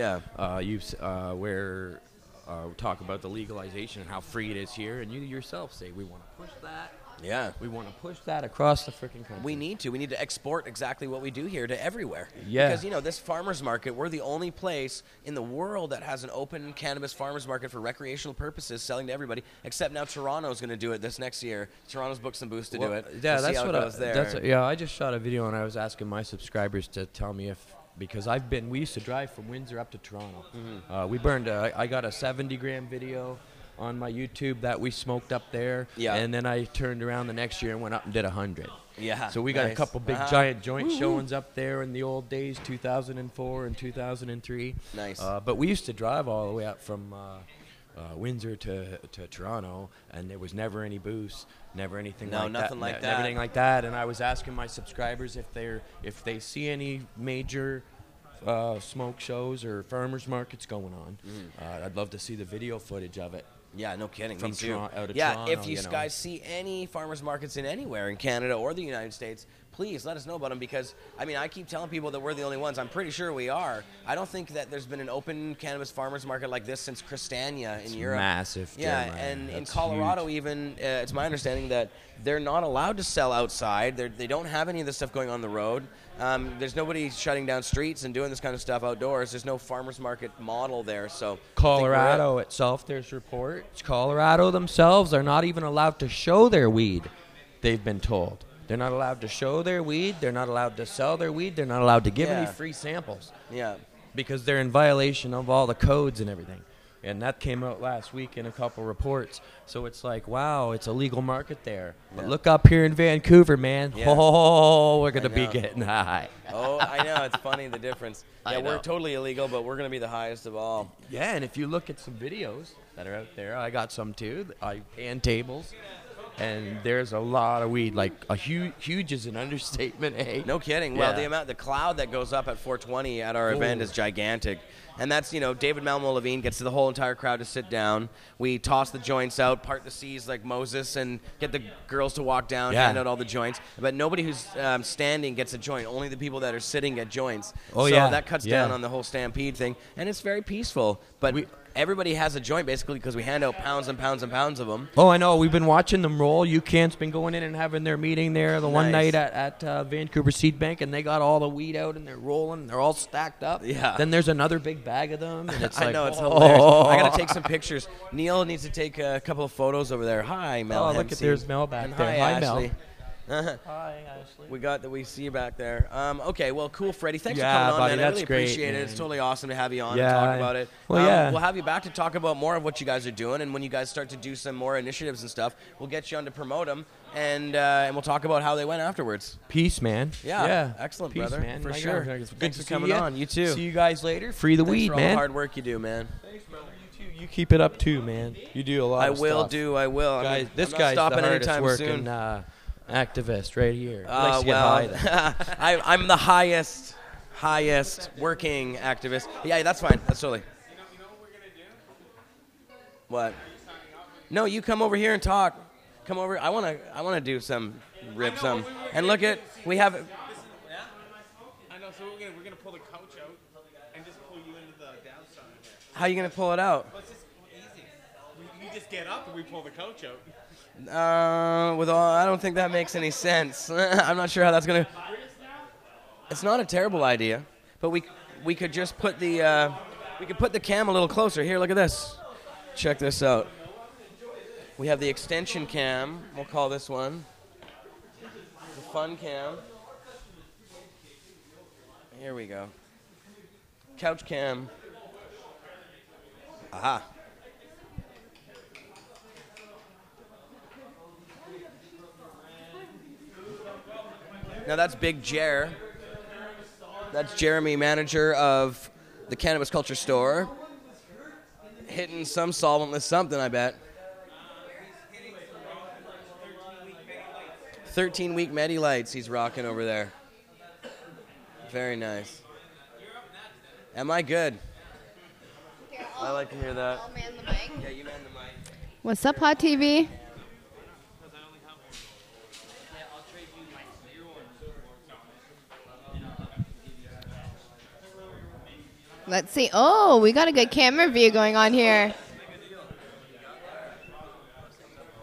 talk about the legalization and how free it is here, and you yourself say we want to push that. Yeah. We want to push that across the freaking country. We need to. We need to export exactly what we do here to everywhere. Yeah. Because, this farmer's market, we're the only place in the world that has an open cannabis farmer's market for recreational purposes, selling to everybody, except now Toronto's going to do it this next year. Toronto's booked some booths to do it. Yeah, we'll that's what I just shot a video, and I was asking my subscribers to tell me because we used to drive from Windsor up to Toronto. Mm-hmm. We burned, I got a 70-gram video. on my YouTube that we smoked up there. Yeah. And then I turned around the next year and went up and did 100. Yeah. So we got a couple big giant joint showings up there in the old days, 2004 and 2003. Nice. But we used to drive all the way up from Windsor to Toronto, and there was never any booths, never anything like that. No, nothing like that. Everything like that. And I was asking my subscribers if they see any major smoke shows or farmers markets going on. I'd love to see the video footage of it. Yeah, no kidding. From Me too. out of yeah, Toronto, if you guys see any farmers markets in anywhere in Canada or the United States, please let us know about them, because, I mean, I keep telling people that we're the only ones. I'm pretty sure we are. I don't think that there's been an open cannabis farmers market like this since Christania in Europe. Massive. Yeah, Jeremiah. and in That's Colorado huge. even, it's my understanding that they're not allowed to sell outside. They don't have any of this stuff going on the road. There's nobody shutting down streets and doing this kind of stuff outdoors. There's no farmers market model there. So Colorado itself, there's reports. Colorado themselves are not even allowed to show their weed, they've been told. They're not allowed to show their weed. They're not allowed to sell their weed. They're not allowed to give any free samples. Yeah. Because they're in violation of all the codes and everything. And that came out last week in a couple reports. So it's like, wow, it's a legal market there. But look up here in Vancouver, man. Yeah. Oh, we're going to be getting high. Oh, I know. It's funny, the difference. Yeah, we're totally illegal, but we're going to be the highest of all. Yeah, and if you look at some videos that are out there, I got some too, and tables. And there's a lot of weed. Like a huge is an understatement, eh? No kidding. Well, the cloud that goes up at 420 at our event is gigantic. And that's, David Malmo Levine gets the whole entire crowd to sit down. We toss the joints out, part the seas like Moses, and get the girls to walk down, hand out all the joints. But nobody who's standing gets a joint. Only the people that are sitting get joints. Oh, so yeah. that cuts down on the whole stampede thing. And it's very peaceful. But everybody has a joint, basically, because we hand out pounds and pounds and pounds of them. Oh, I know. We've been watching them roll. UCAN's been going in and having their meeting there the one night at Vancouver Seed Bank, and they got all the weed out, and they're rolling. They're all stacked up. Yeah. Then there's another big bag of them, and it's like, I know, it's hilarious. I got to take some pictures. Neil needs to take a couple of photos over there. Hi, Mel. Oh, look at there's Mel back and there. Hi, Ashley. Mel. Hi, Ashley. We see you back there. Okay, well, cool, Freddie. Thanks for Yeah, coming on, buddy, man. I that's really great, appreciate it. man. It's totally awesome to have you on and Yeah. talk about it. Well, yeah. We'll have you back to talk about more of what you guys are doing, and when you guys start to do some more initiatives and stuff, we'll get you on to promote them, and we'll talk about how they went afterwards. Peace, man. Yeah. Excellent, Peace, brother. man. For My sure. God. Thanks to for see coming ya. on. You too. See you guys later. Free the Thanks weed, for all man. the hard work you do, man. Thanks, brother. You too. You keep it up too, man. You do a lot of stuff. I will. Guys, I'm this not guy's stopping the hardest anytime working soon. activist right here. Likes to get high, though. I'm the highest working activist. Yeah, that's fine. That's totally. You know what we're going to do? What? No, you come over here and talk. Come over. I want to do some and look at we have. I know, so we're going to pull the couch out and just pull you into the downside of it. How are you gonna pull it out? Well, it's just easy. You just get up and we pull the couch out. I don't think that makes any sense. I'm not sure how that's gonna. It's not a terrible idea, but we could just put the cam a little closer. Here, look at this. Check this out. We have the extension cam. We'll call this one the fun cam. Here we go. Couch cam. Aha. Now that's Big Jer. That's Jeremy, manager of the Cannabis Culture Store. Hitting some solventless something, I bet. 13-week Medi Lights he's rocking over there. Very nice. Am I good? I like to hear that. I'll man the mic. Yeah, you man the mic. What's up, Pot TV? Let's see. Oh, we got a good camera view going on here.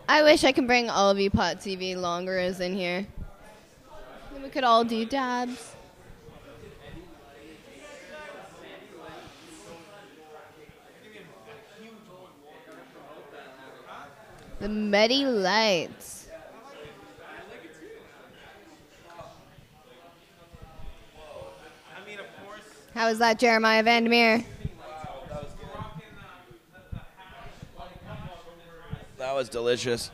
I wish I could bring all of you Pot TV longers in here. Then we could all do dabs. The Medi Lights. How was that, Jeremiah Vandermeer? was delicious.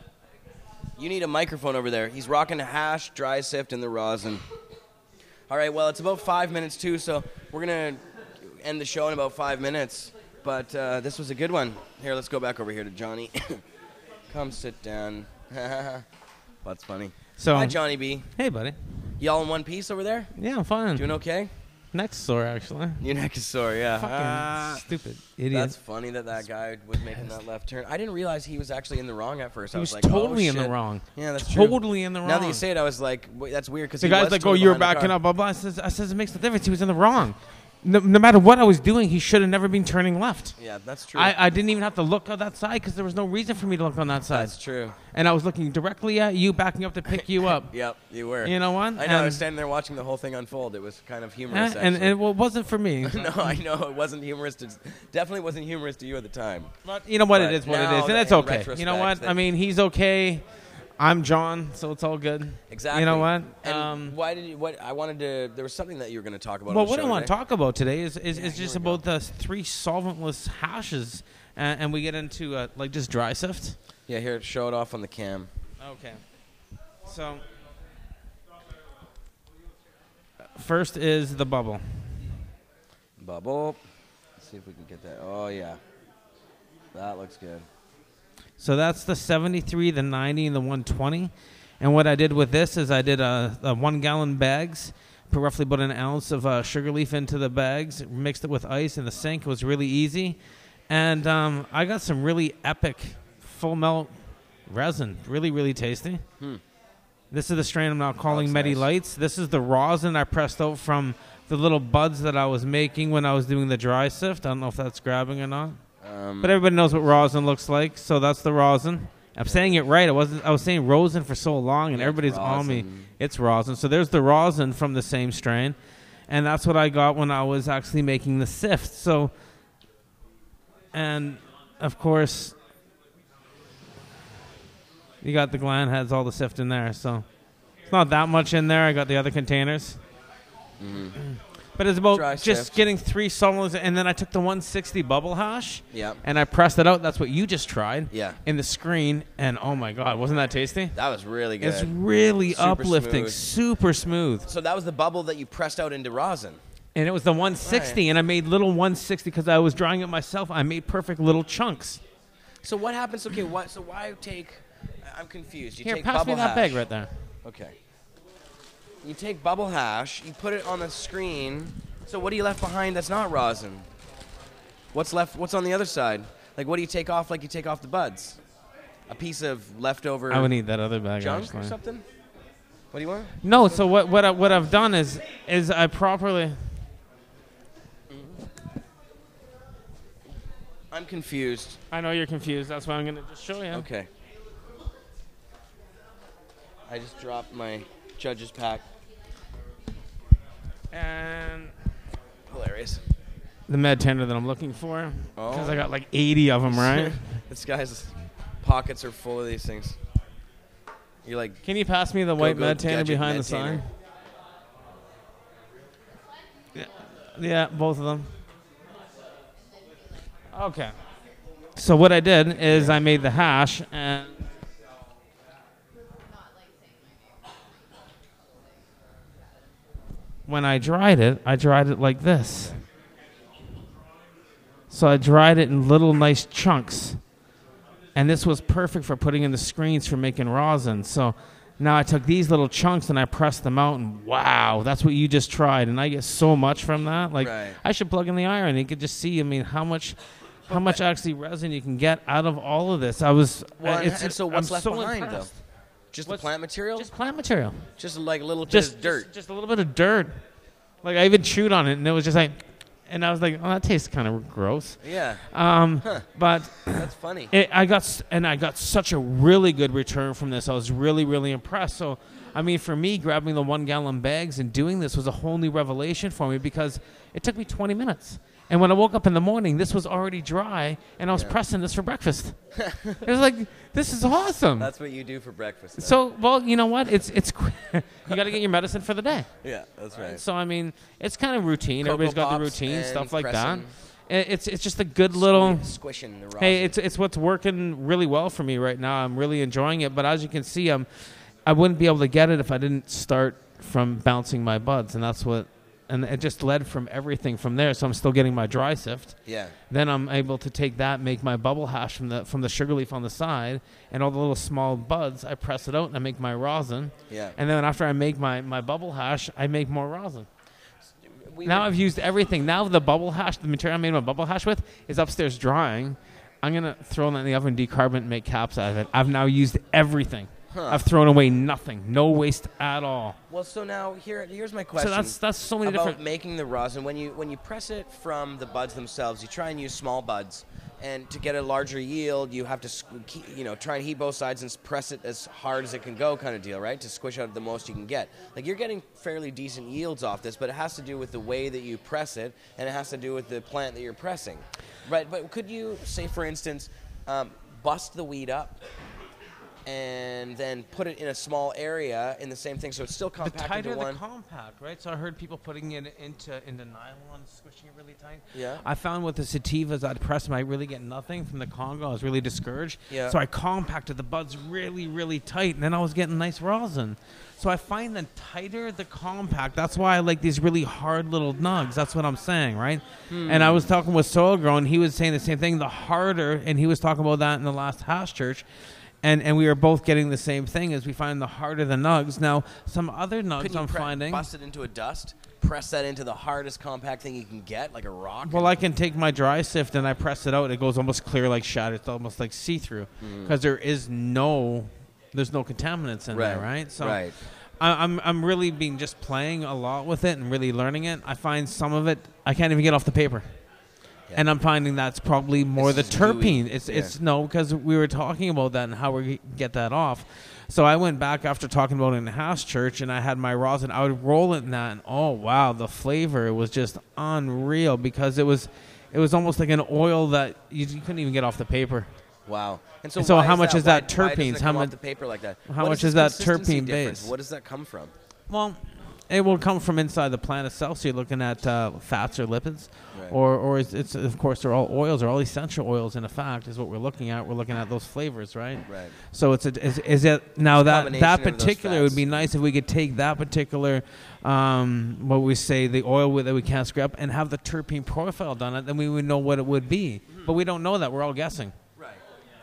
You need a microphone over there. He's rocking a hash, dry sift, and the rosin. All right, well, it's about 5 minutes, too, so we're going to end the show in about 5 minutes. But this was a good one. Here, let's go back over here to Johnny. Come sit down. That's funny. So, hi, Johnny B. Hey, buddy. You all in one piece over there? Yeah, I'm fine. Doing okay? Neck's sore, actually. Your neck is sore, yeah. Fucking stupid idiot. That's funny that guy was making that left turn. I didn't realize he was actually in the wrong at first. He I was like, totally oh, in the shit. wrong. Yeah, that's totally true. in the wrong. Now that you say it, I was like, wait, that's weird because the guy's like, "Oh, you were backing up, blah blah." I says, "It makes no difference. He was in the wrong. No matter what I was doing, he should have never been turning left." Yeah, that's true. I didn't even have to look on that side because there was no reason for me to look on that side. That's true. And I was looking directly at you, backing up to pick you up. Yep, you were. You know what? I know. I was standing there watching the whole thing unfold. It was kind of humorous. And it wasn't for me. No, I know it wasn't humorous. Definitely wasn't humorous to you at the time. But you know what? It is what it is, and it's okay. You know what? I mean, he's okay. I'm John, so it's all good. Exactly. You know what? And why did you? What I wanted to. There was something that you were going to talk about. Well, what I want to talk about today is just about the 3 solventless hashes, and we get into like just dry sift. Yeah, here, show it off on the cam. Okay. So first is the bubble. Bubble. Let's see if we can get that. Oh yeah, that looks good. So that's the 73, the 90, and the 120. And what I did with this is I did a 1 gallon bags, put roughly about an ounce of sugar leaf into the bags, mixed it with ice in the sink. It was really easy. And I got some really epic full melt resin. Really, really tasty. This is the strain I'm now calling Medi nice. Lights. This is the rosin I pressed out from the little buds that I was making when I was doing the dry sift. I don't know if that's grabbing or not. But everybody knows what rosin looks like, so that's the rosin. I'm saying it right. I was saying rosin for so long, and everybody's on me. It's rosin. So there's the rosin from the same strain, and that's what I got when I was actually making the sift. So, and of course, you got the gland has all the sift in there. So it's not that much in there. I got the other containers. But it's about Dry just sift. getting 3 solventless, and then I took the 160 bubble hash, Yep. and I pressed it out. That's what you just tried. Yeah. In the screen, and oh my God, wasn't that tasty? That was really good. It's really Super uplifting, smooth. super smooth. So that was the bubble that you pressed out into rosin. And it was the 160, and I made little 160 because I was drying it myself. I made perfect little chunks. So what happens? Okay, so why take? I'm confused. You Here, take pass bubble me that hash. bag right there. Okay. You take bubble hash. You put it on the screen. So what do you left behind that's not rosin? What's left? What's on the other side? Like what do you take off? Like you take off the buds? A piece of leftover. I would need that other bag. junk actually. or something. What do you want? No. So what I've done is I properly. I'm confused. I know you're confused. That's why I'm gonna just show you. Okay. I just dropped my judge's pack. And Hilarious. the med tender that I'm looking for, because Oh. I got like 80 of them, right? This guy's pockets are full of these things. You're like, Can you pass me the white Go med tender gadget behind med the sign? tainer. Yeah, both of them. Okay. So what I did is I made the hash, and when I dried it like this. So I dried it in little nice chunks. And this was perfect for putting in the screens for making rosin. So now I took these little chunks and I pressed them out, and wow, that's what you just tried. And I get so much from that. Like, Right. I should plug in the iron. You could just see, I mean, how much actually resin you can get out of all of this. I was. well, it's, and so what's I'm left so behind impressed. though? Just What's- the plant material? Just plant material. Just like a little bit Just of dirt. Just a little bit of dirt. Like I even chewed on it, and it was just like, and I was like, oh, that tastes kind of gross. Yeah. But That's funny. I got such a really good return from this. I was really, really impressed. So, I mean, for me, grabbing the 1 gallon bags and doing this was a whole new revelation for me because it took me 20 minutes. And when I woke up in the morning, this was already dry, and I was pressing this for breakfast. It was like, this is awesome. That's what you do for breakfast. Then. So, well, you know what? It's you got to get your medicine for the day. yeah, that's right. So, I mean, it's kind of routine. Cocoa Everybody's got the Pops routine, and stuff like that. pressing. It's just a good little squishing the rosin. Hey, it's what's working really well for me right now. I'm really enjoying it. But as you can see, I wouldn't be able to get it if I didn't start from bouncing my buds, and that's what. And it just led from everything from there. So I'm still getting my dry sift. Yeah. Then I'm able to take that, make my bubble hash from the sugar leaf on the side, and all the little small buds. I press it out and I make my rosin. Yeah. And then after I make my bubble hash, I make more rosin. Now I've used everything. Now the bubble hash, the material I made my bubble hash with, is upstairs drying. I'm gonna throw it in the oven, decarbonate, and make caps out of it. I've now used everything. I've thrown away nothing, no waste at all. Well, so now here's my question. So that's so many about different making the rosin. When you press it from the buds themselves, you try and use small buds, and to get a larger yield, you have to try and heat both sides and press it as hard as it can go, kind of deal, right? To squish out the most you can get. Like you're getting fairly decent yields off this, but it has to do with the way that you press it, and it has to do with the plant that you're pressing, right? But could you say, for instance, bust the weed up? And then put it in a small area in the same thing, so it's still compact. The tighter into one. the compact, right? So I heard people putting it into nylon, squishing it really tight. Yeah. I found with the sativas, I'd press them, I really get nothing from the Congo. I was really discouraged. Yeah. So I compacted the buds really, really tight, and then I was getting nice rosin. So I find the tighter the compact, that's why I like these really hard little nugs. That's what I'm saying, right? And I was talking with Soil Grow, and he was saying the same thing. The harder, and he was talking about that in the last Hash Church. And we are both getting the same thing as we find the harder the nugs. Now, some other nugs I'm finding. Bust it into a dust, press that into the hardest compact thing you can get, like a rock. Well, I can take my dry sift and I press it out. It goes almost clear like shatter. It's almost like see-through because there's no contaminants in there, right? So I'm really been just playing a lot with it and really learning it. I find some of it I can't even get off the paper. Yeah. And I'm finding that's probably more the terpene. It's no, because we were talking about that and how we get that off. So I went back after talking about it in the House Church, and I had my rosin. I would roll it in that, and oh wow, the flavor was just unreal because it was almost like an oil that you couldn't even get off the paper. Wow. And so how much is that terpenes? Why doesn't it come off the paper like that? How much is that terpene base? What does that come from? Well, it will come from inside the plant itself. So you're looking at fats or lipids, right. or it's of course they're all oils, or all essential oils. In fact, is what we're looking at. We're looking at those flavors, right? Right. So is it now that particular? It would be nice if we could take that particular, what we say, the oil that we can't scrap, and have the terpene profile done it. Then we would know what it would be. But we don't know that. We're all guessing.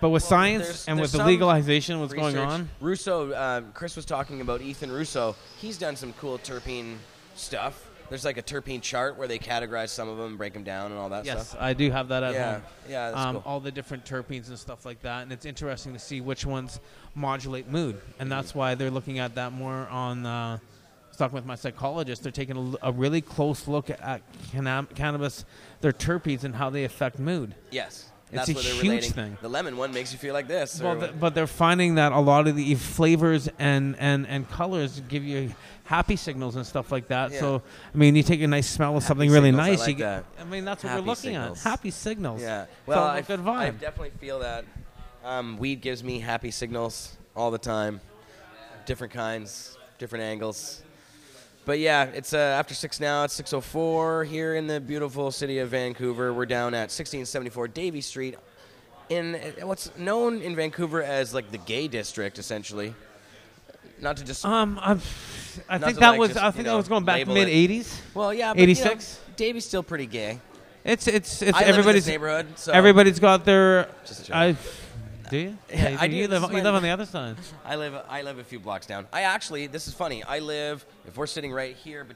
But with science and with the legalization, what's going on? Russo, Chris was talking about Ethan Russo. He's done some cool terpene stuff. There's like a terpene chart where they categorize some of them and break them down and all that stuff. Yes, I do have that at home. Yeah, that's cool. All the different terpenes and stuff like that. And it's interesting to see which ones modulate mood. And that's why they're looking at that more on... I was talking with my psychologist. They're taking a really close look at cannabis, their terpenes, and how they affect mood. Yes. It's That's a they're huge relating. thing. The lemon one makes you feel like this. Well, but they're finding that a lot of the flavors and colors give you happy signals and stuff like that. Yeah. So, I mean, you take a nice smell of something really nice. I mean, that's what we're looking at. Happy signals. Yeah. Well, a good vibe. I definitely feel that weed gives me happy signals all the time. Different kinds, different angles. But yeah, it's after 6 now. It's 6:04 here in the beautiful city of Vancouver. We're down at 1674 Davie Street in what's known in Vancouver as like the gay district, essentially. Not to just I think that was going back mid 80s. Well, yeah, but 86. Davie's still pretty gay. It's I live everybody's in this neighborhood. So everybody's got their. Do you? Yeah, I do. You live on the other side. I live a few blocks down. This is funny. If we're sitting right here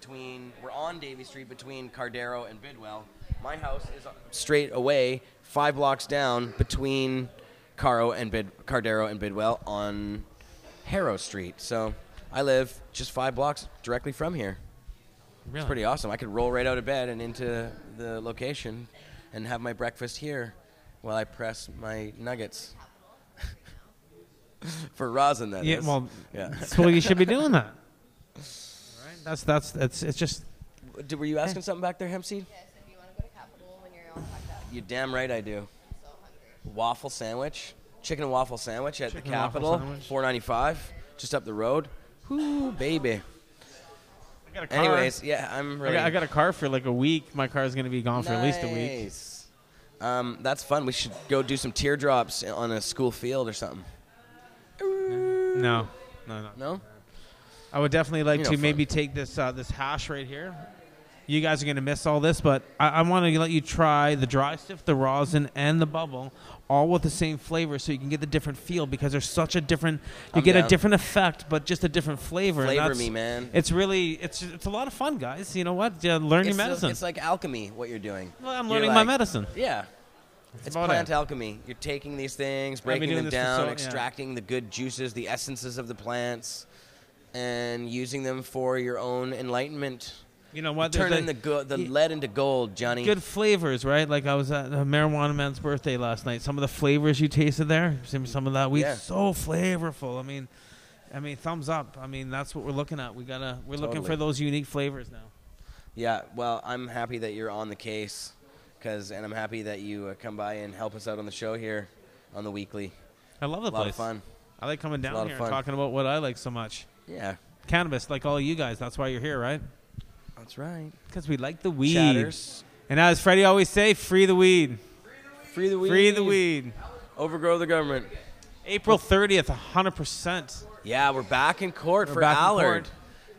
we're on Davie Street between Cardero and Bidwell. My house is straight away 5 blocks down between Cardero and Bidwell on Harrow Street. So I live just 5 blocks directly from here. Really? It's pretty awesome. I could roll right out of bed and into the location and have my breakfast here while I press my nuggets. For rosin, that is. Well, so you should be doing that. Right? That's it's just. Were you asking something back there, Hempseed? Yes, if you want to go to Capitol when you're all packed up. You're damn right I do. I'm so hungry. Waffle sandwich, chicken and waffle sandwich at the Capitol, $4.95, just up the road. Whoo, baby. I got a car. Anyways, yeah, I'm really. I got a car for like a week. My car is going to be gone for at least a week. That's fun. We should go do some teardrops on a school field or something. No. No? I would definitely like to fun. maybe take this this hash right here. You guys are going to miss all this, but I want to let you try the dry stiff, the rosin, and the bubble, all with the same flavor, so you can get the different feel, because there's such a different. You get a different effect, but just a different flavor. Flavor me, man. It's really it's a lot of fun, guys. You know what? Learn your medicine. It's like alchemy, what you're doing. Well, I'm learning my medicine. Yeah. It's plant alchemy. You're taking these things, breaking them down, extracting the good juices, the essences of the plants, and using them for your own enlightenment. You know what? Turning the lead into gold, Johnny. Good flavors, right? Like I was at a Marijuana Man's birthday last night. Some of the flavors you tasted there, some of that weed, so flavorful. I mean, thumbs up. I mean, that's what we're looking at. We're looking for those unique flavors now. Yeah. Well, I'm happy that you're on the case, and I'm happy that you come by and help us out on the show here on the weekly. I love the place. A lot of fun. I like coming down here and talking about what I like so much. Yeah. Cannabis, like all of you guys. That's why you're here, right? That's right. Because we like the weed. Chatters. And as Freddie always say, free the weed. Free the weed. Free the weed. Overgrow the government. April 30th, 100%. Yeah, we're back in court for Allard.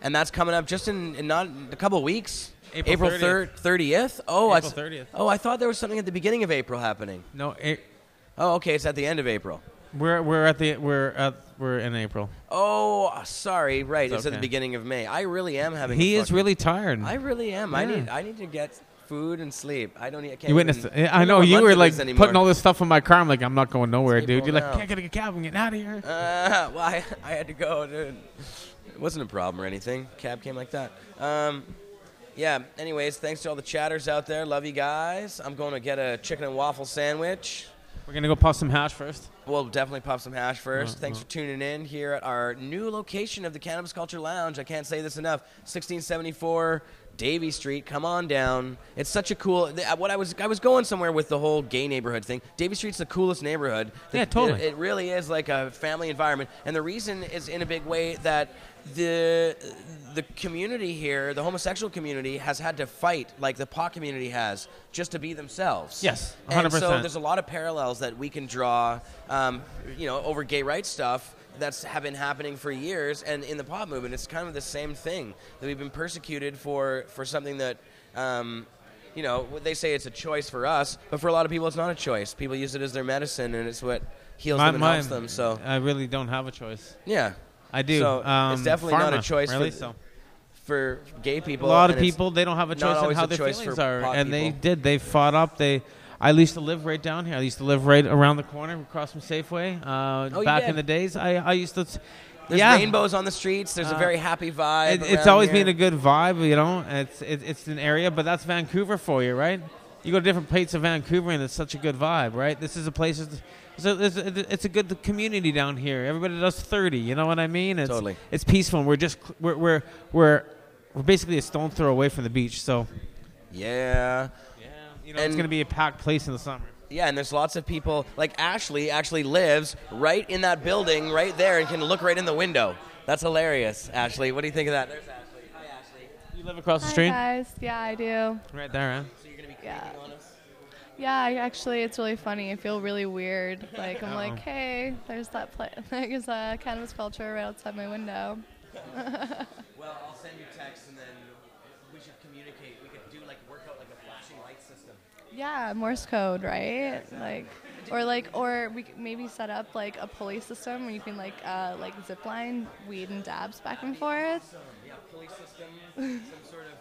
And that's coming up just in not a couple of weeks. April 30th? Oh, April 30th. Oh, I thought there was something at the beginning of April happening. No. Oh, okay, it's at the end of April. We're in April. Oh, sorry. Right, it's at the beginning of May. I really am having. He is really tired. I really am. Yeah. I need to get food and sleep. I don't. I can't. You witnessed. I know you were like putting all this stuff in my car. I'm like, I'm not going nowhere, dude. You're like, can't get a cab. I'm getting out of here. Well, I had to go, dude. It wasn't a problem or anything. Cab came like that. Yeah. Anyways, thanks to all the chatters out there. Love you guys. I'm going to get a chicken and waffle sandwich. We're gonna go puff some hash first. We'll definitely pop some hash first. Thanks for tuning in here at our new location of the Cannabis Culture Lounge. I can't say this enough. 1674 Davie Street. Come on down. It's such a cool. I was going somewhere with the whole gay neighborhood thing. Davie Street's the coolest neighborhood. Yeah, totally. It really is like a family environment, and the reason is in a big way that the community here, the homosexual community, has had to fight like the pot community has just to be themselves. Yes, 100%. And so there's a lot of parallels that we can draw, over gay rights stuff have been happening for years, and in the pot movement, it's kind of the same thing, that we've been persecuted for something that, they say it's a choice for us, but for a lot of people, it's not a choice. People use it as their medicine, and it's what heals them and helps them. So I really don't have a choice. Yeah. I do. So it's definitely not a choice for gay people. A lot of people, they don't have a choice on how their feelings are, and they fought up. I used to live right down here. I used to live right around the corner, across from Safeway. Back in the days, I used to. There's rainbows on the streets. There's a very happy vibe. It's always been a good vibe, you know. It's an area, but that's Vancouver for you, right? You go to different places of Vancouver, and it's such a good vibe, right? This is a place. It's a good community down here. Everybody does 30. You know what I mean? Totally. It's peaceful. And we're basically a stone throw away from the beach. So. Yeah. You know, it's going to be a packed place in the summer. Yeah, and there's lots of people. Like Ashley actually lives right in that building right there and can look right in the window. That's hilarious, Ashley. What do you think of that? There's Ashley. Hi, Ashley. You live across the street? Hi, guys. Yeah, I do. Right there, huh? So you're going to be creeping on us? Yeah, actually, it's really funny. I feel really weird. Like, I'm like, hey, there's that there's a Cannabis Culture right outside my window. Well, I'll send you text, and then we should communicate. We could work out like a flashing light system. Yeah, Morse code, right? Or we could maybe set up like a pulley system where you can zip line weed and dabs back and forth. Yeah, pulley system, some sort of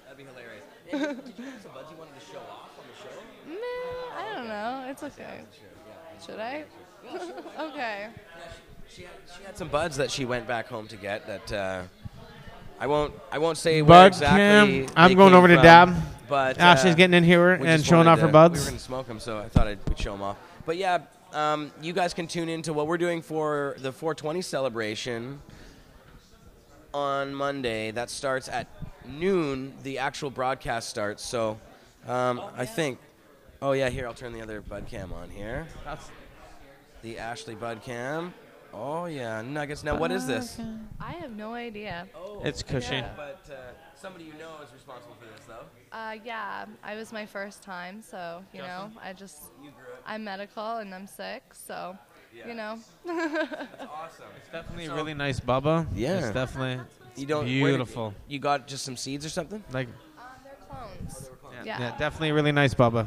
that'd be hilarious. Hey, did you have some buds you wanted to show off on the show? Meh, I don't know. It's okay. Should I? Okay. She had some buds that she went back home to get that I won't say Bud where exactly. I'm going over to dab. But Ashley's getting in here and showing off her buds. We were going to smoke them, so I thought we'd show them off. But yeah, you guys can tune into what we're doing for the 420 celebration on Monday. That starts at noon. The actual broadcast starts. So I think. Oh yeah, here I'll turn the other bud cam on here. That's the Ashley bud cam. Oh, yeah, nuggets. Now, what is this? I have no idea. Oh, It's cushy. Yeah. But somebody you know is responsible for this, though. Yeah, I was my first time, so, you know, I'm medical and I'm sick, so, you know. That's awesome. It's definitely really nice bubba. Yeah. It's definitely Beautiful. beautiful. You got just some seeds or something? Like, They're clones. yeah, definitely really nice bubba.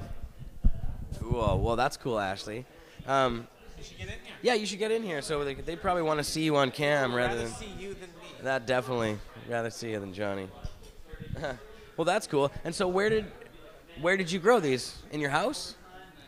Cool. Well, that's cool, Ashley. You should get in here. Yeah, you should get in here. So they probably want to see you on cam rather than see you than me. that. Definitely, rather see you than Johnny. Well, that's cool. And so, where did you grow these? In your house?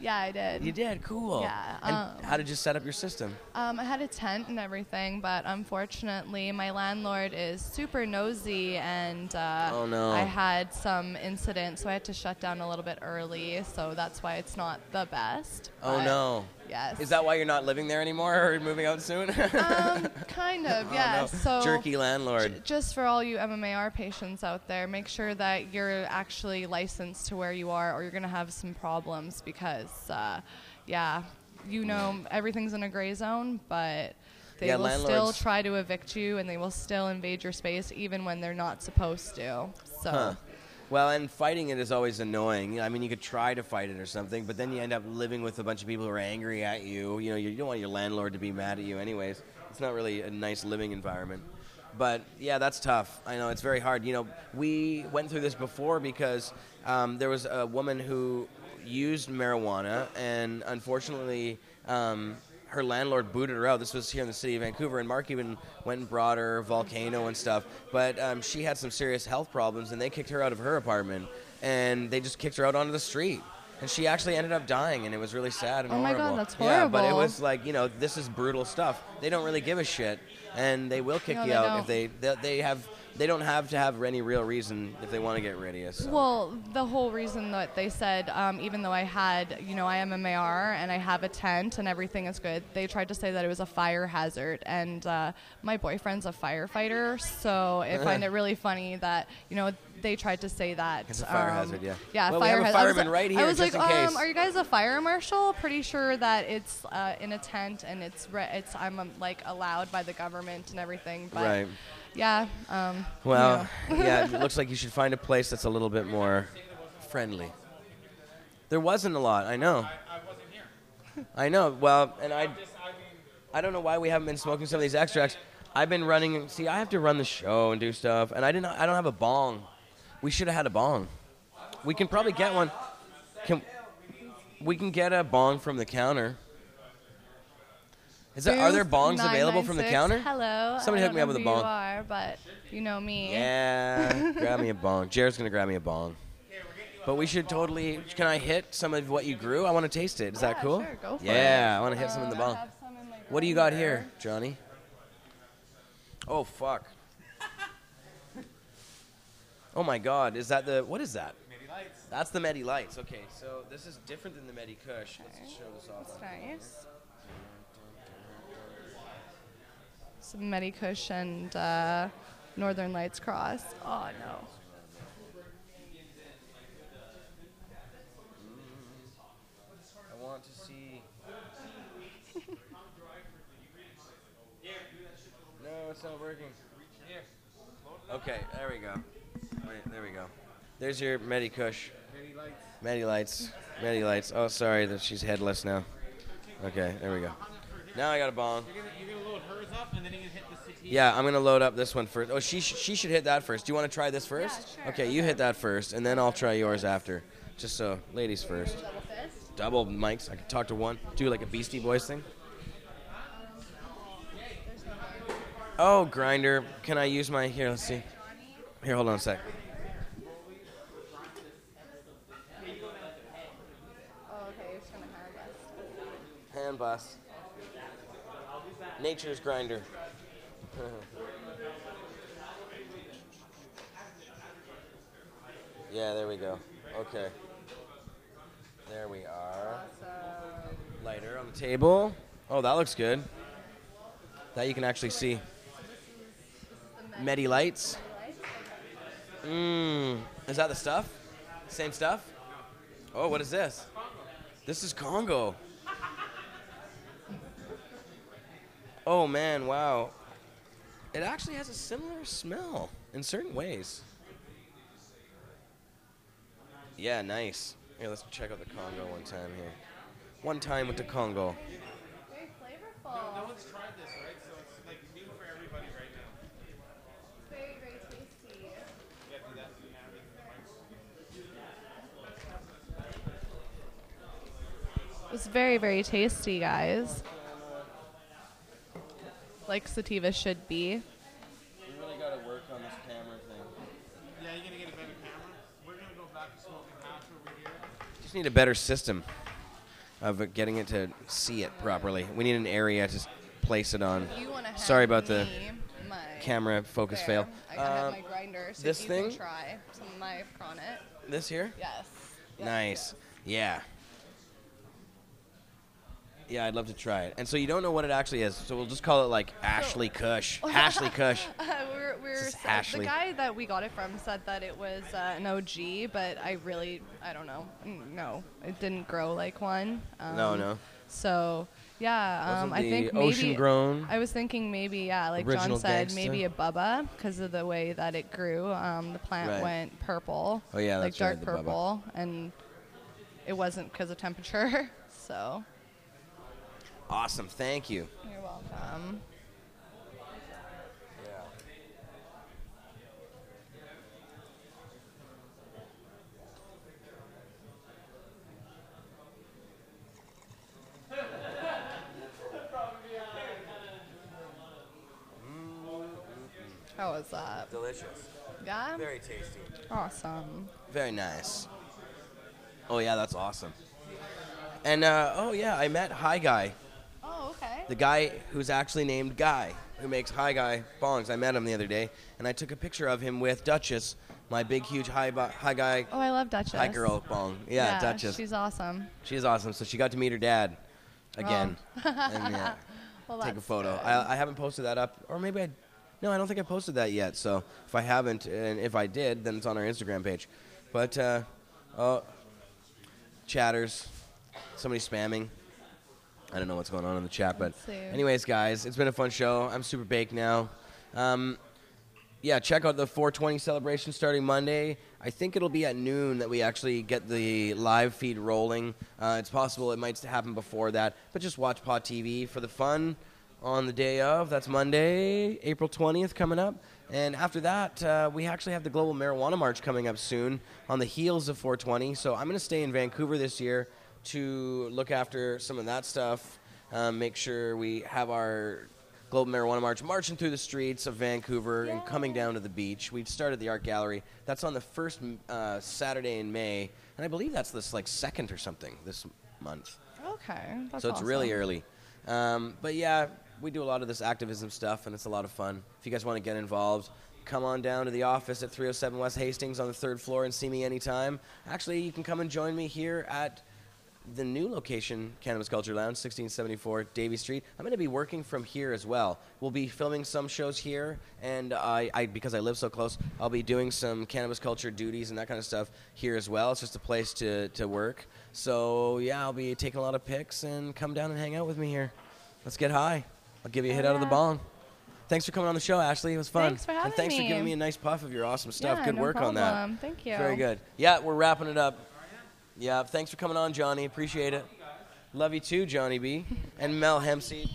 Yeah, I did. You did. Cool. Yeah, And how did you set up your system? I had a tent and everything, but unfortunately, my landlord is super nosy, and Oh, no. I had some incidents, so I had to shut down a little bit early. So that's why it's not the best. Oh but no. Yes. Is that why you're not living there anymore or moving out soon? Kind of, yeah. Oh, no. So Jerky landlord. just for all you MMAR patients out there, make sure that you're actually licensed to where you are, or you're going to have some problems because, yeah, you know, everything's in a gray zone, but they will still landlords- try to evict you, and they will still invade your space even when they're not supposed to. So. Huh. Well, and fighting it is always annoying. I mean, you could try to fight it or something, but then you end up living with a bunch of people who are angry at you. You know, you don't want your landlord to be mad at you anyways. It's not really a nice living environment. But, yeah, that's tough. I know, it's very hard. You know, we went through this before because there was a woman who used marijuana, and unfortunately her landlord booted her out. This was here in the city of Vancouver, and Mark even went and brought her Volcano and stuff. But she had some serious health problems, and they kicked her out of her apartment, and they just kicked her out onto the street. And she actually ended up dying, and it was really sad and horrible. Oh my God, that's Yeah, but it horrible. was like, you know, this is brutal stuff. They don't really give a shit, and they will kick No, you they out don't. if they don't have to have any real reason if they want to get rid of you. So. Well, the whole reason that they said, even though I had, you know, I am a MAR and I have a tent and everything is good, they tried to say that it was a fire hazard. And my boyfriend's a firefighter, so I find it really funny that, you know, they tried to say that. It's a fire hazard, yeah. Yeah, Well, fire we have a hazard. fireman right here I was just like, in case. are you guys a fire marshal? Pretty sure that it's in a tent and I'm like allowed by the government and everything. But Right. yeah. Well, you know. yeah, it looks like you should find a place that's a little bit more friendly. There wasn't a lot, I know. I wasn't here. I know. Well, and I don't know why we haven't been smoking some of these extracts. I've been running. See, I have to run the show and do stuff, and I don't have a bong. We should have had a bong. We can probably get one. We can get a bong from the counter. Are there bongs available from the 996. counter? Hello. Somebody I hook don't me up know with a who bong. You are, but you know me. Yeah, grab me a bong. Jared's gonna grab me a bong. But we should totally. Can I hit some of what you grew? I want to taste it. Is that cool? Sure, go for yeah, it. I want to hit some in the I bong. have some in my What do you got grinder. here, Johnny? Oh fuck. Oh my God, is that the? What is that? Medi Lights. That's the Medi Lights. Okay, so this is different than the Medi Kush. Let's show this off. That's nice. Some Medikush and Northern Lights cross. Oh no. I want to see. No, it's not working. Okay, there we go. Wait, there we go. There's your Medi Kush. Medi Lights. Medi Lights. Oh, sorry that she's headless now. Okay, there we go. Now I got a bong. You're gonna load hers up and then you're gonna hit the CT. Yeah, I'm gonna load up this one first. Oh, she should hit that first. Do you want to try this first? Yeah, sure. Okay, you hit that first, and then I'll try yours after. Just so, ladies first. Double fist. Double mics. I can talk to one. Do like a Beastie Boys thing. Oh, grinder. Can I use my? Here, let's see. Here, hold on a sec. Oh, okay. You're just gonna have us. Hand bust. Nature's grinder. Yeah, there we go. Okay. There we are. Lighter on the table. Oh, that looks good. That you can actually see. Medi Lights. Is that the stuff? Same stuff? Oh, what is this? This is Congo. Oh, man, wow. It actually has a similar smell in certain ways. Yeah, nice. Here, let's check out the Congo one time here. One time with the Congo. Very flavorful. No one's tried this, right? So it's like new for everybody right now. Very, very tasty. Yeah, do that. It's very, very tasty, guys. Like sativa should be. We really got to work on this camera thing. Yeah, you're gonna get a better camera. We're gonna go back to smoking hash over here. Just need a better system of getting it to see it properly. We need an area to place it on. You wanna hand Sorry about the me my camera focus there. fail. I have my grinder, so this you thing? can try some of my Cronut. This here? Yes. Yes, Nice. yes. Yeah. Yeah, I'd love to try it. And so you don't know what it actually is, so we'll just call it like Ashley Kush. Ashley Kush. We're Ashley. the guy that we got it from said that it was an OG, but I don't know. No, it didn't grow like one. No. So yeah, Wasn't I the think maybe ocean grown? I was thinking maybe like Original John said, gangsta? maybe a bubba because of the way that it grew. The plant Right. went purple. Oh, yeah, like that's dark right, the bubba. purple, and it wasn't because of temperature. So Awesome. Thank you. you're welcome. How was that? Delicious. Yeah? Very tasty. Awesome. Very nice. Oh, yeah, that's awesome. And, I met Hi Guy. Oh, okay. The guy who's actually named Guy, who makes Hi Guy bongs. I met him the other day, and I took a picture of him with Duchess, my big, huge Hi Guy, Oh, I love Duchess. Hi Girl bong. Yeah, Duchess. She's awesome. She's awesome. So she got to meet her dad again. And, yeah, Well, take a that's photo. good. I haven't posted that up, or maybe I... No, I don't think I posted that yet. So if I haven't, and if I did, then it's on our Instagram page. But, chatters, somebody spamming. I don't know what's going on in the chat, but Let's see. anyways, guys, it's been a fun show. I'm super baked now. Check out the 420 celebration starting Monday. I think it'll be at noon that we actually get the live feed rolling. It's possible it might happen before that, but just watch Pot TV for the fun on the day of. That's Monday, April 20th coming up. And after that, we actually have the Global Marijuana March coming up soon on the heels of 420. So I'm going to stay in Vancouver this year to look after some of that stuff, make sure we have our Global Marijuana March marching through the streets of Vancouver and coming down to the beach. We've started the Art Gallery. That's on the first Saturday in May, and I believe that's this like 2nd or something this month. Okay. That's So it's really awesome. early. But yeah, we do a lot of this activism stuff, and it's a lot of fun. If you guys want to get involved, come on down to the office at 307 West Hastings on the 3rd floor and see me anytime. Actually, you can come and join me here at the new location, Cannabis Culture Lounge, 1674 Davie Street. I'm going to be working from here as well. We'll be filming some shows here, and because I live so close, I'll be doing some cannabis culture duties and that kind of stuff here as well. It's just a place to work. So, yeah, I'll be taking a lot of pics, and come down and hang out with me here. Let's get high. I'll give you a hit out of the bong. Thanks for coming on the show, Ashley. It was fun. Thanks for having And thanks me. for giving me a nice puff of your awesome stuff. Yeah, Good no work on that. problem. Thank you. Very good. Yeah, we're wrapping it up. Yeah, thanks for coming on, Johnny. Appreciate it. Love you too, Johnny B. And Mel Hempseed.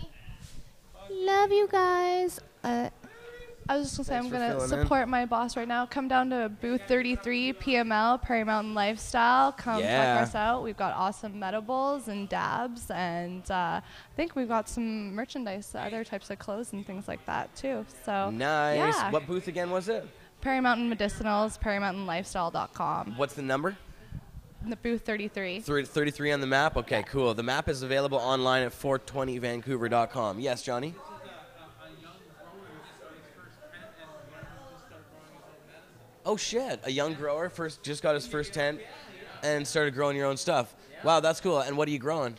Love you guys. I was just going to say, I'm Thanks for going to filling in. support my boss right now. Come down to booth 33, PML, Prairie Mountain Lifestyle. Come Yeah. check us out. We've got awesome medibles and dabs, and I think we've got some merchandise, other types of clothes and things like that, too. So Nice. Yeah. What booth again was it? Prairie Mountain Medicinals, PrairieMountainLifestyle.com. What's the number? The booth 33. 33 on the map? Okay, cool. The map is available online at 420vancouver.com. Yes, Johnny? Oh, shit. A young grower just got his first tent and started growing your own stuff. Wow, that's cool. And what are you growing?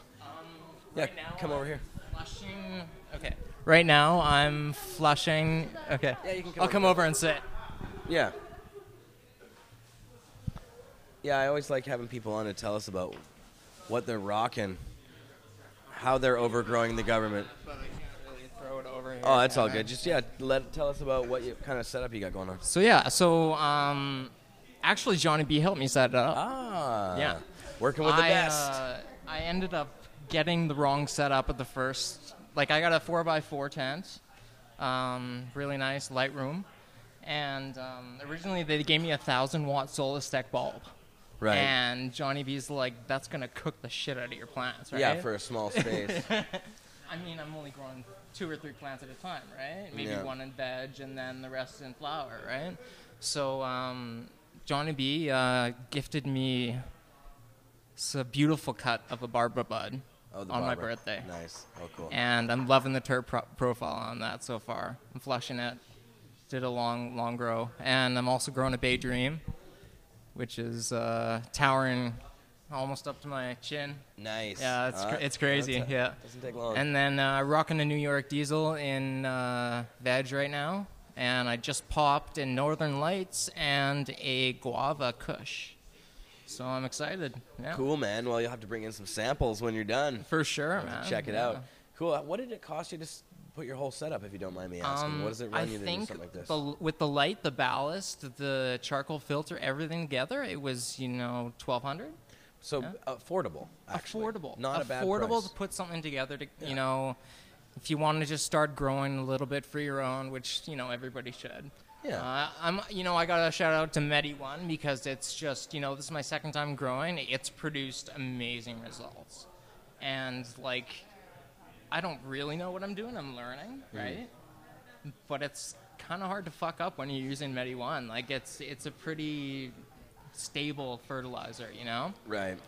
Yeah, come over here. Flushing. Okay. Right now, I'm flushing. Okay. Yeah, you can come I'll come over and sit. Yeah. Yeah, I always like having people on to tell us about what they're rocking, how they're overgrowing the government. But I can't really throw it Oh, that's all good. Just tell us about what kind of setup you got going on. Actually Johnny B helped me set it up. Yeah. Working with the best. I ended up getting the wrong setup at the first. Like I got a 4x4 tent, really nice light room, and originally they gave me a 1,000-watt Solistec bulb. Right. And Johnny B's like, that's gonna cook the shit out of your plants, right? Yeah, for a small space. I mean, I'm only growing 2 or 3 plants at a time, right? Maybe one in veg and then the rest in flower, right? So Johnny B gifted me a beautiful cut of a Barbara bud on my birthday. Nice. Oh, cool. And I'm loving the terp profile on that so far. I'm flushing it. Did a long grow. And I'm also growing a Bay Dream, which is towering almost up to my chin. Nice. Yeah, it's crazy. Doesn't take long. And then rocking a New York Diesel in veg right now. And I just popped in Northern Lights and a Guava Kush. So I'm excited. Yeah. Cool, man. Well, you'll have to bring in some samples when you're done. For sure, man. Check it out. Cool. What did it cost you to put your whole setup, if you don't mind me asking? What does it run you to do something like this? With the light, the ballast, the charcoal filter, everything together, it was, $1,200. So affordable, actually. Affordable. Not a bad Affordable price. to put something together to, if you want to just start growing a little bit for your own, which, everybody should. Yeah. I got to shout out to Medi1 because it's just, this is my second time growing. It's produced amazing results. And, I don't really know what I'm doing. I'm learning, right? But it's kind of hard to fuck up when you're using Medi1. It's a pretty stable fertilizer, Right.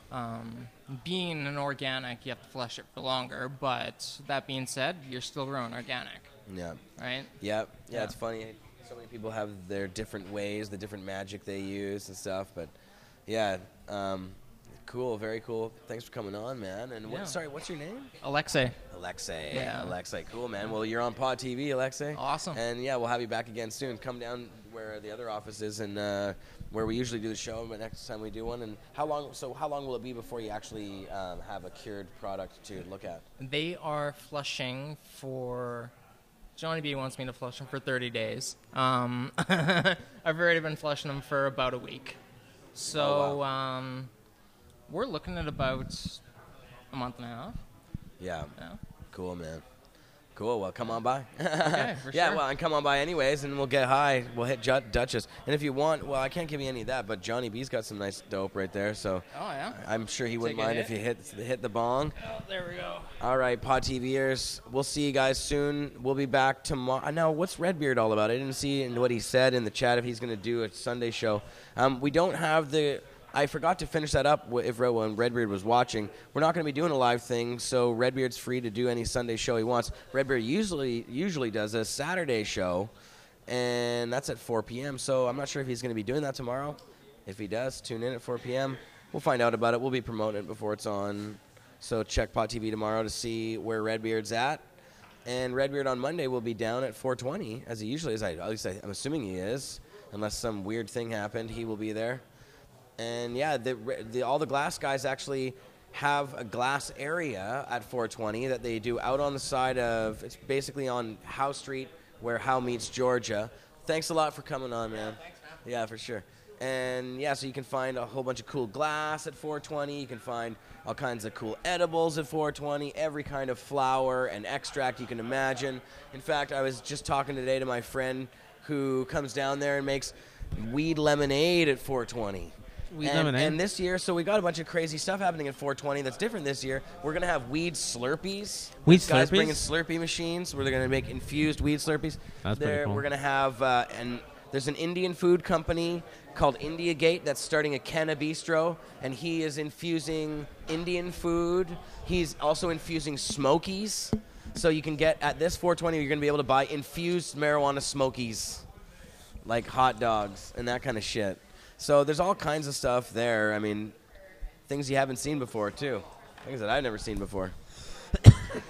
Being an organic, you have to flush it for longer. But that being said, you're still growing organic. Yeah. Right? Yeah. It's funny. So many people have their different ways, the different magic they use and stuff. But, cool. Very cool. Thanks for coming on, man. And what's your name? Alexei. Yeah. Alexei. Cool, man. Well, you're on Pot TV, Alexei. Awesome. And, we'll have you back again soon. Come down where the other office is and where we usually do the show, but next time we do one. And how long will it be before you actually have a cured product to look at? They are flushing for... Johnny B wants me to flush them for 30 days. I've already been flushing them for about a week. So we're looking at about a month and a half. Yeah. Cool, man. Cool. Well, come on by. Okay, for yeah, sure. well, and come on by anyways, and we'll get high. We'll hit Duchess. And if you want, well, I can't give you any of that, but Johnny B's got some nice dope right there. So I'm sure he wouldn't mind if you hit the bong. Oh, there we go. All right, Pod TVers, we'll see you guys soon. We'll be back tomorrow. Now, what's Redbeard all about? I didn't see what he said in the chat if he's going to do a Sunday show. We don't have the... I forgot to finish that up when Redbeard was watching. We're not going to be doing a live thing, so Redbeard's free to do any Sunday show he wants. Redbeard usually does a Saturday show, and that's at 4 p.m., so I'm not sure if he's going to be doing that tomorrow. If he does, tune in at 4 p.m. We'll find out about it. We'll be promoting it before it's on, so check Pot TV tomorrow to see where Redbeard's at. And Redbeard on Monday will be down at 4:20, as he usually is. At least I'm assuming he is, unless some weird thing happened. He will be there. And all the glass guys actually have a glass area at 420 that they do out on the side of, it's basically on Howe Street where Howe meets Georgia. Thanks a lot for coming on, man. Thanks, man. Yeah, for sure. And so you can find a whole bunch of cool glass at 420. You can find all kinds of cool edibles at 420, every kind of flower and extract you can imagine. In fact, I was just talking today to my friend who comes down there and makes weed lemonade at 420. And this year, so we got a bunch of crazy stuff happening at 420 that's different this year. We're going to have weed Slurpees. Guys bringing Slurpee machines where they're going to make infused weed Slurpees. That's pretty cool. We're going to have, there's an Indian food company called India Gate that's starting a Cannabistro, and he is infusing Indian food. He's also infusing Smokies. So you can get, at this 420, you're going to be able to buy infused marijuana Smokies, like hot dogs and that kind of shit. So there's all kinds of stuff there. I mean, things you haven't seen before, too. Things that I've never seen before.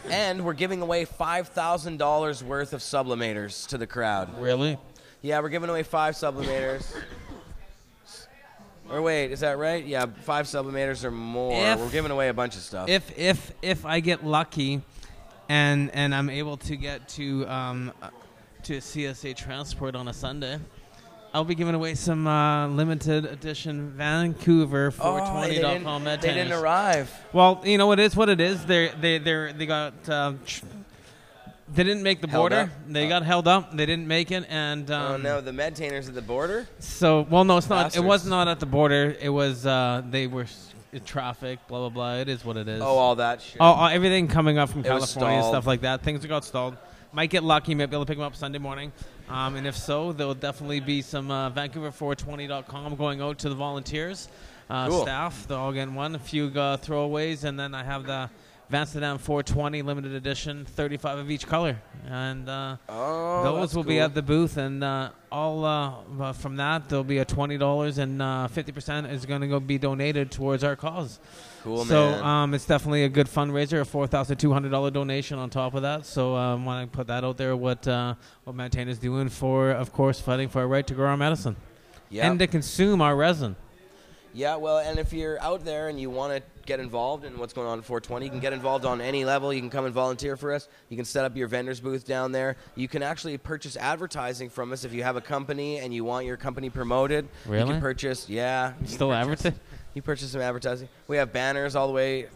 And we're giving away $5,000 worth of sublimators to the crowd. Really? Yeah, we're giving away 5 sublimators. Or wait, is that right? Yeah, 5 sublimators or more. We're giving away a bunch of stuff. If I get lucky and I'm able to get to CSA Transport on a Sunday, I'll be giving away some limited edition Vancouver 420.com med They didn't arrive. Well, you know, it is what it is. They got they didn't make the border. They got held up. They didn't make it, and oh no, the medtainers at the border. So, well, no, it's not. Bastards. It was not at the border. It was they were in traffic. Blah blah blah. It is what it is. Oh, all that shit. Oh, everything coming up from It was California and stalled. stuff like that. Things got stalled. Might get lucky. Might be able to pick them up Sunday morning. And if so, there will definitely be some Vancouver420.com going out to the volunteers, Cool. staff. They're all getting one. A few throwaways, and then I have the Amsterdam 420 limited edition, 35 of each color, and those will be at the booth. And all from that, there'll be a $20, and 50% is going to be donated towards our cause. Cool, so, man. it's definitely a good fundraiser, a $4,200 donation on top of that. So I want to put that out there, what Mantain is doing for, of course, fighting for our right to grow our medicine and to consume our resin. Yeah, well, and if you're out there and you want to get involved in what's going on at 420, you can get involved on any level. You can come and volunteer for us. You can set up your vendor's booth down there. You can actually purchase advertising from us if you have a company and you want your company promoted. Really? You can purchase, Still advertising? You purchase some advertising. We have banners all the way,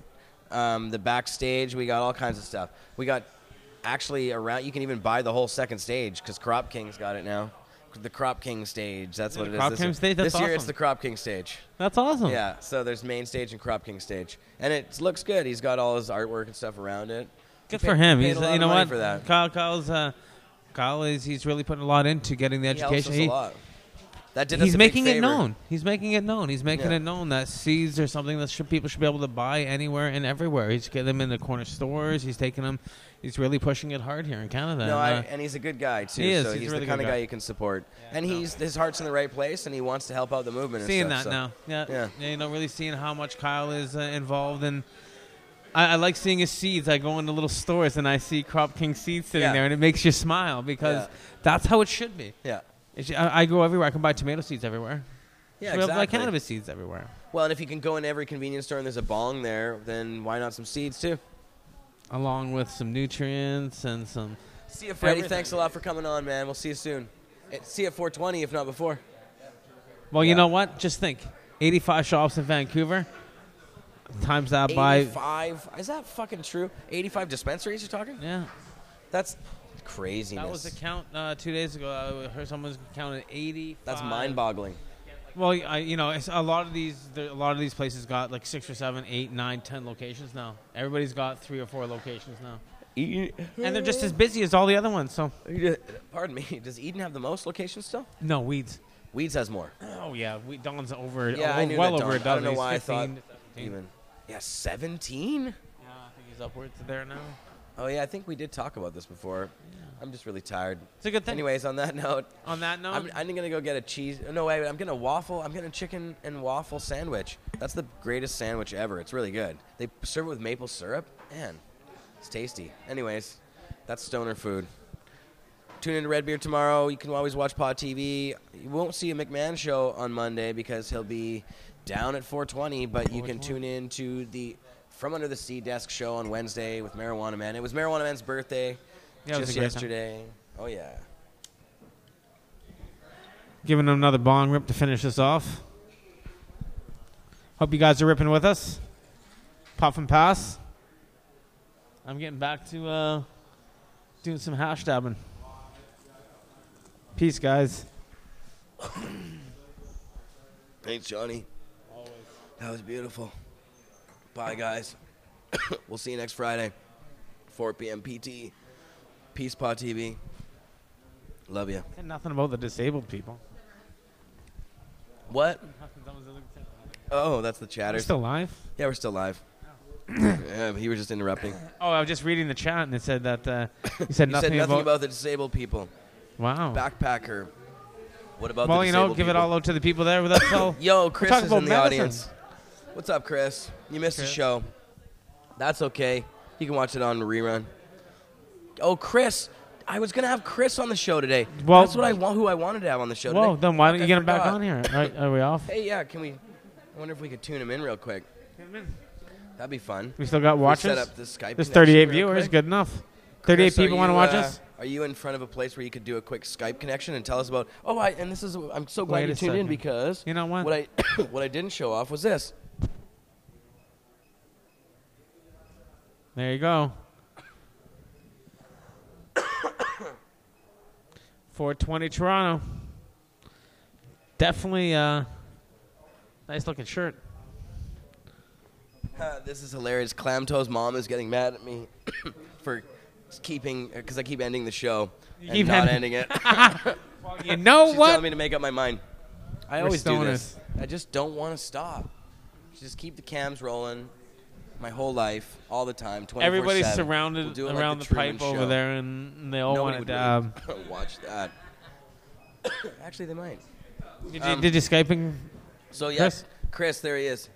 the backstage. We got all kinds of stuff. We got actually around, you can even buy the whole second stage because Crop King's got it now. The Crop King stage. That's what it is. Crop King stage? That's this year awesome. it's the Crop King stage. That's awesome. Yeah, so there's main stage and Crop King stage. And it looks good. He's got all his artwork and stuff around it. Good for him. He's, a lot you know of money what? for that. Kyle is he's really putting a lot into getting the He helps education. us a lot. That did us He's a big making it favor. known. He's making it known. He's making Yeah. it known that seeds are something that people should be able to buy anywhere and everywhere. He's getting them in the corner stores. He's taking them. He's really pushing it hard here in Canada. No, and he's a good guy too. He is. So He's he's a really the kind good of guy guy. you can support. And his heart's in the right place, and he wants to help out the movement. seeing and stuff, that so. now. Yeah. You know, really seeing how much Kyle is involved in. I like seeing his seeds. I go into little stores and I see Crop King seeds sitting there, and it makes you smile because that's how it should be. Yeah. I go everywhere. I can buy tomato seeds everywhere. Yeah, We have like exactly. cannabis seeds everywhere. Well, and if you can go in every convenience store and there's a bong there, then why not some seeds too? Along with some nutrients and some. See you, Freddie. everything. Thanks a lot for coming on, man. We'll see you soon. See you at 420, if not before. Well, you know what? Just think. 85 shops in Vancouver. Times that by... 85? Is that fucking true? 85 dispensaries you're talking? Yeah. That's craziness. That was a count 2 days ago. I heard someone was counting 85. That's mind-boggling. Well, you know, it's a lot of these places got like 6 or 7, 8, 9, 10 locations now. Everybody's got 3 or 4 locations now. And they're just as busy as all the other ones. So, pardon me. Does Eden have the most locations still? No, Weeds. Weeds has more. Oh yeah, Dawn's over. Yeah, I knew well that over Dawn. a dozen. I don't know He's why 15 I thought to 17. even. Yeah, 17. Yeah, I think he's upwards there now. Oh yeah, I think we did talk about this before. Yeah. I'm just really tired. It's a good thing. Anyways, on that note. I'm gonna go get a cheese. No, wait, I'm getting a waffle. I'm getting a chicken and waffle sandwich. That's the greatest sandwich ever. It's really good. They serve it with maple syrup. Man, it's tasty. Anyways, that's stoner food. Tune in to Red Beer tomorrow. You can always watch Pot TV. You won't see a McMahon show on Monday because he'll be down at 420, but you can tune in to the From Under the Sea Desk show on Wednesday with Marijuana Man. It was Marijuana Man's birthday just yesterday. Oh, yeah. Giving him another bong rip to finish this off. Hope you guys are ripping with us. Puff and pass. I'm getting back to doing some hash dabbing. Peace, guys. Thanks, Johnny. Always. That was beautiful. Bye, guys. We'll see you next Friday, 4 p.m. PT. Peace, Pot TV. Love you. Said nothing about the disabled people. What? Oh, that's the chatter. We're still live? Yeah, we're still live. Yeah, but you were just interrupting. Oh, I was just reading the chat and it said that you said nothing about the disabled people. Wow. Backpacker. What about well, the you disabled know, give people? it all out to the people there. That's all. Yo, Chris We're talking is in about the medicine. audience. What's up, Chris? You missed the show. That's okay. You can watch it on rerun. Oh, Chris. I was going to have Chris on the show today. Well, that's what who I wanted to have on the show Well, today. then why don't you get him forgot. back on here? Are we off? Hey, yeah, can we... I wonder if we could tune him in real quick. That'd be fun. We still got watchers. Set up the Skype. There's 38 viewers. Good enough. 38 people want to watch us. Are you in front of a place where you could do a quick Skype connection and tell us about? I'm so glad you tuned in because you know what? What I didn't show off was this. There you go. 420 Toronto. Definitely nice looking shirt. This is hilarious. Clamtoe's mom is getting mad at me for because I keep ending the show and not ending it. You know She's what? telling me to make up my mind. I always do this. I just don't want to stop. Just keep the cams rolling. My whole life, all the time, 24/7. Everybody's surrounded around the Truman pipe over there, and they all want to dab. Really watch that. Actually, they might. Did you Skyping? So yes, Chris, there he is.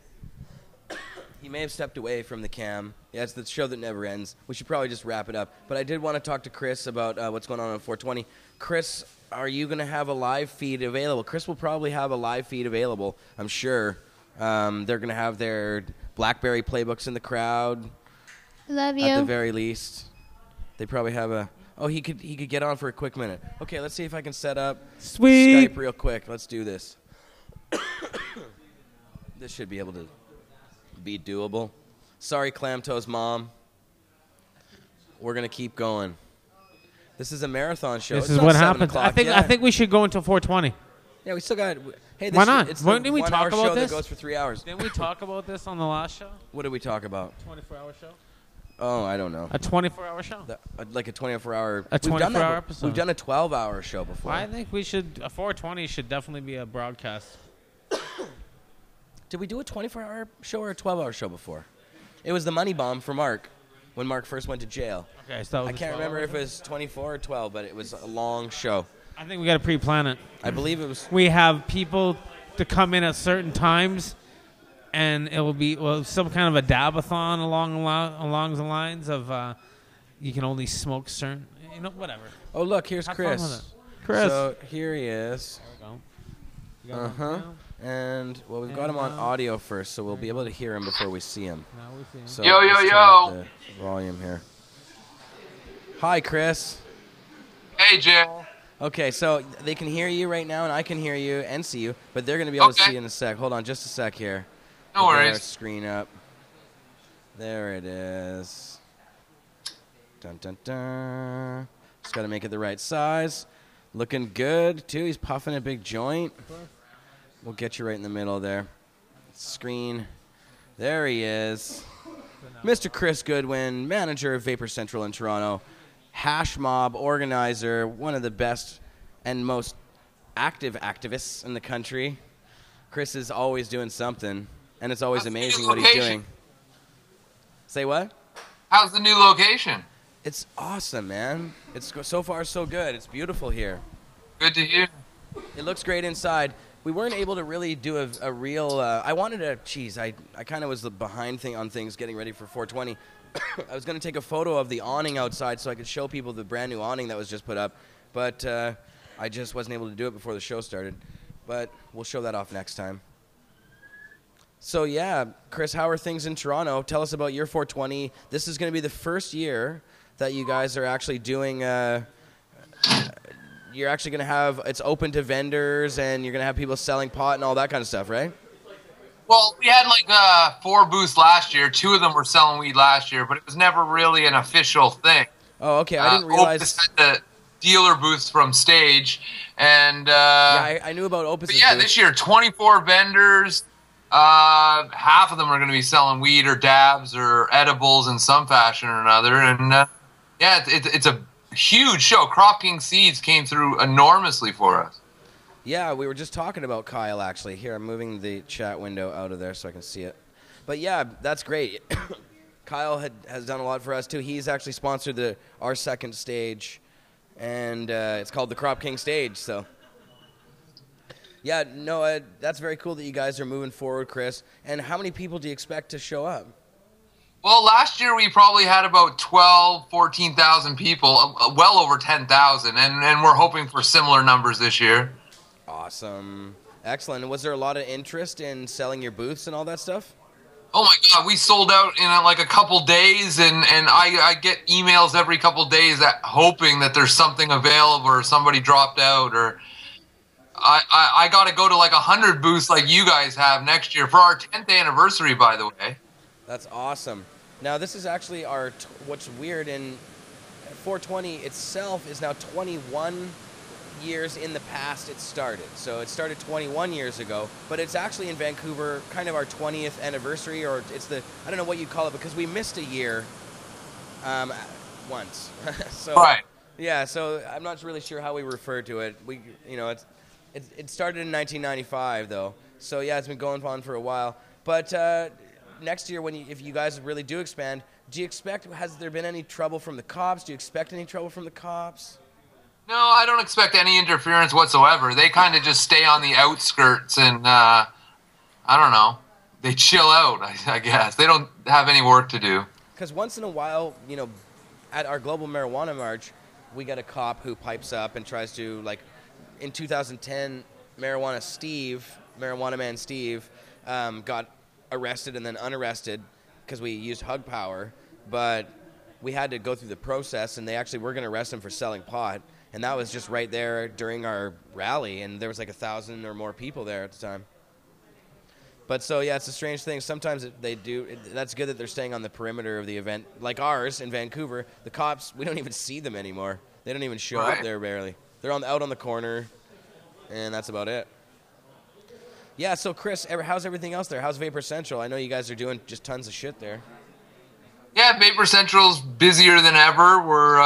He may have stepped away from the cam. Yeah, it's the show that never ends. We should probably just wrap it up. But I did want to talk to Chris about what's going on 420. Chris, are you going to have a live feed available? Chris will probably have a live feed available, I'm sure. They're going to have their BlackBerry playbooks in the crowd. Love you. At the very least. They probably have a... Oh, he could get on for a quick minute. Okay, let's see if I can set up Skype real quick. Let's do this. This should be able to be doable. Sorry, Clamtoe's mom. We're going to keep going. This is a marathon show. This is what happens. I think we should go until 420. Yeah, we still got... Hey, why not? Didn't we talk about this? That goes for 3 hours. Didn't we talk about this on the last show? What did we talk about? 24-hour show. Oh, I don't know. A 24-hour show? Like a 24-hour... A 24-hour episode. We've done a 12-hour show before. I think we should... A 420 should definitely be a broadcast. Did we do a 24-hour show or a 12-hour show before? It was the money bomb for Mark when Mark first went to jail. Okay, so I can't remember if it was 24 or 12, but it was a long show. I think we got to pre-plan it. I believe it was... We have people to come in at certain times, and it will be some kind of a dab-a-thon along the lines of you can only smoke certain... whatever. Oh, look, here's Chris. Chris. So here he is. There we go. And, we've got him on audio first, so we'll be able to hear him before we see him. Now we see him. So yo. The volume here. Hi, Chris. Hey, Jay. Okay, so they can hear you right now, and I can hear you and see you, but they're going to be able to see you in a sec. Hold on just a sec here. No worries. Our screen up. There it is. Dun, dun, dun. Just got to make it the right size. Looking good, too. He's puffing a big joint. We'll get you right in the middle there. Screen. There he is. Mr. Chris Goodwin, manager of Vapor Central in Toronto. Hash mob organizer, one of the best and most active activists in the country. Chris is always doing something, and it's always amazing what he's doing. Say what? How's the new location? It's awesome, man. It's so far so good. It's beautiful here. Good to hear. It looks great inside. We weren't able to really do a real... I wanted to... I kind of was behind on things getting ready for 420. I was going to take a photo of the awning outside so I could show people the brand new awning that was just put up. But I just wasn't able to do it before the show started. But we'll show that off next time. So, yeah, Chris, how are things in Toronto? Tell us about your 420. This is going to be the first year that you guys are actually doing... you're actually going to have... It's open to vendors, and you're going to have people selling pot and all that kind of stuff, right? Well, we had like 4 booths last year. 2 of them were selling weed last year, but it was never really an official thing. Oh, okay. I didn't realize... Opus had the dealer booths from Stage, and... yeah, I knew about Opus. Yeah, this year, 24 vendors. Half of them are going to be selling weed or dabs or edibles in some fashion or another. And, yeah, it's a huge show. Crop King Seeds came through enormously for us. Yeah, we were just talking about Kyle, actually. Here, I'm moving the chat window out of there so I can see it. But, yeah, that's great. Kyle has done a lot for us, too. He's actually sponsored our second stage, and it's called the Crop King Stage. So, yeah, no, that's very cool that you guys are moving forward, Chris. And how many people do you expect to show up? Well, last year we probably had about 14,000 people, well over 10,000, and we're hoping for similar numbers this year. Awesome. Excellent. And was there a lot of interest in selling your booths and all that stuff? Oh my God, we sold out in like a couple days, and I get emails every couple days hoping that there's something available or somebody dropped out, or I got to go to like 100 booths like you guys have next year for our 10th anniversary, by the way. That's awesome. Now this is actually what's weird, in 420 itself is now 21 years in the past it started. So it started 21 years ago, but it's actually in Vancouver, kind of our 20th anniversary, or it's I don't know what you call it, because we missed a year once. So, right. Yeah, so I'm not really sure how we refer to it. It started in 1995 though. So yeah, it's been going on for a while. But next year, if you guys really do expand, has there been any trouble from the cops? Do you expect any trouble from the cops? No, I don't expect any interference whatsoever. They kind of just stay on the outskirts and, I don't know, they chill out, I guess. They don't have any work to do. Because once in a while, at our Global Marijuana March, we get a cop who pipes up and tries to, like, in 2010, Marijuana Man Steve, got arrested and then unarrested because we used hug power, but we had to go through the process, and they actually were going to arrest him for selling pot. And that was just right there during our rally, and there was like 1,000 or more people there at the time. But so, yeah, it's a strange thing. Sometimes they do. That's good that they're staying on the perimeter of the event. Like ours in Vancouver, the cops, we don't even see them anymore. They don't even show up there barely. They're out on the corner, and that's about it. Yeah, so Chris, how's everything else there? How's Vapor Central? I know you guys are doing just tons of shit there. Yeah, Vapor Central's busier than ever. We're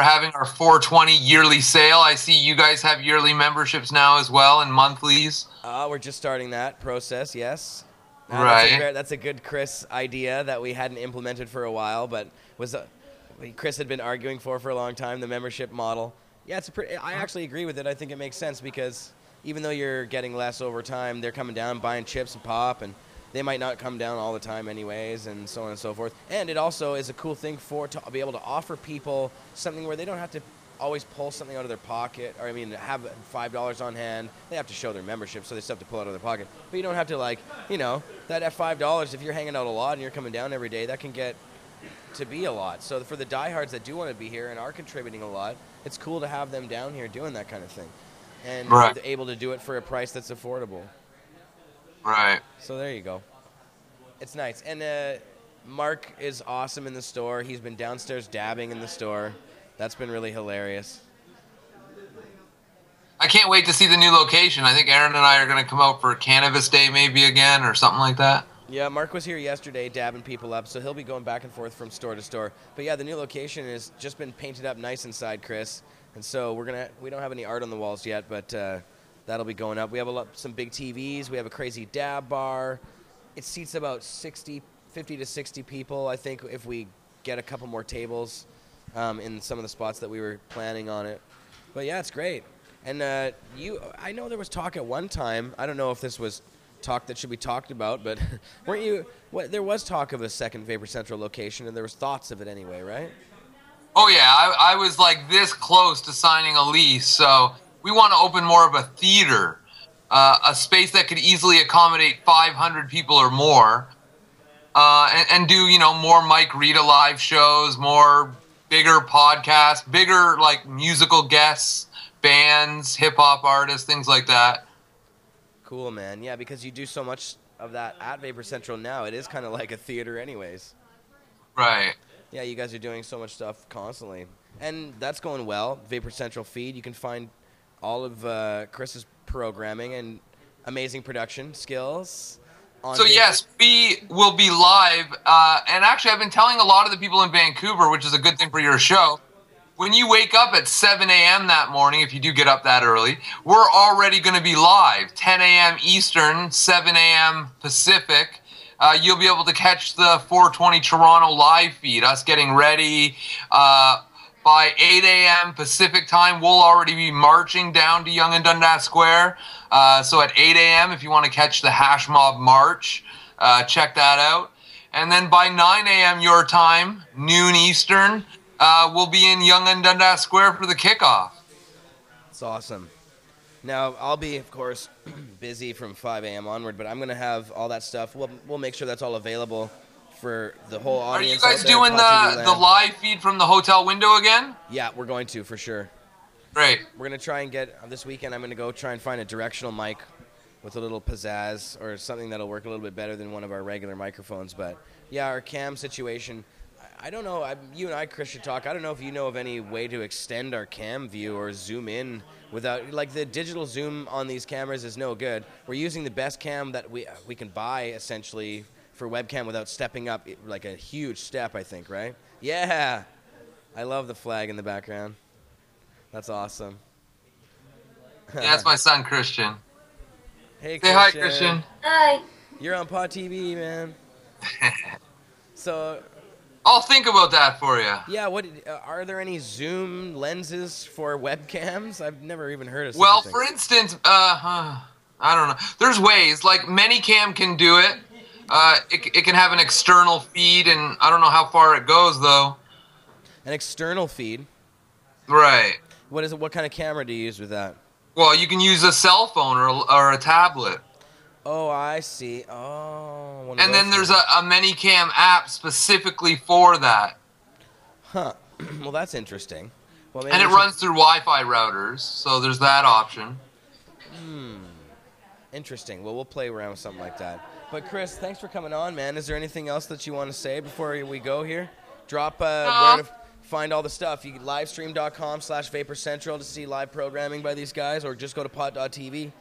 having our 420 yearly sale. I see you guys have yearly memberships now as well, and monthlies. We're just starting that process, yes. Right. That's a good Chris idea that we hadn't implemented for a while, but Chris had been arguing for a long time, the membership model. Yeah, I actually agree with it. I think it makes sense because even though you're getting less over time, they're coming down, buying chips and pop, and they might not come down all the time anyways, and so on and so forth. And it also is a cool thing to be able to offer people something where they don't have to always pull something out of their pocket, or have $5 on hand. They have to show their membership, so they still have to pull it out of their pocket. But you don't have to, that at $5, if you're hanging out a lot and you're coming down every day, that can get to be a lot. So for the diehards that do want to be here and are contributing a lot, it's cool to have them down here doing that kind of thing. And they're able to do it for a price that's affordable. Right. So there you go. It's nice. And Mark is awesome in the store. He's been downstairs dabbing in the store. That's been really hilarious. I can't wait to see the new location. I think Aaron and I are going to come out for Cannabis Day maybe again or something like that. Yeah, Mark was here yesterday dabbing people up, so he'll be going back and forth from store to store. But yeah, the new location has just been painted up nice inside, Chris. And so we don't have any art on the walls yet, but that'll be going up. We have some big TVs. We have a crazy dab bar. It seats about 50 to 60 people, I think, if we get a couple more tables in some of the spots that we were planning on it. But yeah, it's great. And I know there was talk at one time. I don't know if this was talk that should be talked about, but there was talk of a second Vapor Central location, and there was thoughts of it anyway, right? Oh yeah, I was like this close to signing a lease, so we want to open more of a theater, a space that could easily accommodate 500 people or more, and do, more Mike Rita live shows, bigger podcasts, bigger like musical guests, bands, hip-hop artists, things like that. Cool, man. Yeah, because you do so much of that at Vapor Central now. It is kind of like a theater anyways. Right. Yeah, you guys are doing so much stuff constantly. And that's going well. Vapor Central feed. You can find all of Chris's programming and amazing production skills. So yes, we will be live. And actually, I've been telling a lot of the people in Vancouver, which is a good thing for your show, when you wake up at 7 a.m. that morning, if you do get up that early, we're already going to be live. 10 a.m. Eastern, 7 a.m. Pacific. You'll be able to catch the 420 Toronto live feed, us getting ready. By 8 a.m. Pacific time, we'll already be marching down to Yonge and Dundas Square. So at 8 a.m., if you want to catch the Hash Mob March, check that out. And then by 9 a.m. your time, noon Eastern, we'll be in Yonge and Dundas Square for the kickoff. It's awesome. Now, I'll be, of course, busy from 5 a.m. onward, but I'm going to have all that stuff. We'll make sure that's all available for the whole audience. Are you guys doing the live feed from the hotel window again? Yeah, we're going to, for sure. Great. We're going to try and get, this weekend, I'm going to go try and find a directional mic with a little pizzazz or something that'll work a little bit better than one of our regular microphones. But, yeah, our cam situation, I don't know. You and I, Chris, should talk. I don't know if you know of any way to extend our cam view or zoom in without, like, the digital zoom on these cameras is no good. We're using the best cam that we can buy, essentially, for webcam without stepping up, like a huge step, I think, right? Yeah. I love the flag in the background. That's awesome. Yeah, that's my son, Christian. Hey, Say hi, Christian. Hi. You're on Pot TV, man. So... I'll think about that for you. Yeah, what are there any zoom lenses for webcams? I've never even heard of such Well, a thing. for instance, I don't know. There's ways. Like, Manycam can do it. It can have an external feed, and I don't know how far it goes, though. An external feed? Right. What is it? What kind of camera do you use with that? Well, you can use a cell phone or a tablet. Oh, I see. Oh. And then there's a Manycam app specifically for that. Huh. Well, that's interesting. Well, and it runs through Wi-Fi routers, so there's that option. Interesting. Well, we'll play around with something like that. But, Chris, thanks for coming on, man. Is there anything else that you want to say before we go here? Drop where to find all the stuff. You can livestream.com/VaporCentral to see live programming by these guys, or just go to pot.tv.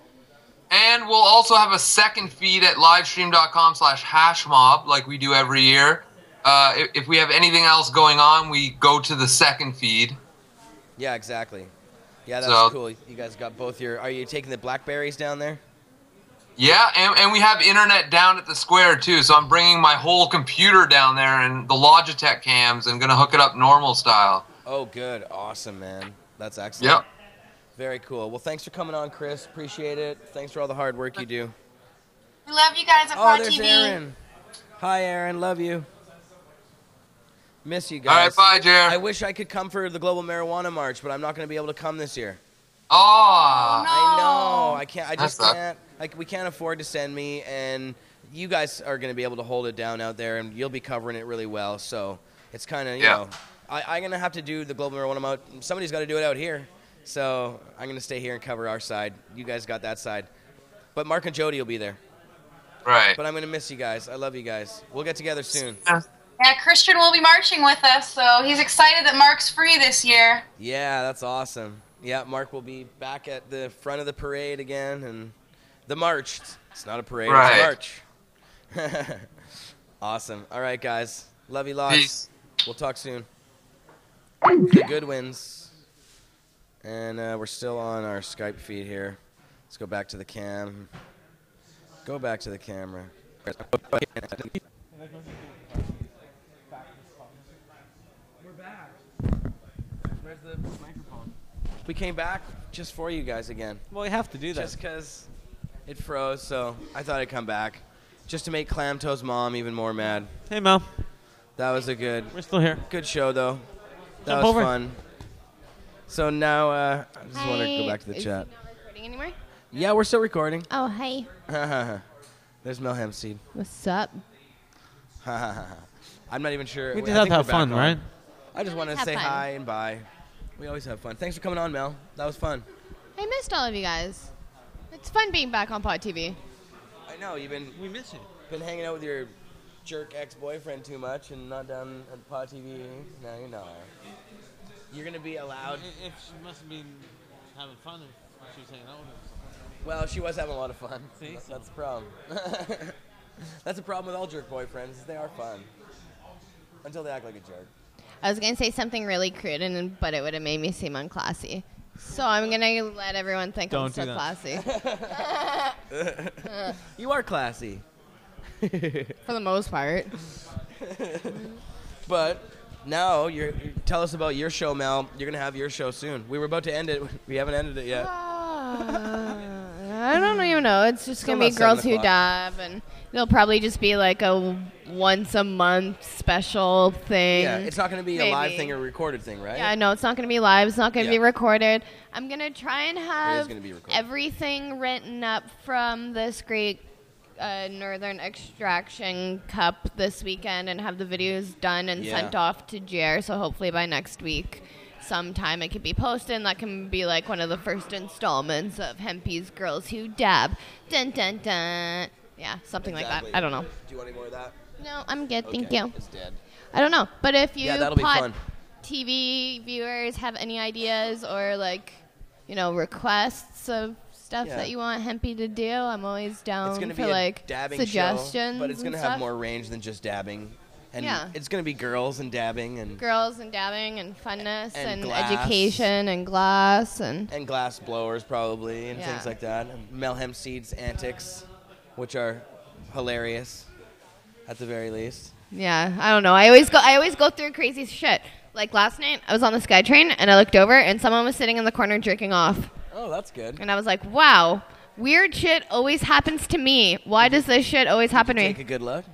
And we'll also have a second feed at livestream.com/hashmob, like we do every year. If we have anything else going on, we go to the second feed. Yeah, exactly. Yeah, that's cool. You guys got both your... Are you taking the Blackberries down there? Yeah, and we have internet down at the square, too. So I'm bringing my whole computer down there and the Logitech cams and going to hook it up normal style. Oh, good. Awesome, man. That's excellent. Yep. Very cool. Well, thanks for coming on, Chris. Appreciate it. Thanks for all the hard work you do. We love you guys at Pot there's TV. Aaron. Hi, Aaron. Love you. Miss you guys. All right, bye, Jared. I wish I could come for the Global Marijuana March, but I'm not going to be able to come this year. Oh, I know. I can't. I just can't. Like, we can't afford to send me, and you guys are going to be able to hold it down out there, and you'll be covering it really well. So it's kind of, you know, I'm going to have to do the Global Marijuana March. Somebody's got to do it out here. So I'm going to stay here and cover our side. You guys got that side. But Mark and Jody will be there. Right. But I'm going to miss you guys. I love you guys. We'll get together soon. Yeah, Christian will be marching with us, so he's excited that Mark's free this year. Yeah, that's awesome. Yeah, Mark will be back at the front of the parade again. And the march. It's not a parade. Right. It's a march. Awesome. All right, guys. Love you lots. Peace. We'll talk soon. The Goodwins. And we're still on our Skype feed here. Let's go back to the cam. Go back to the camera. We're back. Where's the microphone? We came back just for you guys again. Well, we have to do that. Just because it froze, so I thought I'd come back. Just to make Clam Toe's mom even more mad. Hey, Mel. That was a good... We're still here. Good show, though. That Jump was over. fun. So now, I just want to go back to the chat. Is he not recording anymore? Yeah, we're still recording. Oh, hey. There's Mel Hempseed. What's up? I'm not even sure. We I just have think to have we're back fun, on. right? I just wanted to have say fun. hi and bye. We always have fun. Thanks for coming on, Mel. That was fun. I missed all of you guys. It's fun being back on Pot TV. I know, We miss you. been hanging out with your jerk ex-boyfriend too much and not down at Pot TV. No, you're not. You're going to be allowed. If she must have been having fun if she was hanging out with him. Well, she was having a lot of fun. See? That's the problem. That's the problem with all jerk boyfriends. Is they are fun. Until they act like a jerk. I was going to say something really crude, but it would have made me seem unclassy. So I'm going to let everyone think I'm so classy. You are classy. For the most part. But now, tell us about your show, Mel. You're going to have your show soon. We were about to end it. We haven't ended it yet. I don't even know. It's just going to be not Girls 7 Who o'clock. Dab and It'll probably just be like a once a month special thing. Yeah, it's not going to be a live thing or a recorded thing, right? Yeah, no, it's not going to be live. It's not going to be recorded. I'm going to try and have be everything written up from this great Northern Extraction Cup this weekend and have the videos done and sent off to JR. So hopefully by next week sometime it could be posted, and that can be like one of the first installments of Hempy's Girls Who Dab. Dun, dun, dun. Yeah, something like that. I don't know. Do you want any more of that? No, I'm good. Thank you. It's dead. I don't know. But if you that'll be fun. TV viewers have any ideas or requests of stuff that you want Hempy to do, I'm always down for like suggestions. Show, but it's going to have more range than just dabbing. And it's going to be girls and dabbing and funness and education and glass blowers probably and things like that. And Mel Hempseed's antics, which are hilarious at the very least. Yeah, I don't know. I always go through crazy shit. Like last night, I was on the SkyTrain and I looked over and someone was sitting in the corner jerking off. Oh, that's good. And I was like, wow, weird shit always happens to me. Why does this shit always happen to me? Take a good look.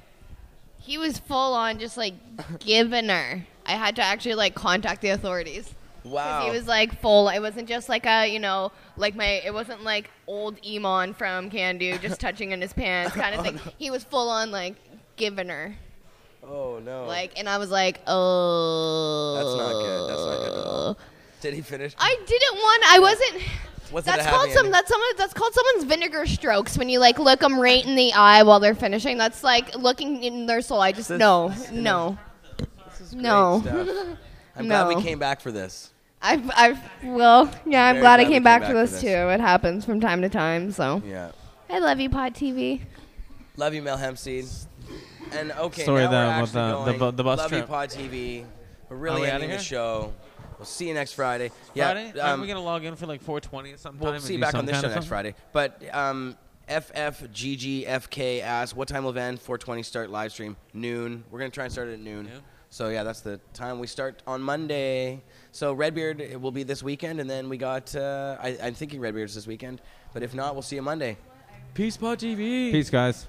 He was full on just like giving her. I had to actually like contact the authorities. Wow. He was like full. It wasn't just like it wasn't like old Emon from Can-Do just touching in his pants kind of thing. No. He was full on like giving her. Oh no. And I was like, oh. That's not good. That's not good at all. Did he finish? I wasn't. That's called someone's vinegar strokes when you like look them right in the eye while they're finishing. That's like looking in their soul. I just no. This is great stuff. I'm glad we came back for this. I'm glad I came back for this too. It happens from time to time. So yeah. I love you, Pot TV. Love you, Mel Hempseed. And okay, sorry now about the bus love trip. You, Pod TV. We're really ending the show. We'll see you next Friday. Friday? Yeah, are we gonna log in for like 4:20 or something? We'll see you back on this show next Friday. But FFGGFK asks, what time will Van 420 start live stream? Noon. We're gonna try and start it at noon. Yeah. So yeah, that's the time we start on Monday. So Redbeard will be this weekend, and then we got. I'm thinking Redbeard's this weekend, but if not, we'll see you Monday. Peace, Pod TV. Peace, guys.